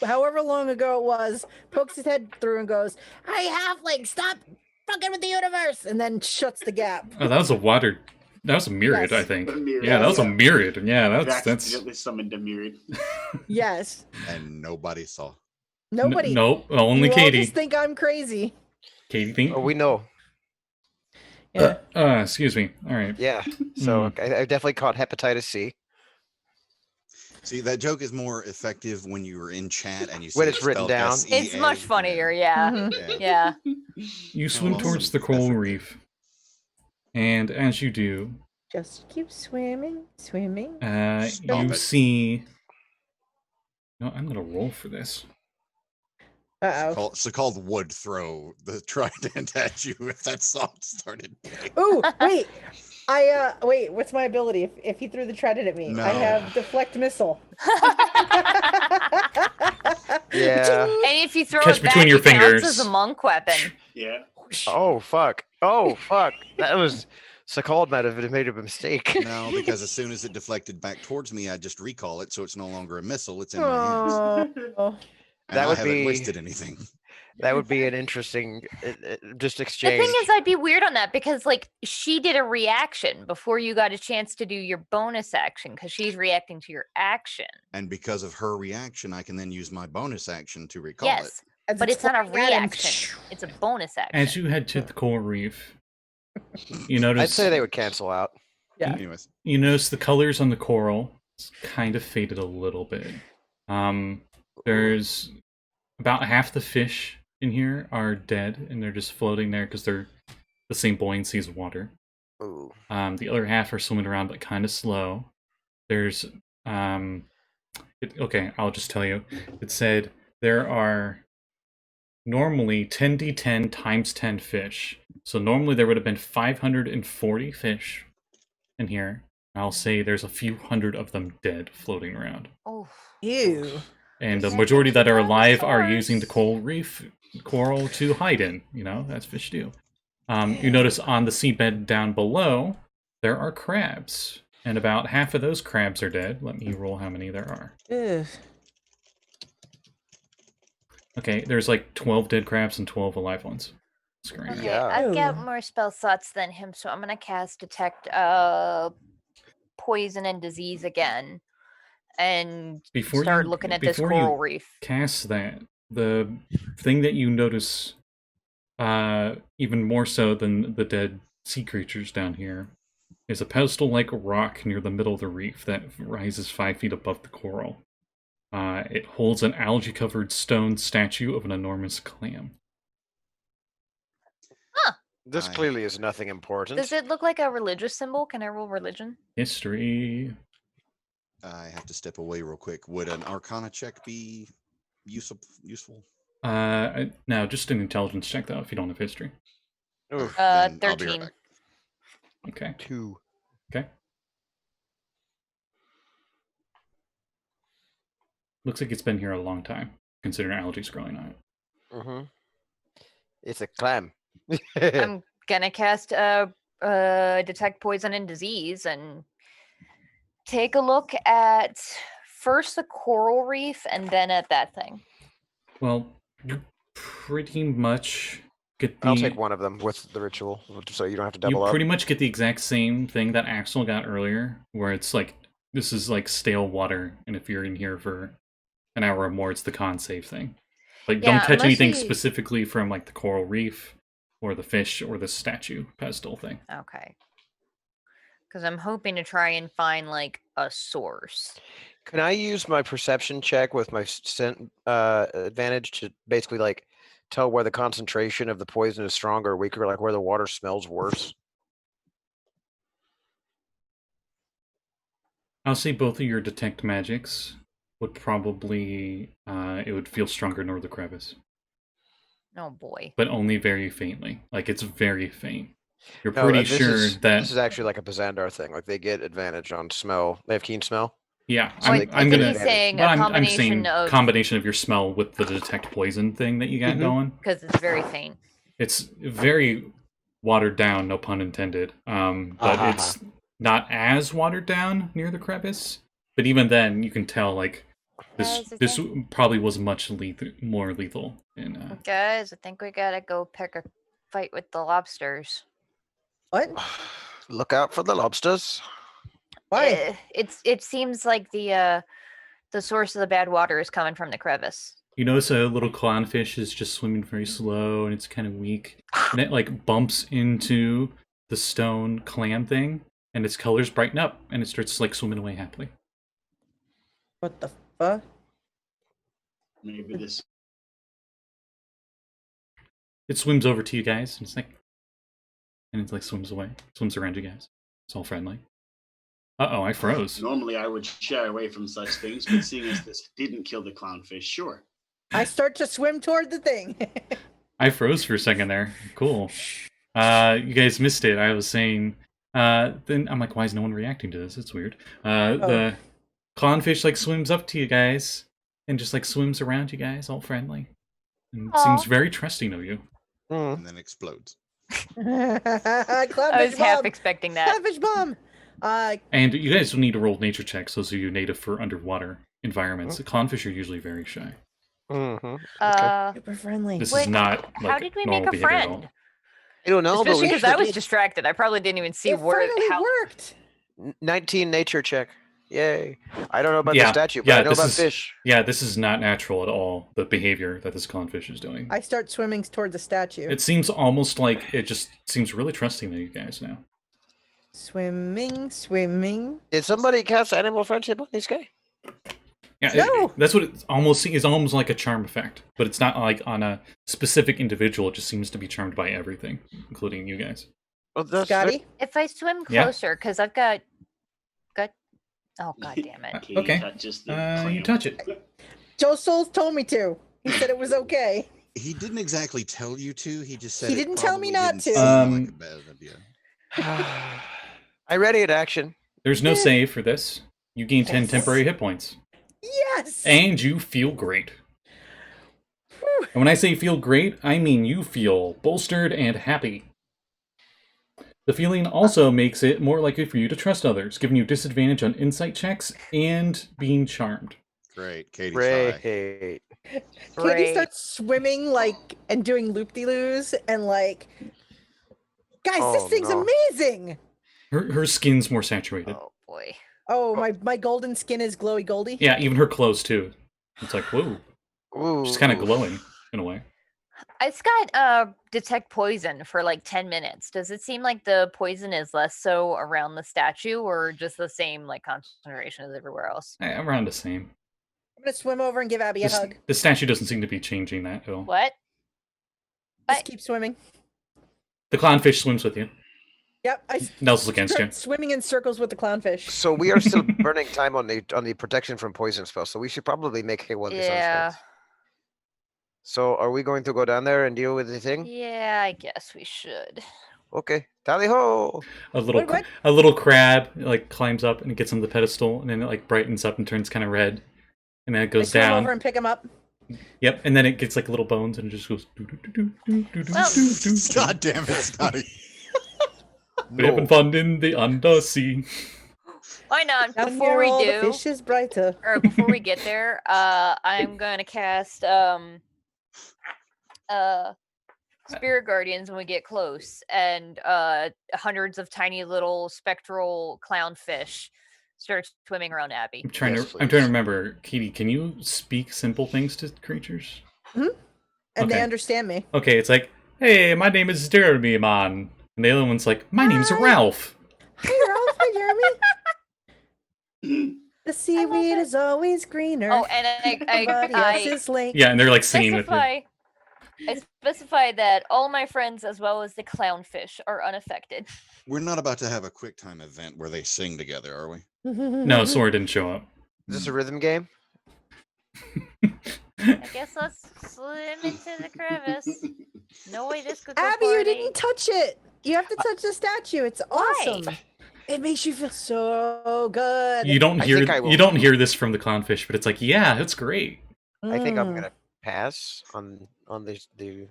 [SPEAKER 6] however long ago it was, pokes his head through and goes, "Hey, Halfling, stop fucking with the universe!" and then shuts the gap.
[SPEAKER 1] Oh, that was a water. That was a myriad,
[SPEAKER 6] Yes.
[SPEAKER 1] I think.
[SPEAKER 5] A myriad,
[SPEAKER 1] Yeah, that was a
[SPEAKER 5] yeah.
[SPEAKER 1] myriad. Yeah,
[SPEAKER 5] I've
[SPEAKER 1] that's
[SPEAKER 5] accidentally summoned a myriad.
[SPEAKER 6] Yes.
[SPEAKER 2] And nobody saw.
[SPEAKER 6] Nobody.
[SPEAKER 1] Nope, only
[SPEAKER 6] you
[SPEAKER 1] Katie.
[SPEAKER 6] all just think I'm crazy.
[SPEAKER 1] Katie think.
[SPEAKER 4] Oh, we know.
[SPEAKER 6] Yeah.
[SPEAKER 1] Excuse me. All right.
[SPEAKER 4] Yeah. So I definitely caught hepatitis C.
[SPEAKER 2] See, that joke is more effective when you were in chat and you see
[SPEAKER 4] When
[SPEAKER 2] it
[SPEAKER 4] it's written
[SPEAKER 2] spelled
[SPEAKER 4] down.
[SPEAKER 2] S-E-A.
[SPEAKER 3] It's much funnier, yeah.
[SPEAKER 6] Mhm.
[SPEAKER 3] Yeah.
[SPEAKER 1] You swim
[SPEAKER 2] Awesome.
[SPEAKER 1] towards the coral
[SPEAKER 2] Effective.
[SPEAKER 1] reef, and as you do,
[SPEAKER 6] Just keep swimming, swimming.
[SPEAKER 2] Stop
[SPEAKER 1] you
[SPEAKER 2] it.
[SPEAKER 1] see. No, I'm gonna roll for this.
[SPEAKER 6] Uh-oh.
[SPEAKER 2] Sekald would throw the trident at you if that song started playing.
[SPEAKER 6] Ooh, wait. Wait, what's my ability if he threw the trident at me?
[SPEAKER 2] No.
[SPEAKER 6] I have deflect missile.
[SPEAKER 4] Yeah.
[SPEAKER 3] And if you throw
[SPEAKER 1] Catch
[SPEAKER 3] it back,
[SPEAKER 1] between your
[SPEAKER 3] it counts
[SPEAKER 1] fingers.
[SPEAKER 3] as a monk weapon.
[SPEAKER 5] Yeah.
[SPEAKER 4] Oh fuck. Oh fuck. That was Sekald might have made a mistake.
[SPEAKER 2] No, because as soon as it deflected back towards me, I just recall it, so it's no longer a missile. It's in my hands,
[SPEAKER 6] Oh.
[SPEAKER 2] and
[SPEAKER 4] That
[SPEAKER 2] I
[SPEAKER 4] would
[SPEAKER 2] haven't
[SPEAKER 4] be-
[SPEAKER 2] wasted anything.
[SPEAKER 4] That would be an interesting just
[SPEAKER 3] The
[SPEAKER 4] exchange.
[SPEAKER 3] thing is, I'd be weird on that because, like, she did a reaction before you got a chance to do your bonus action because she's reacting to your action.
[SPEAKER 2] And because of her reaction, I can then use my bonus action to recall
[SPEAKER 3] Yes,
[SPEAKER 6] As
[SPEAKER 3] but it's not a
[SPEAKER 6] flying at him,
[SPEAKER 3] reaction. It's a bonus action.
[SPEAKER 1] As you head to the coral reef, you
[SPEAKER 4] I'd
[SPEAKER 1] notice.
[SPEAKER 4] say they would cancel out.
[SPEAKER 2] it.
[SPEAKER 6] Yeah.
[SPEAKER 2] Anyways,
[SPEAKER 1] You notice the colors on the coral kind of faded a little bit. There's about half the fish in here are dead, and they're just floating there because they're the same buoyancy as water.
[SPEAKER 4] Ooh.
[SPEAKER 1] The other half are swimming around, but kind of slow. There's okay, I'll just tell you. It said there are normally 10d10 times 10 fish. So normally there would have been 540 fish in here. I'll say there's a few hundred of them dead floating around.
[SPEAKER 3] Oh,
[SPEAKER 6] Ew.
[SPEAKER 1] And the
[SPEAKER 3] Is that
[SPEAKER 1] majority that are alive are
[SPEAKER 3] dinosaurs?
[SPEAKER 1] using the coral to hide in. You know, that's fish do. You notice on the seabed down below, there are crabs. And about half of those crabs are dead. Let me roll how many there are.
[SPEAKER 6] Ugh.
[SPEAKER 1] Okay, there's like 12 dead crabs and 12 alive ones. That's great.
[SPEAKER 3] okay.
[SPEAKER 4] Yeah.
[SPEAKER 3] I've got
[SPEAKER 6] Ew.
[SPEAKER 3] more spell slots than him, so I'm gonna cast detect poison and disease again, and
[SPEAKER 1] Before
[SPEAKER 3] start
[SPEAKER 1] you-
[SPEAKER 3] looking at this
[SPEAKER 1] before you-
[SPEAKER 3] coral reef.
[SPEAKER 1] Cast that. The thing that you notice, even more so than the dead sea creatures down here, is a pedestal-like rock near the middle of the reef that rises 5 feet above the coral. It holds an algae-covered stone statue of an enormous clam.
[SPEAKER 4] This
[SPEAKER 2] I-
[SPEAKER 4] clearly is nothing important.
[SPEAKER 3] Does it look like a religious symbol? Can I roll religion?
[SPEAKER 1] History.
[SPEAKER 2] I have to step away real quick. Would an Arcana check be useful?
[SPEAKER 1] No, just an intelligence check though, if you don't have history.
[SPEAKER 4] Ooh,
[SPEAKER 2] Then I'll be right
[SPEAKER 3] 13.
[SPEAKER 2] back.
[SPEAKER 1] Okay.
[SPEAKER 4] 2.
[SPEAKER 1] Okay. Looks like it's been here a long time, considering algae's growing on it.
[SPEAKER 4] Mm-hmm. It's a clam.
[SPEAKER 3] I'm gonna cast detect poison and disease and take a look at first the coral reef and then at that thing.
[SPEAKER 1] Well, you pretty much get the.
[SPEAKER 4] I'll take one of them with the ritual, so you don't have to
[SPEAKER 1] You
[SPEAKER 4] double up.
[SPEAKER 1] pretty much get the exact same thing that Axel got earlier, where it's like this is like stale water, and if you're in here for an hour or more, it's the con save thing. Like,
[SPEAKER 3] Yeah,
[SPEAKER 1] don't touch
[SPEAKER 3] unless
[SPEAKER 1] anything
[SPEAKER 3] you-
[SPEAKER 1] specifically from like the coral reef, or the fish, or the statue pedestal thing.
[SPEAKER 3] Okay. Because I'm hoping to try and find like a source.
[SPEAKER 4] Can I use my perception check with my scent advantage to basically like tell where the concentration of the poison is stronger or weaker, like where the water smells worse?
[SPEAKER 1] I'll say both of your detect magics would probably it would feel stronger north of the crevice,
[SPEAKER 3] Oh boy.
[SPEAKER 1] but only very faintly. Like it's very faint. You're
[SPEAKER 4] No,
[SPEAKER 1] pretty
[SPEAKER 4] this
[SPEAKER 1] sure
[SPEAKER 4] is,
[SPEAKER 1] that
[SPEAKER 4] this is actually like a Pezandar thing. Like they get advantage on smell. They have keen smell.
[SPEAKER 1] yeah.
[SPEAKER 4] So
[SPEAKER 3] I
[SPEAKER 4] they-
[SPEAKER 1] I'm
[SPEAKER 3] think
[SPEAKER 1] gonna.
[SPEAKER 3] he's saying
[SPEAKER 1] But
[SPEAKER 3] a
[SPEAKER 1] I'm saying
[SPEAKER 3] combination of
[SPEAKER 1] combination of your smell with the detect poison thing that you got
[SPEAKER 4] Mhm.
[SPEAKER 1] going.
[SPEAKER 3] because it's very faint.
[SPEAKER 1] It's very watered down, no pun intended. But
[SPEAKER 4] Ah.
[SPEAKER 1] it's not as watered down near the crevice. But even then, you can tell like
[SPEAKER 3] Guys,
[SPEAKER 1] this probably was much more lethal. In
[SPEAKER 3] Guys, I think we gotta go pick a fight with the lobsters.
[SPEAKER 6] What?
[SPEAKER 4] Look out for the lobsters.
[SPEAKER 6] Why?
[SPEAKER 3] It seems like the source of the bad water is coming from the crevice.
[SPEAKER 1] you notice a little clownfish is just swimming very slow and it's kind of weak, and it like bumps into the stone clam thing, and its colors brighten up, and it starts like swimming away happily.
[SPEAKER 6] What the fuck?
[SPEAKER 5] Maybe this.
[SPEAKER 1] It swims over to you guys, and it's like, and it like swims away, swims around you guys. It's all friendly. Uh-oh, I froze.
[SPEAKER 5] Normally, I would shy away from such things, but seeing as this didn't kill the clownfish, sure.
[SPEAKER 6] I start to swim toward the thing.
[SPEAKER 1] I froze for a second there. Cool. You guys missed it. I was saying, then I'm like, why is no one reacting to this? It's weird. The clownfish like swims up to you guys and just like swims around you guys, all friendly. And
[SPEAKER 3] Aw.
[SPEAKER 1] seems very trusting of you.
[SPEAKER 4] Mm.
[SPEAKER 2] And then explodes.
[SPEAKER 3] I
[SPEAKER 6] Clownfish
[SPEAKER 3] was half
[SPEAKER 6] bomb.
[SPEAKER 3] expecting that.
[SPEAKER 6] Clownfish bomb.
[SPEAKER 1] And you guys will need to roll nature checks, those of you native for underwater environments. The clownfish are usually very shy.
[SPEAKER 4] Mm-hmm.
[SPEAKER 6] Super friendly.
[SPEAKER 1] This
[SPEAKER 3] Wait,
[SPEAKER 1] is not like
[SPEAKER 3] how did we
[SPEAKER 1] normal
[SPEAKER 3] make a
[SPEAKER 1] behavior at all.
[SPEAKER 3] friend?
[SPEAKER 4] I don't know, but
[SPEAKER 3] Especially
[SPEAKER 4] we
[SPEAKER 3] because I
[SPEAKER 4] should
[SPEAKER 3] was
[SPEAKER 4] get
[SPEAKER 3] distracted. I probably didn't even see
[SPEAKER 6] It
[SPEAKER 3] where
[SPEAKER 6] finally
[SPEAKER 3] how
[SPEAKER 6] worked.
[SPEAKER 4] 19 nature check. Yay. I don't know about the
[SPEAKER 1] Yeah,
[SPEAKER 4] statue, but
[SPEAKER 1] yeah,
[SPEAKER 4] I know
[SPEAKER 1] this
[SPEAKER 4] about
[SPEAKER 1] is-
[SPEAKER 4] fish.
[SPEAKER 1] Yeah, this is not natural at all, the behavior that this clownfish is doing.
[SPEAKER 6] I start swimming toward the statue.
[SPEAKER 1] It seems almost like it just seems really trusting of you guys now.
[SPEAKER 6] Swimming, swimming.
[SPEAKER 4] Did somebody cast animal friendship on this guy?
[SPEAKER 1] Yeah,
[SPEAKER 6] No!
[SPEAKER 1] that's what it almost is almost like a charm effect, but it's not like on a specific individual. It just seems to be charmed by everything, including you guys.
[SPEAKER 4] Well, that's
[SPEAKER 6] Scotty?
[SPEAKER 3] if I swim
[SPEAKER 1] Yeah.
[SPEAKER 3] closer, because I've got oh god damn it.
[SPEAKER 5] Katie
[SPEAKER 1] Okay.
[SPEAKER 5] touches the
[SPEAKER 1] You
[SPEAKER 5] clam.
[SPEAKER 1] touch it.
[SPEAKER 6] Josul told me to. He said it was okay.
[SPEAKER 2] He didn't exactly tell you to. He just said
[SPEAKER 6] He
[SPEAKER 2] it
[SPEAKER 6] didn't tell me
[SPEAKER 2] probably
[SPEAKER 6] not
[SPEAKER 2] didn't
[SPEAKER 6] to.
[SPEAKER 2] seem like a bad idea.
[SPEAKER 4] I ready at action.
[SPEAKER 1] There's no save for this. You gain 10
[SPEAKER 6] Yes.
[SPEAKER 1] temporary hit points,
[SPEAKER 6] Yes.
[SPEAKER 1] and you feel great.
[SPEAKER 6] Whew.
[SPEAKER 1] And when I say feel great, I mean you feel bolstered and happy. The feeling also makes it more likely for you to trust others, giving you disadvantage on insight checks and being charmed.
[SPEAKER 2] Great. Katie's high.
[SPEAKER 4] Great.
[SPEAKER 6] Katie
[SPEAKER 3] Great.
[SPEAKER 6] starts swimming like and doing loop-de-loos and like, guys,
[SPEAKER 4] Oh,
[SPEAKER 6] this thing's
[SPEAKER 4] no.
[SPEAKER 6] amazing.
[SPEAKER 1] Her skin's more saturated.
[SPEAKER 3] Oh boy.
[SPEAKER 6] Oh, my golden skin is glowy goldy.
[SPEAKER 1] Yeah, even her clothes too. It's like, whoa.
[SPEAKER 4] Ooh.
[SPEAKER 1] She's kind of glowing in a way.
[SPEAKER 3] It's got detect poison for like 10 minutes. Does it seem like the poison is less so around the statue or just the same like concentration as everywhere else?
[SPEAKER 1] Around the same.
[SPEAKER 6] I'm gonna swim over and give Abby a hug.
[SPEAKER 1] The statue doesn't seem to be changing that at all.
[SPEAKER 3] What?
[SPEAKER 6] Just keep swimming.
[SPEAKER 1] The clownfish swims with you.
[SPEAKER 6] Yep, I
[SPEAKER 1] Nels against you.
[SPEAKER 6] start swimming in circles with the clownfish.
[SPEAKER 4] So we are still burning time on the protection from poison spells, so we should probably make hay one of these
[SPEAKER 3] Yeah.
[SPEAKER 4] spells. So are we going to go down there and deal with the thing?
[SPEAKER 3] Yeah, I guess we should.
[SPEAKER 4] Okay. Tally ho!
[SPEAKER 1] A little,
[SPEAKER 6] What?
[SPEAKER 1] a little crab like climbs up and it gets on the pedestal, and then it like brightens up and turns kind of red, and then it
[SPEAKER 6] I
[SPEAKER 1] goes
[SPEAKER 6] swim
[SPEAKER 1] down.
[SPEAKER 6] over and pick him up.
[SPEAKER 1] Yep, and then it gets like little bones and it just goes.
[SPEAKER 2] God damn it, Scotty.
[SPEAKER 1] We're having fun in the undersea.
[SPEAKER 3] Why not?
[SPEAKER 6] Down
[SPEAKER 3] Before
[SPEAKER 6] here,
[SPEAKER 3] we
[SPEAKER 6] all
[SPEAKER 3] do,
[SPEAKER 6] the fish is brighter.
[SPEAKER 3] or before we get there, I'm gonna cast Spirit Guardians when we get close, and hundreds of tiny little spectral clownfish start swimming around Abby.
[SPEAKER 1] I'm trying
[SPEAKER 4] Yes,
[SPEAKER 1] to. I'm trying to remember, Katie. Can you speak simple things to creatures?
[SPEAKER 6] And they
[SPEAKER 1] Okay.
[SPEAKER 6] understand me.
[SPEAKER 1] Okay, it's like, hey, my name is Jeremy, man, and the other one's like, my name's
[SPEAKER 6] Hi.
[SPEAKER 1] Ralph.
[SPEAKER 6] Hey, Ralph, hi, Jeremy. The seaweed
[SPEAKER 3] it.
[SPEAKER 6] is always greener.
[SPEAKER 3] Oh, and
[SPEAKER 6] Everybody else's lake.
[SPEAKER 1] Yeah, and they're like singing with you.
[SPEAKER 3] I specify that all my friends, as well as the clownfish, are unaffected.
[SPEAKER 2] We're not about to have a quick time event where they sing together, are we?
[SPEAKER 1] No, Sora didn't show up.
[SPEAKER 4] Is this a rhythm game?
[SPEAKER 3] I guess let's swim into the crevice. No way this could go
[SPEAKER 6] Abby, you
[SPEAKER 3] party.
[SPEAKER 6] didn't touch it. You have to touch the statue. It's awesome. It makes you feel so good.
[SPEAKER 1] You don't
[SPEAKER 4] I
[SPEAKER 1] hear
[SPEAKER 4] think I will.
[SPEAKER 1] you don't hear this from the clownfish, but it's like, yeah, it's great.
[SPEAKER 4] I think I'm
[SPEAKER 6] Mm.
[SPEAKER 4] gonna pass on the.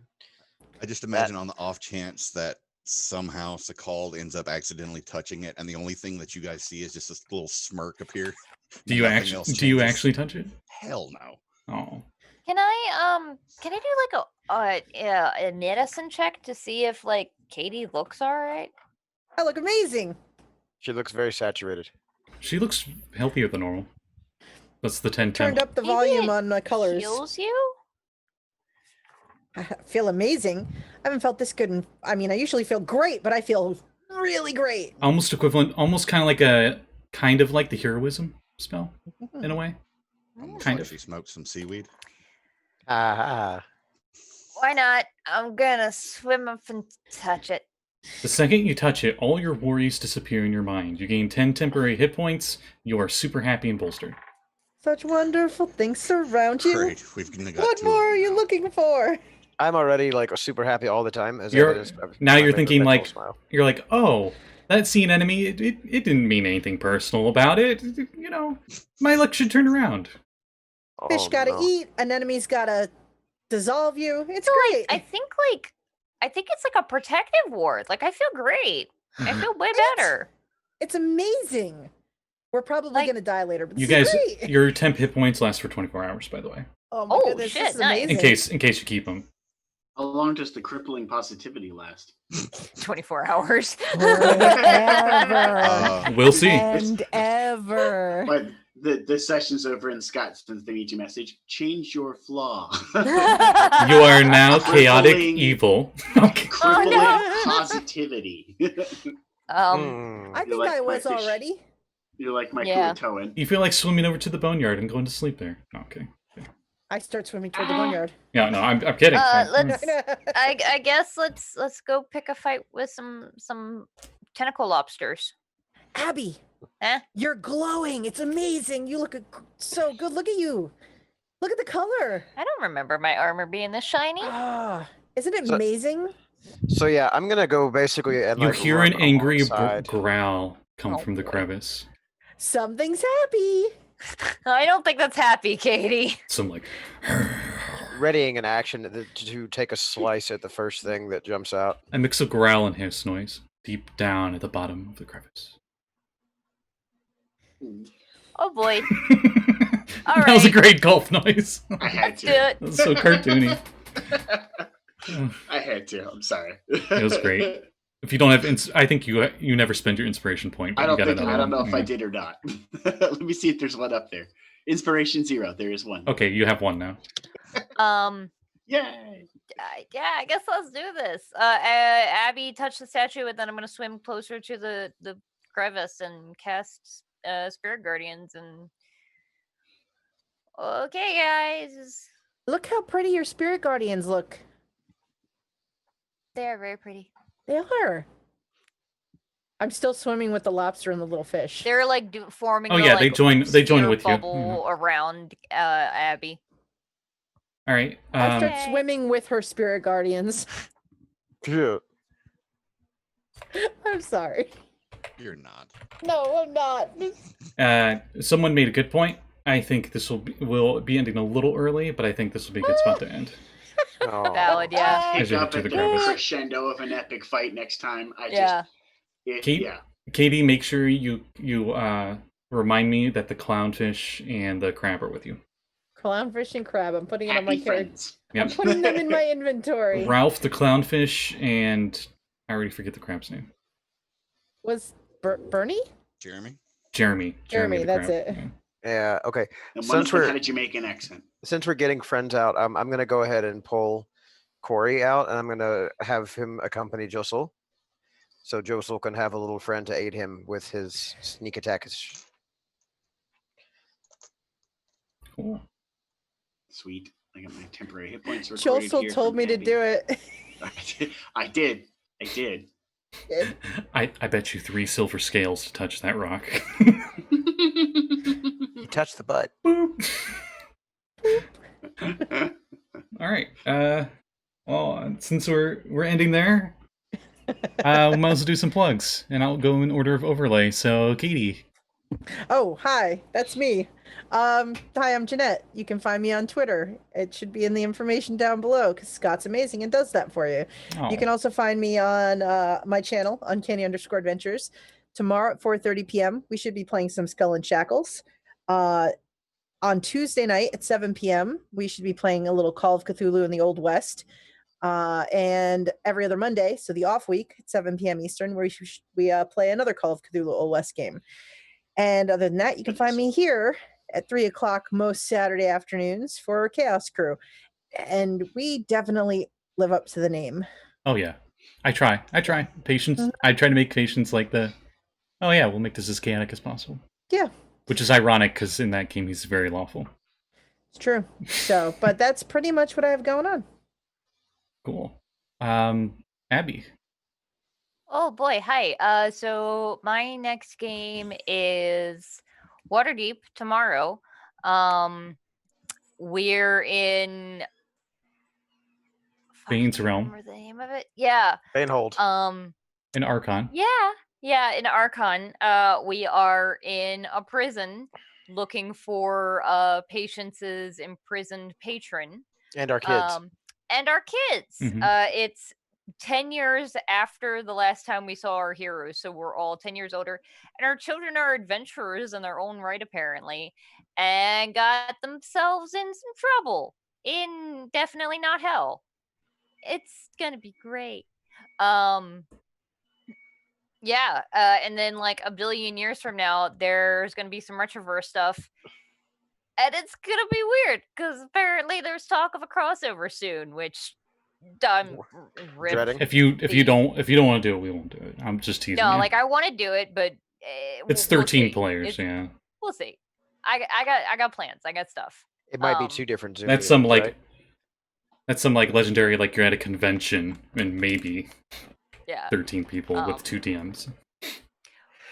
[SPEAKER 2] I just imagine on the off chance that somehow Sekald ends up accidentally touching it, and the only thing that you guys see is just this little smirk appear.
[SPEAKER 1] Do you
[SPEAKER 2] Nothing
[SPEAKER 1] actually
[SPEAKER 2] else
[SPEAKER 1] do you
[SPEAKER 2] changes.
[SPEAKER 1] actually touch it?
[SPEAKER 2] Hell no.
[SPEAKER 1] Oh.
[SPEAKER 3] Can I do like a medicine check to see if like Katie looks all right?
[SPEAKER 6] I look amazing.
[SPEAKER 4] She looks very saturated.
[SPEAKER 1] She looks healthier than normal. That's the 10
[SPEAKER 6] Turned up the
[SPEAKER 3] Maybe
[SPEAKER 6] volume
[SPEAKER 3] it
[SPEAKER 6] on the colors.
[SPEAKER 3] Heals you?
[SPEAKER 6] I feel amazing. I haven't felt this good in, I mean, I usually feel great, but I feel really great.
[SPEAKER 1] Almost equivalent, almost kind of like the heroism spell in a way.
[SPEAKER 2] Almost
[SPEAKER 1] Kind
[SPEAKER 2] like
[SPEAKER 1] of.
[SPEAKER 2] she smoked some seaweed.
[SPEAKER 4] Ah.
[SPEAKER 3] Why not? I'm gonna swim up and touch it.
[SPEAKER 1] The second you touch it, all your worries disappear in your mind. You gain 10 temporary hit points. You are super happy and bolstered.
[SPEAKER 6] Such wonderful things surround you.
[SPEAKER 2] Great. We've got
[SPEAKER 6] What
[SPEAKER 2] two
[SPEAKER 6] more
[SPEAKER 2] of
[SPEAKER 6] are
[SPEAKER 2] them
[SPEAKER 6] you
[SPEAKER 2] now.
[SPEAKER 6] looking for?
[SPEAKER 4] I'm already like super happy all the time. As
[SPEAKER 1] You're-
[SPEAKER 4] evidenced by
[SPEAKER 1] now
[SPEAKER 4] my
[SPEAKER 1] you're thinking,
[SPEAKER 4] perpetual
[SPEAKER 1] like-
[SPEAKER 4] smile.
[SPEAKER 1] You're like, oh, that sea anemone, it didn't mean anything personal about it. You know, my luck should turn around.
[SPEAKER 6] Fish
[SPEAKER 4] Oh,
[SPEAKER 6] gotta
[SPEAKER 4] no.
[SPEAKER 6] eat, anemone's gotta dissolve you. It's
[SPEAKER 3] So,
[SPEAKER 6] great.
[SPEAKER 3] I think it's like a protective ward. Like I feel great. I
[SPEAKER 1] Mhm.
[SPEAKER 3] feel way
[SPEAKER 6] Right?
[SPEAKER 3] better.
[SPEAKER 6] It's amazing. We're probably
[SPEAKER 3] Like-
[SPEAKER 6] gonna die later, but
[SPEAKER 1] You
[SPEAKER 6] this
[SPEAKER 1] guys,
[SPEAKER 6] is great.
[SPEAKER 1] your temp hit points last for 24 hours, by the way.
[SPEAKER 6] Oh my
[SPEAKER 3] Oh,
[SPEAKER 6] goodness,
[SPEAKER 3] shit,
[SPEAKER 6] this is
[SPEAKER 3] nice.
[SPEAKER 6] amazing.
[SPEAKER 1] In case you keep them.
[SPEAKER 5] How long does the crippling positivity last?
[SPEAKER 3] 24 hours.
[SPEAKER 6] Forever
[SPEAKER 1] We'll see.
[SPEAKER 6] and ever.
[SPEAKER 5] But the session's over and Scott sends the meet message. Change your flaw.
[SPEAKER 1] You are now chaotic
[SPEAKER 5] Crippling.
[SPEAKER 1] evil. Okay.
[SPEAKER 5] Crippling
[SPEAKER 3] no.
[SPEAKER 5] positivity.
[SPEAKER 4] Mm.
[SPEAKER 6] I
[SPEAKER 5] You're
[SPEAKER 6] think
[SPEAKER 5] like
[SPEAKER 6] I was
[SPEAKER 5] my fish.
[SPEAKER 6] already.
[SPEAKER 5] You're like my
[SPEAKER 3] Yeah.
[SPEAKER 5] Kuatoan.
[SPEAKER 1] You feel like swimming over to the boneyard and going to sleep there. Okay.
[SPEAKER 6] I start swimming toward the boneyard.
[SPEAKER 1] Yeah, no, I'm kidding.
[SPEAKER 3] let's- I guess let's go pick a fight with some tentacle lobsters.
[SPEAKER 6] Abby,
[SPEAKER 3] Eh?
[SPEAKER 6] you're glowing. It's amazing. You look so good. Look at you. Look at the color.
[SPEAKER 3] I don't remember my armor being this shiny.
[SPEAKER 6] Ah, isn't it
[SPEAKER 4] So-
[SPEAKER 6] amazing?
[SPEAKER 4] So yeah, I'm gonna go basically and
[SPEAKER 1] You
[SPEAKER 4] like
[SPEAKER 1] hear
[SPEAKER 4] run
[SPEAKER 1] an angry
[SPEAKER 4] alongside.
[SPEAKER 1] growl come
[SPEAKER 3] Oh,
[SPEAKER 1] from the
[SPEAKER 3] boy.
[SPEAKER 1] crevice.
[SPEAKER 6] Something's happy.
[SPEAKER 3] I don't think that's happy, Katie.
[SPEAKER 1] Some like,
[SPEAKER 4] readying an action to take a slice at the first thing that jumps out.
[SPEAKER 1] a mix of growl and hiss noise deep down at the bottom of the crevice.
[SPEAKER 3] Oh boy.
[SPEAKER 1] That was a
[SPEAKER 3] right.
[SPEAKER 1] great golf noise.
[SPEAKER 5] I had
[SPEAKER 3] Let's do
[SPEAKER 5] to.
[SPEAKER 3] it.
[SPEAKER 1] That's so cartoony.
[SPEAKER 5] I had to. I'm sorry.
[SPEAKER 1] It was great. If you don't have, I think you never spend your inspiration point. But
[SPEAKER 5] I
[SPEAKER 1] you
[SPEAKER 5] don't
[SPEAKER 1] got
[SPEAKER 5] think.
[SPEAKER 1] another
[SPEAKER 5] I don't
[SPEAKER 1] one.
[SPEAKER 5] know if I
[SPEAKER 1] Yeah.
[SPEAKER 5] did or not. Let me see if there's one up there. Inspiration 0. There is one.
[SPEAKER 1] Okay, you have one now.
[SPEAKER 5] Yay!
[SPEAKER 3] Yeah, I guess let's do this. Abby, touch the statue, and then I'm gonna swim closer to the crevice and cast Spirit Guardians. And okay, guys,
[SPEAKER 6] Look how pretty your spirit guardians look.
[SPEAKER 3] they're very pretty.
[SPEAKER 6] They are. I'm still swimming with the lobster and the little fish.
[SPEAKER 3] They're like forming.
[SPEAKER 1] Oh,
[SPEAKER 3] the,
[SPEAKER 1] yeah, they
[SPEAKER 3] like,
[SPEAKER 1] join with you.
[SPEAKER 3] bubble around Abby.
[SPEAKER 1] All right.
[SPEAKER 6] I start
[SPEAKER 3] Okay.
[SPEAKER 6] swimming with her spirit guardians.
[SPEAKER 4] Yeah.
[SPEAKER 6] I'm sorry.
[SPEAKER 2] You're not.
[SPEAKER 6] No, I'm not.
[SPEAKER 1] Someone made a good point. I think this will be ending a little early, but I think this will be a good spot to end.
[SPEAKER 4] Oh.
[SPEAKER 3] Valid, yeah.
[SPEAKER 1] As you
[SPEAKER 5] Pick up
[SPEAKER 1] head to
[SPEAKER 5] at
[SPEAKER 1] the
[SPEAKER 5] the
[SPEAKER 1] crevice.
[SPEAKER 5] crescendo of an epic fight next time.
[SPEAKER 3] Yeah.
[SPEAKER 1] Keep-
[SPEAKER 5] Yeah.
[SPEAKER 1] Katie, make sure you remind me that the clownfish and the crab are with you.
[SPEAKER 6] Clownfish and crab. I'm putting it on my
[SPEAKER 5] Happy
[SPEAKER 6] character.
[SPEAKER 5] friends.
[SPEAKER 6] I'm
[SPEAKER 1] Yep.
[SPEAKER 6] putting them in my inventory.
[SPEAKER 1] Ralph the clownfish and I already forget the crab's name.
[SPEAKER 6] Was Bernie?
[SPEAKER 2] Jeremy?
[SPEAKER 1] Jeremy.
[SPEAKER 6] Jeremy,
[SPEAKER 1] the
[SPEAKER 6] that's
[SPEAKER 1] crab.
[SPEAKER 6] it.
[SPEAKER 1] Yeah.
[SPEAKER 4] Yeah. Okay.
[SPEAKER 5] And
[SPEAKER 4] Since
[SPEAKER 5] one of them
[SPEAKER 4] we're-
[SPEAKER 5] had a Jamaican accent.
[SPEAKER 4] Since we're getting friends out, I'm gonna go ahead and pull Corey out, and I'm gonna have him accompany Josul, so Josul can have a little friend to aid him with his sneak attack.
[SPEAKER 1] Cool.
[SPEAKER 5] Sweet. I got my temporary hit points recorded
[SPEAKER 6] Josul
[SPEAKER 5] here.
[SPEAKER 6] told
[SPEAKER 5] from
[SPEAKER 6] me to
[SPEAKER 5] Abby.
[SPEAKER 6] do it.
[SPEAKER 5] I did. I did.
[SPEAKER 1] I bet you 3 silver scales to touch that rock.
[SPEAKER 4] You touch the butt.
[SPEAKER 1] Boop. All right. Well, since we're ending there, we might as well do some plugs, and I'll go in order of overlay. So, Katie.
[SPEAKER 6] Oh, hi, that's me. Hi, I'm Jeanette. You can find me on Twitter. It should be in the information down below because Scott's amazing and does that for you.
[SPEAKER 1] Oh.
[SPEAKER 6] You can also find me on my channel, Uncanny_Adventures. Tomorrow at 4:30 p.m., we should be playing some Skull and Shackles. On Tuesday night at 7 p.m., we should be playing a little Call of Cthulhu in the Old West. And every other Monday, so the off week at 7 p.m. Eastern, we play another Call of Cthulhu Old West game. And other than that, you can find me here at 3 o'clock most Saturday afternoons for Chaos Crew. And we definitely live up to the name.
[SPEAKER 1] Oh, yeah. I try. Patience. I try to make patience like oh, yeah, we'll make this as chaotic as possible.
[SPEAKER 6] Yeah.
[SPEAKER 1] Which is ironic, because in that game, he's very lawful.
[SPEAKER 6] It's true. So, but that's pretty much what I have going on.
[SPEAKER 1] Cool. Abby.
[SPEAKER 3] Oh boy, hi. So my next game is Waterdeep tomorrow. We're in
[SPEAKER 1] Bane's
[SPEAKER 3] I can't
[SPEAKER 1] Realm.
[SPEAKER 3] remember the name of it. Yeah.
[SPEAKER 4] Banehold.
[SPEAKER 1] In Archon.
[SPEAKER 3] Yeah, in Archon. We are in a prison looking for Patience's imprisoned patron.
[SPEAKER 4] And our kids.
[SPEAKER 3] And our kids.
[SPEAKER 1] Mhm.
[SPEAKER 3] It's 10 years after the last time we saw our heroes, so we're all 10 years older, and our children are adventurers in their own right, apparently, and got themselves in some trouble in definitely not hell. It's gonna be great. Yeah, and then like a billion years from now, there's gonna be some retroverse stuff, and it's gonna be weird because apparently there's talk of a crossover soon, which I'm
[SPEAKER 4] Dreading.
[SPEAKER 1] If you don't want to do it, we won't do it. I'm just teasing
[SPEAKER 3] No,
[SPEAKER 1] you.
[SPEAKER 3] like I want to do it, but
[SPEAKER 1] It's
[SPEAKER 3] we'll
[SPEAKER 1] 13
[SPEAKER 3] see.
[SPEAKER 1] players, yeah.
[SPEAKER 3] We'll see. I got plans. I got stuff.
[SPEAKER 4] It might be 2 different Zoom
[SPEAKER 1] That's some
[SPEAKER 4] meetings,
[SPEAKER 1] like
[SPEAKER 4] right?
[SPEAKER 1] that's some like legendary, like you're at a convention and maybe
[SPEAKER 3] Yeah.
[SPEAKER 1] 13 people with 2 DMs.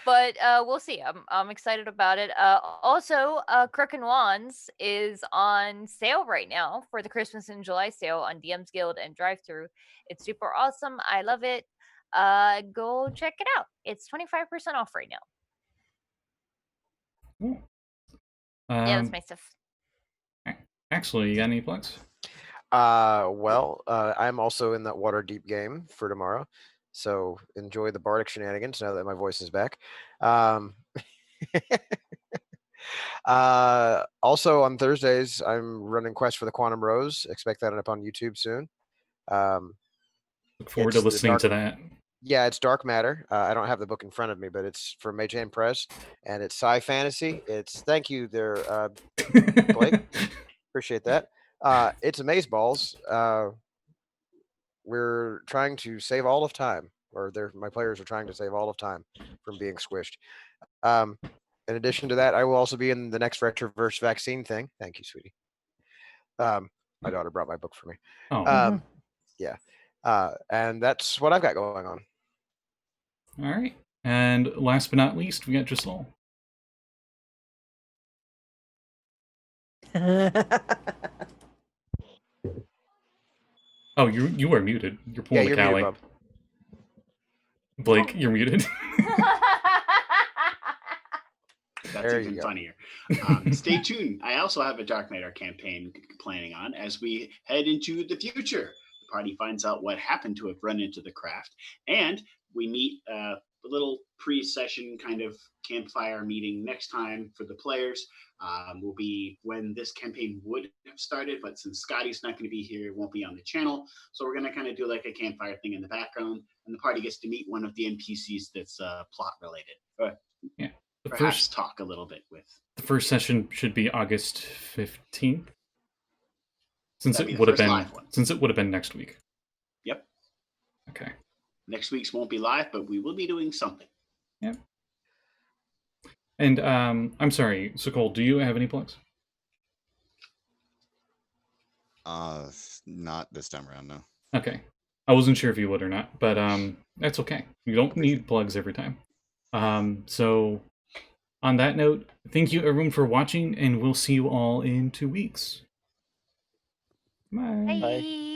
[SPEAKER 3] But we'll see. I'm excited about it. Also, Crook and Wands is on sale right now for the Christmas and July sale on DM's Guild and Drive-Thru. It's super awesome. I love it. Go check it out. It's 25% off right now.
[SPEAKER 1] Cool.
[SPEAKER 3] Yeah, that's my stuff.
[SPEAKER 1] Actually, you got any plugs?
[SPEAKER 4] Well, I'm also in that Waterdeep game for tomorrow. So enjoy the bardic shenanigans now that my voice is back. Also on Thursdays, I'm running Quest for the Quantum Rose. Expect that up on YouTube soon.
[SPEAKER 1] Look forward to listening to that.
[SPEAKER 4] Yeah, it's Dark Matter. I don't have the book in front of me, but it's from Mage Hand Press, and it's sci fantasy. Thank you there, Blake. Appreciate that. It's Amazeballs. We're trying to save all of time, or my players are trying to save all of time from being squished. In addition to that, I will also be in the next Retroverse vaccine thing. Thank you, sweetie. My daughter brought my book for me.
[SPEAKER 1] Oh.
[SPEAKER 4] Yeah. And that's what I've got going on.
[SPEAKER 1] All right. And last but not least, we got Josul. Oh, you are muted. You're pulling
[SPEAKER 4] you're
[SPEAKER 1] the Callie.
[SPEAKER 4] muted, Bub.
[SPEAKER 1] Blake, you're muted.
[SPEAKER 5] That's even funnier. Stay tuned. I also have a Dark Matter campaign planning on as we head into the future. The party finds out what happened to have run into the craft, and we meet a little pre-session kind of campfire meeting next time for the players. Will be when this campaign would have started, but since Scotty's not going to be here, it won't be on the channel. So we're going to kind of do like a campfire thing in the background, and the party gets to meet one of the NPCs that's plot related.
[SPEAKER 1] Yeah.
[SPEAKER 5] Perhaps talk a little bit with.
[SPEAKER 1] The first session should be August 15th. Since
[SPEAKER 5] That'd
[SPEAKER 1] it
[SPEAKER 5] be the
[SPEAKER 1] would have
[SPEAKER 5] first
[SPEAKER 1] been
[SPEAKER 5] live one.
[SPEAKER 1] since it would have been next week.
[SPEAKER 5] Yep.
[SPEAKER 1] Okay.
[SPEAKER 5] Next week's won't be live, but we will be doing something.
[SPEAKER 1] Yep. And I'm sorry, Sekald, do you have any plugs?
[SPEAKER 2] Not this time around, no.
[SPEAKER 1] Okay. I wasn't sure if you would or not, but that's okay. You don't need plugs every time. So on that note, thank you everyone for watching, and we'll see you all in 2 weeks. Bye.
[SPEAKER 3] Bye.